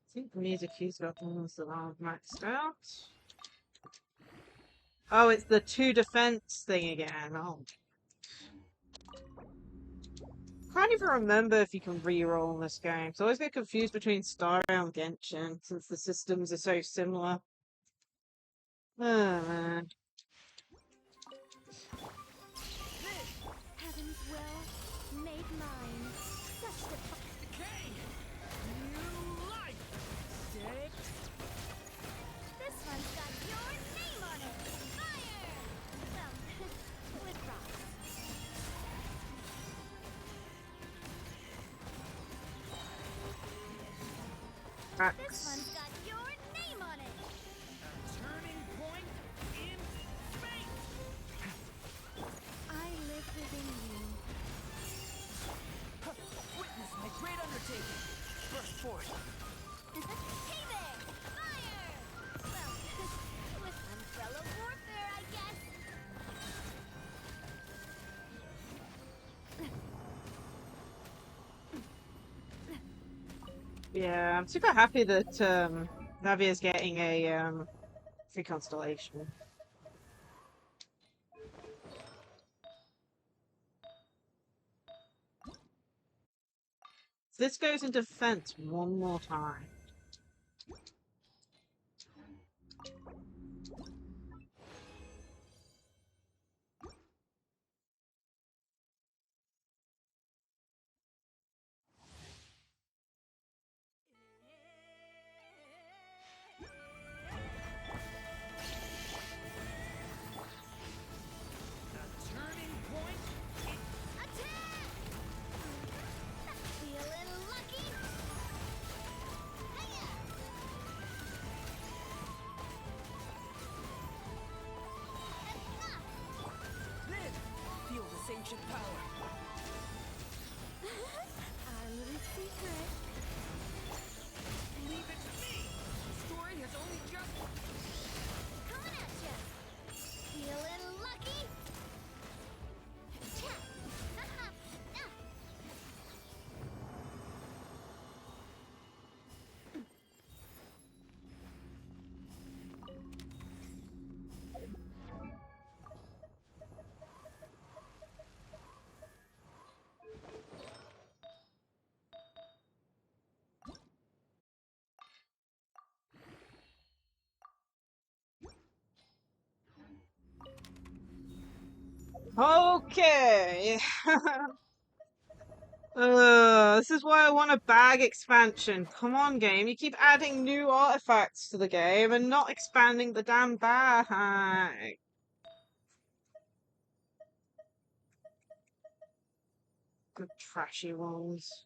I think the music cue's got the ones that aren't maxed out. Oh, it's the 2 defense thing again. Oh. Can't even remember if you can reroll in this game. So I always get confused between Star Rail and Genshin, since the systems are so similar. Oh, man. Heaven's will made mine. Such Decay! New life! Dead! This one's got your name on it. Fire! Well, with rocks. This one's got your name on it. within you. Witness my great undertaking! Burst forth! Hey there! Fire! Well, with umbrella warfare, I guess. Yeah, I'm super happy that Navier's getting a free constellation. This goes into defense one more time. Turning point! Attack! Feeling lucky? Hiya! Live! Feel this ancient power! Our little secret. Leave it to me! The story has only just... Coming at ya! Feeling lucky? Cha! Haha! Ah! Okay. This is why I want a bag expansion. Come on, game. You keep adding new artifacts to the game and not expanding the damn bag. Good trashy ones.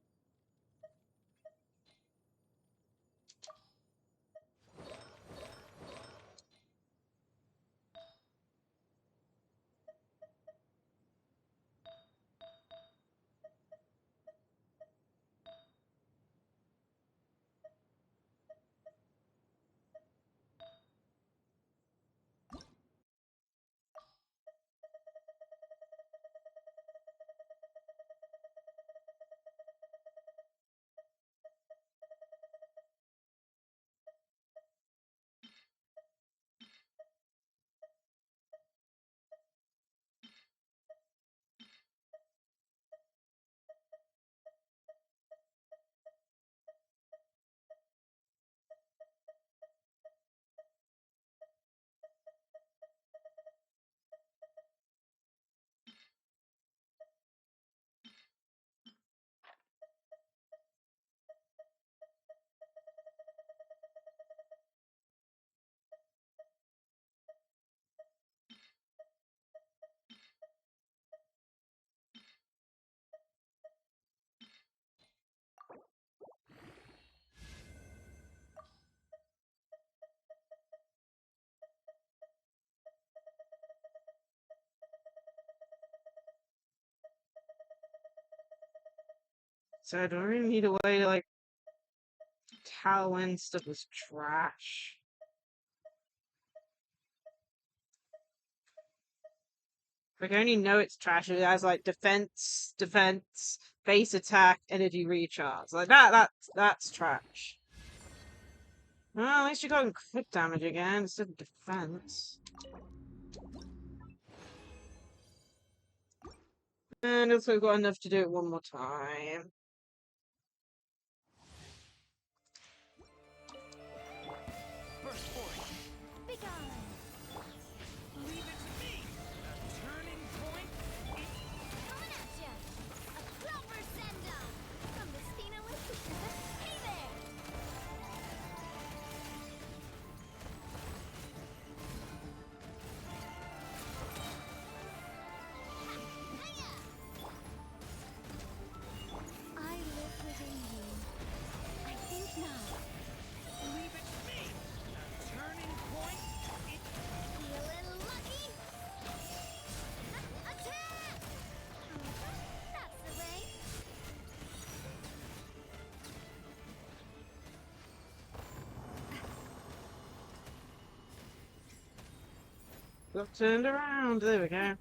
So I don't really need a way to like tell when stuff is trash. Like I only know it's trash if it has like defense, base attack, energy recharge. Like that's trash. Well, at least you got crit damage again instead of defense. And also got enough to do it one more time. Burst forth! Be gone! Leave it to me! A turning point! Coming at ya! A proper send-off! From the Stina Lacie-Chan. Hey there! Got turned around. There we go.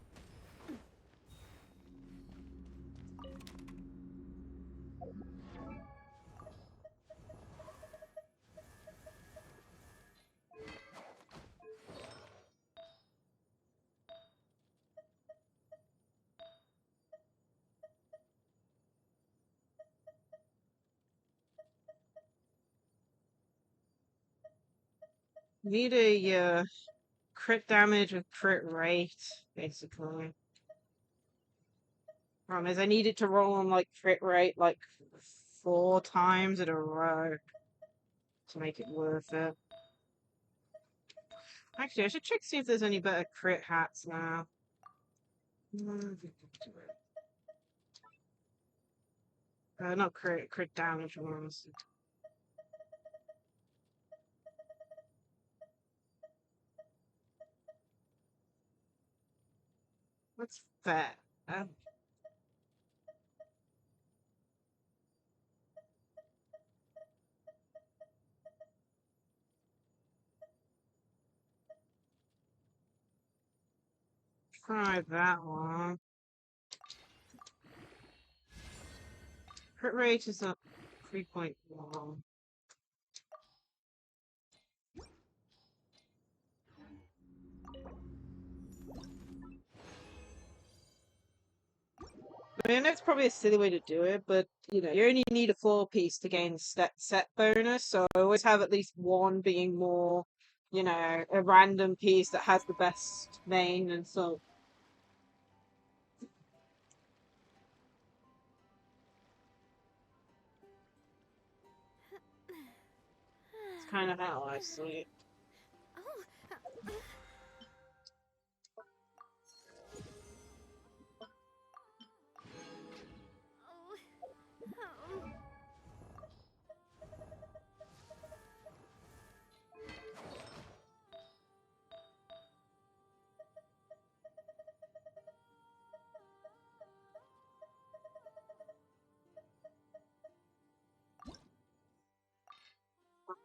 Need a crit damage with crit rate, basically. Problem is, I needed to roll on like crit rate like 4 times in a row to make it worth it. Actually, I should check to see if there's any better crit hats now. Not crit damage ones. What's that? Try that one. Crit rate is up 3.1. I mean, it's probably a silly way to do it, but you only need a 4-piece to gain set bonus, so I always have at least one being more, a random piece that has the best main and so. It's kind of how I see it.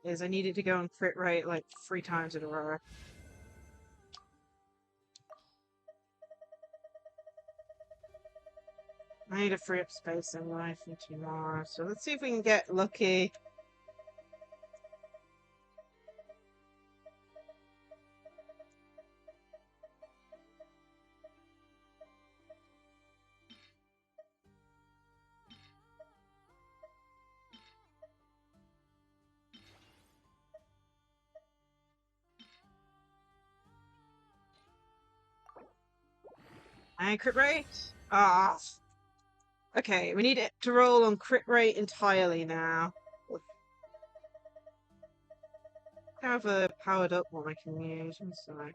Is I needed to go on crit rate like 3 times in a row. I need to free up space in life for tomorrow, so let's see if we can get lucky. And crit rate? Ah. Okay, we need it to roll on crit rate entirely now. I have a powered up one I can use. One sec.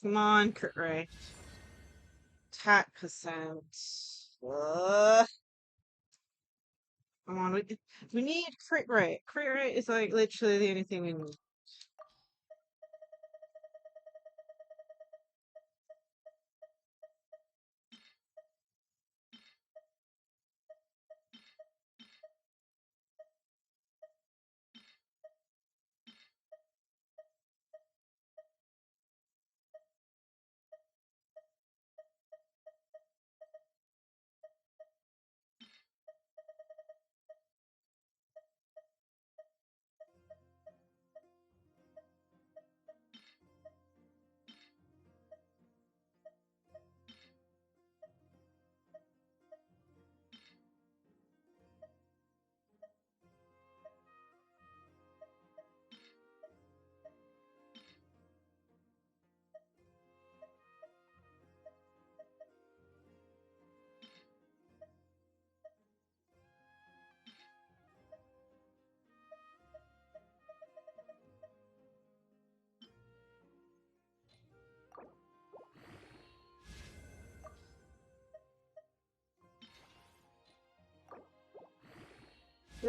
Come on, crit rate. Attack percent. Come on, we need crit rate. Crit rate is like literally the only thing we need.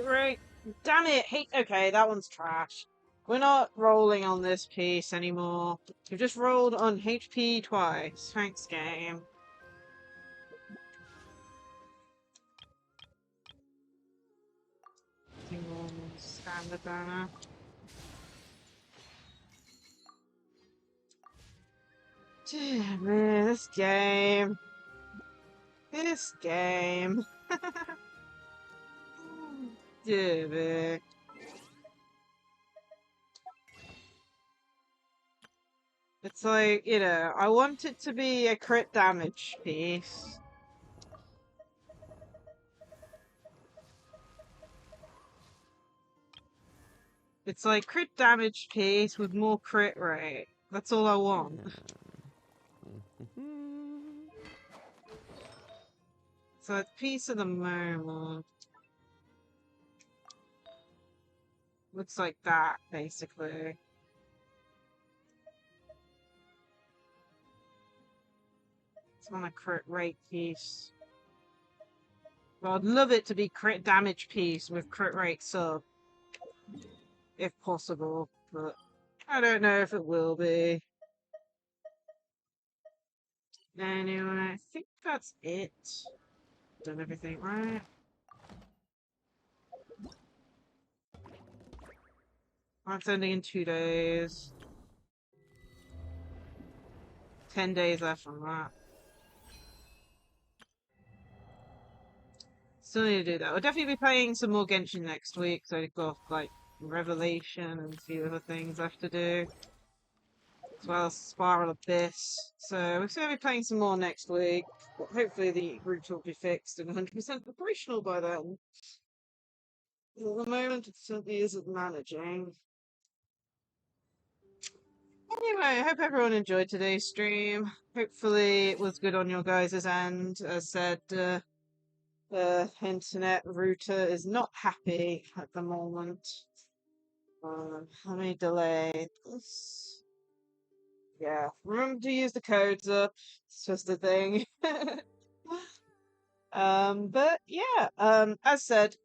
Great. Damn it. Hey, okay, that one's trash. We're not rolling on this piece anymore. We've just rolled on HP twice. Thanks, game. Standard banner. Damn it, this game. This game. Damn it. It's like, you know, I want it to be a crit damage piece. It's like crit damage piece with more crit rate. That's all I want. So it's piece of the moment. Looks like that, basically. It's on a crit rate piece. Well, I'd love it to be crit damage piece with crit rate sub. If possible, but I don't know if it will be. Anyway, I think that's it. Done everything right. That's ending in 2 days. 10 days left on that. Still need to do that. We'll definitely be playing some more Genshin next week, so I've got like Revelation and a few other things I have to do. As well as Spiral Abyss. So we're going to be playing some more next week. Hopefully the route will be fixed and 100% operational by then. At the moment, it simply isn't managing. Anyway, I hope everyone enjoyed today's stream. Hopefully it was good on your guys' end. As said, the internet router is not happy at the moment. Let me delay this. Yeah, remember to use the codes up. It's just a thing. But yeah, as said,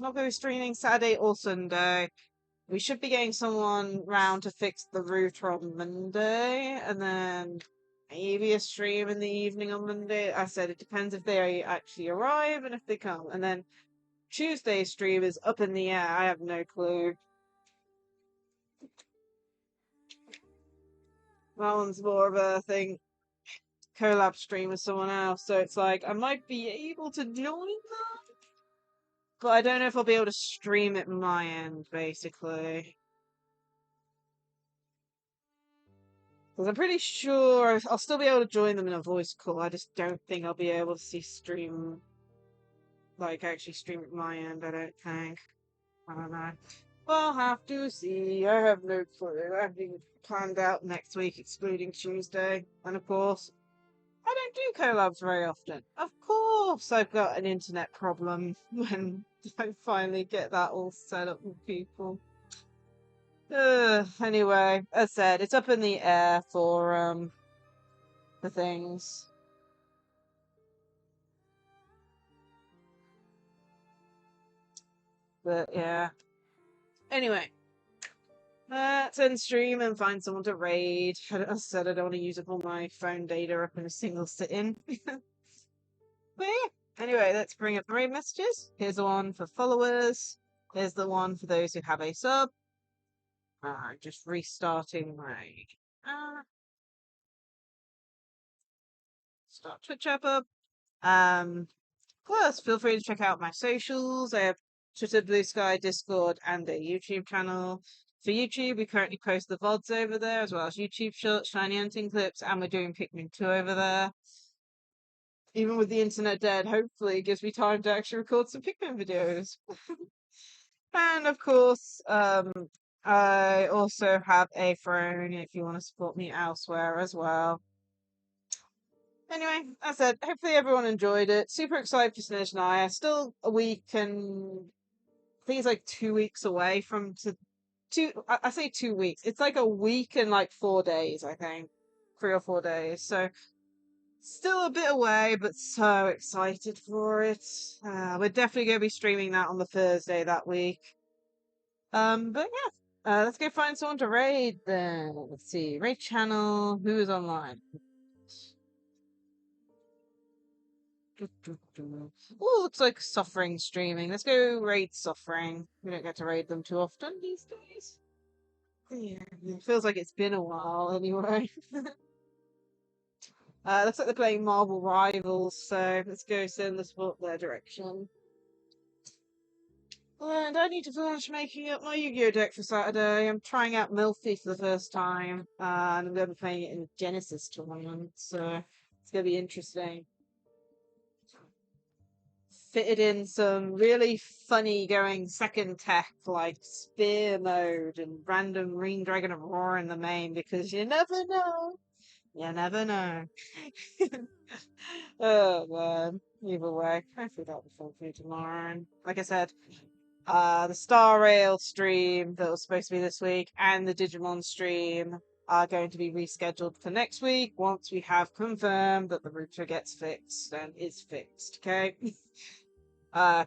not going to be streaming Saturday or Sunday. We should be getting someone round to fix the router on Monday, and then maybe a stream in the evening on Monday. I said it depends if they actually arrive and if they come. And then Tuesday's stream is up in the air. I have no clue. That one's more of a thing. Collab stream with someone else, so it's like I might be able to join them, but I don't know if I'll be able to stream it my end, basically. Because I'm pretty sure I'll still be able to join them in a voice call. I just don't think I'll be able to see stream, like actually stream it my end. I don't think. I don't know. We'll have to see. I have no clue. Everything planned out next week, excluding Tuesday, and of course, I don't do collabs very often. Of course, I've got an internet problem when I finally get that all set up with people. Anyway, as said, it's up in the air for the things. But yeah. Anyway, let's end stream and find someone to raid. As I said, I don't want to use up all my phone data up in a single sit-in. But yeah. Anyway, let's bring up the raid messages. Here's the one for followers. Here's the one for those who have a sub. Just restarting my start Twitch app up. Plus, feel free to check out my socials. I have Twitter, Blue Sky, Discord, and a YouTube channel. For YouTube, we currently post the VODs over there, as well as YouTube shorts, shiny hunting clips, and we're doing Pikmin 2 over there. Even with the internet dead, hopefully it gives me time to actually record some Pikmin videos. And of course, I also have a throne if you want to support me elsewhere as well. Anyway, as I said, hopefully everyone enjoyed it. Super excited for Snesh and I. Still a week and I think it's like 2 weeks away from I say 2 weeks. It's like a week and like 4 days, I think. 3 or 4 days. So Still a bit away, but so excited for it. We're definitely going to be streaming that on the Thursday that week. But yeah, let's go find someone to raid then. Let's see, raid channel. Who is online? Oh, looks like Suffering streaming. Let's go raid Suffering. We don't get to raid them too often these days. Yeah, it feels like it's been a while anyway. Looks like they're playing Marvel Rivals, so let's go send the support their direction. And I need to finish making up my Yu-Gi-Oh deck for Saturday. I'm trying out Milfi for the first time, and I'm going to be playing it in a Genesis tournament, so it's going to be interesting. Fitted in some really funny going second tech like Spear mode and random Green Dragon Aurora in the main because you never know. You never know. Oh man. Either way, hopefully that'll be fun for you tomorrow. And like I said, the Star Rail stream that was supposed to be this week and the Digimon stream are going to be rescheduled for next week once we have confirmed that the router gets fixed and is fixed, okay?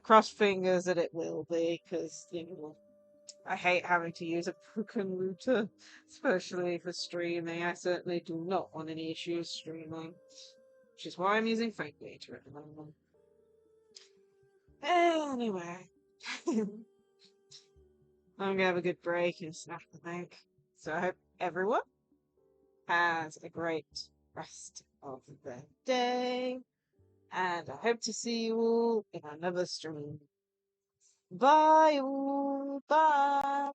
Cross fingers that it will be, because, you know, I hate having to use a broken router, especially for streaming. I certainly do not want any issues streaming, which is why I'm using Fake Meter at the moment. Anyway, I'm gonna have a good break and snack, I think. So I hope everyone has a great rest of the day, and I hope to see you all in another stream. Bye, all. Bye.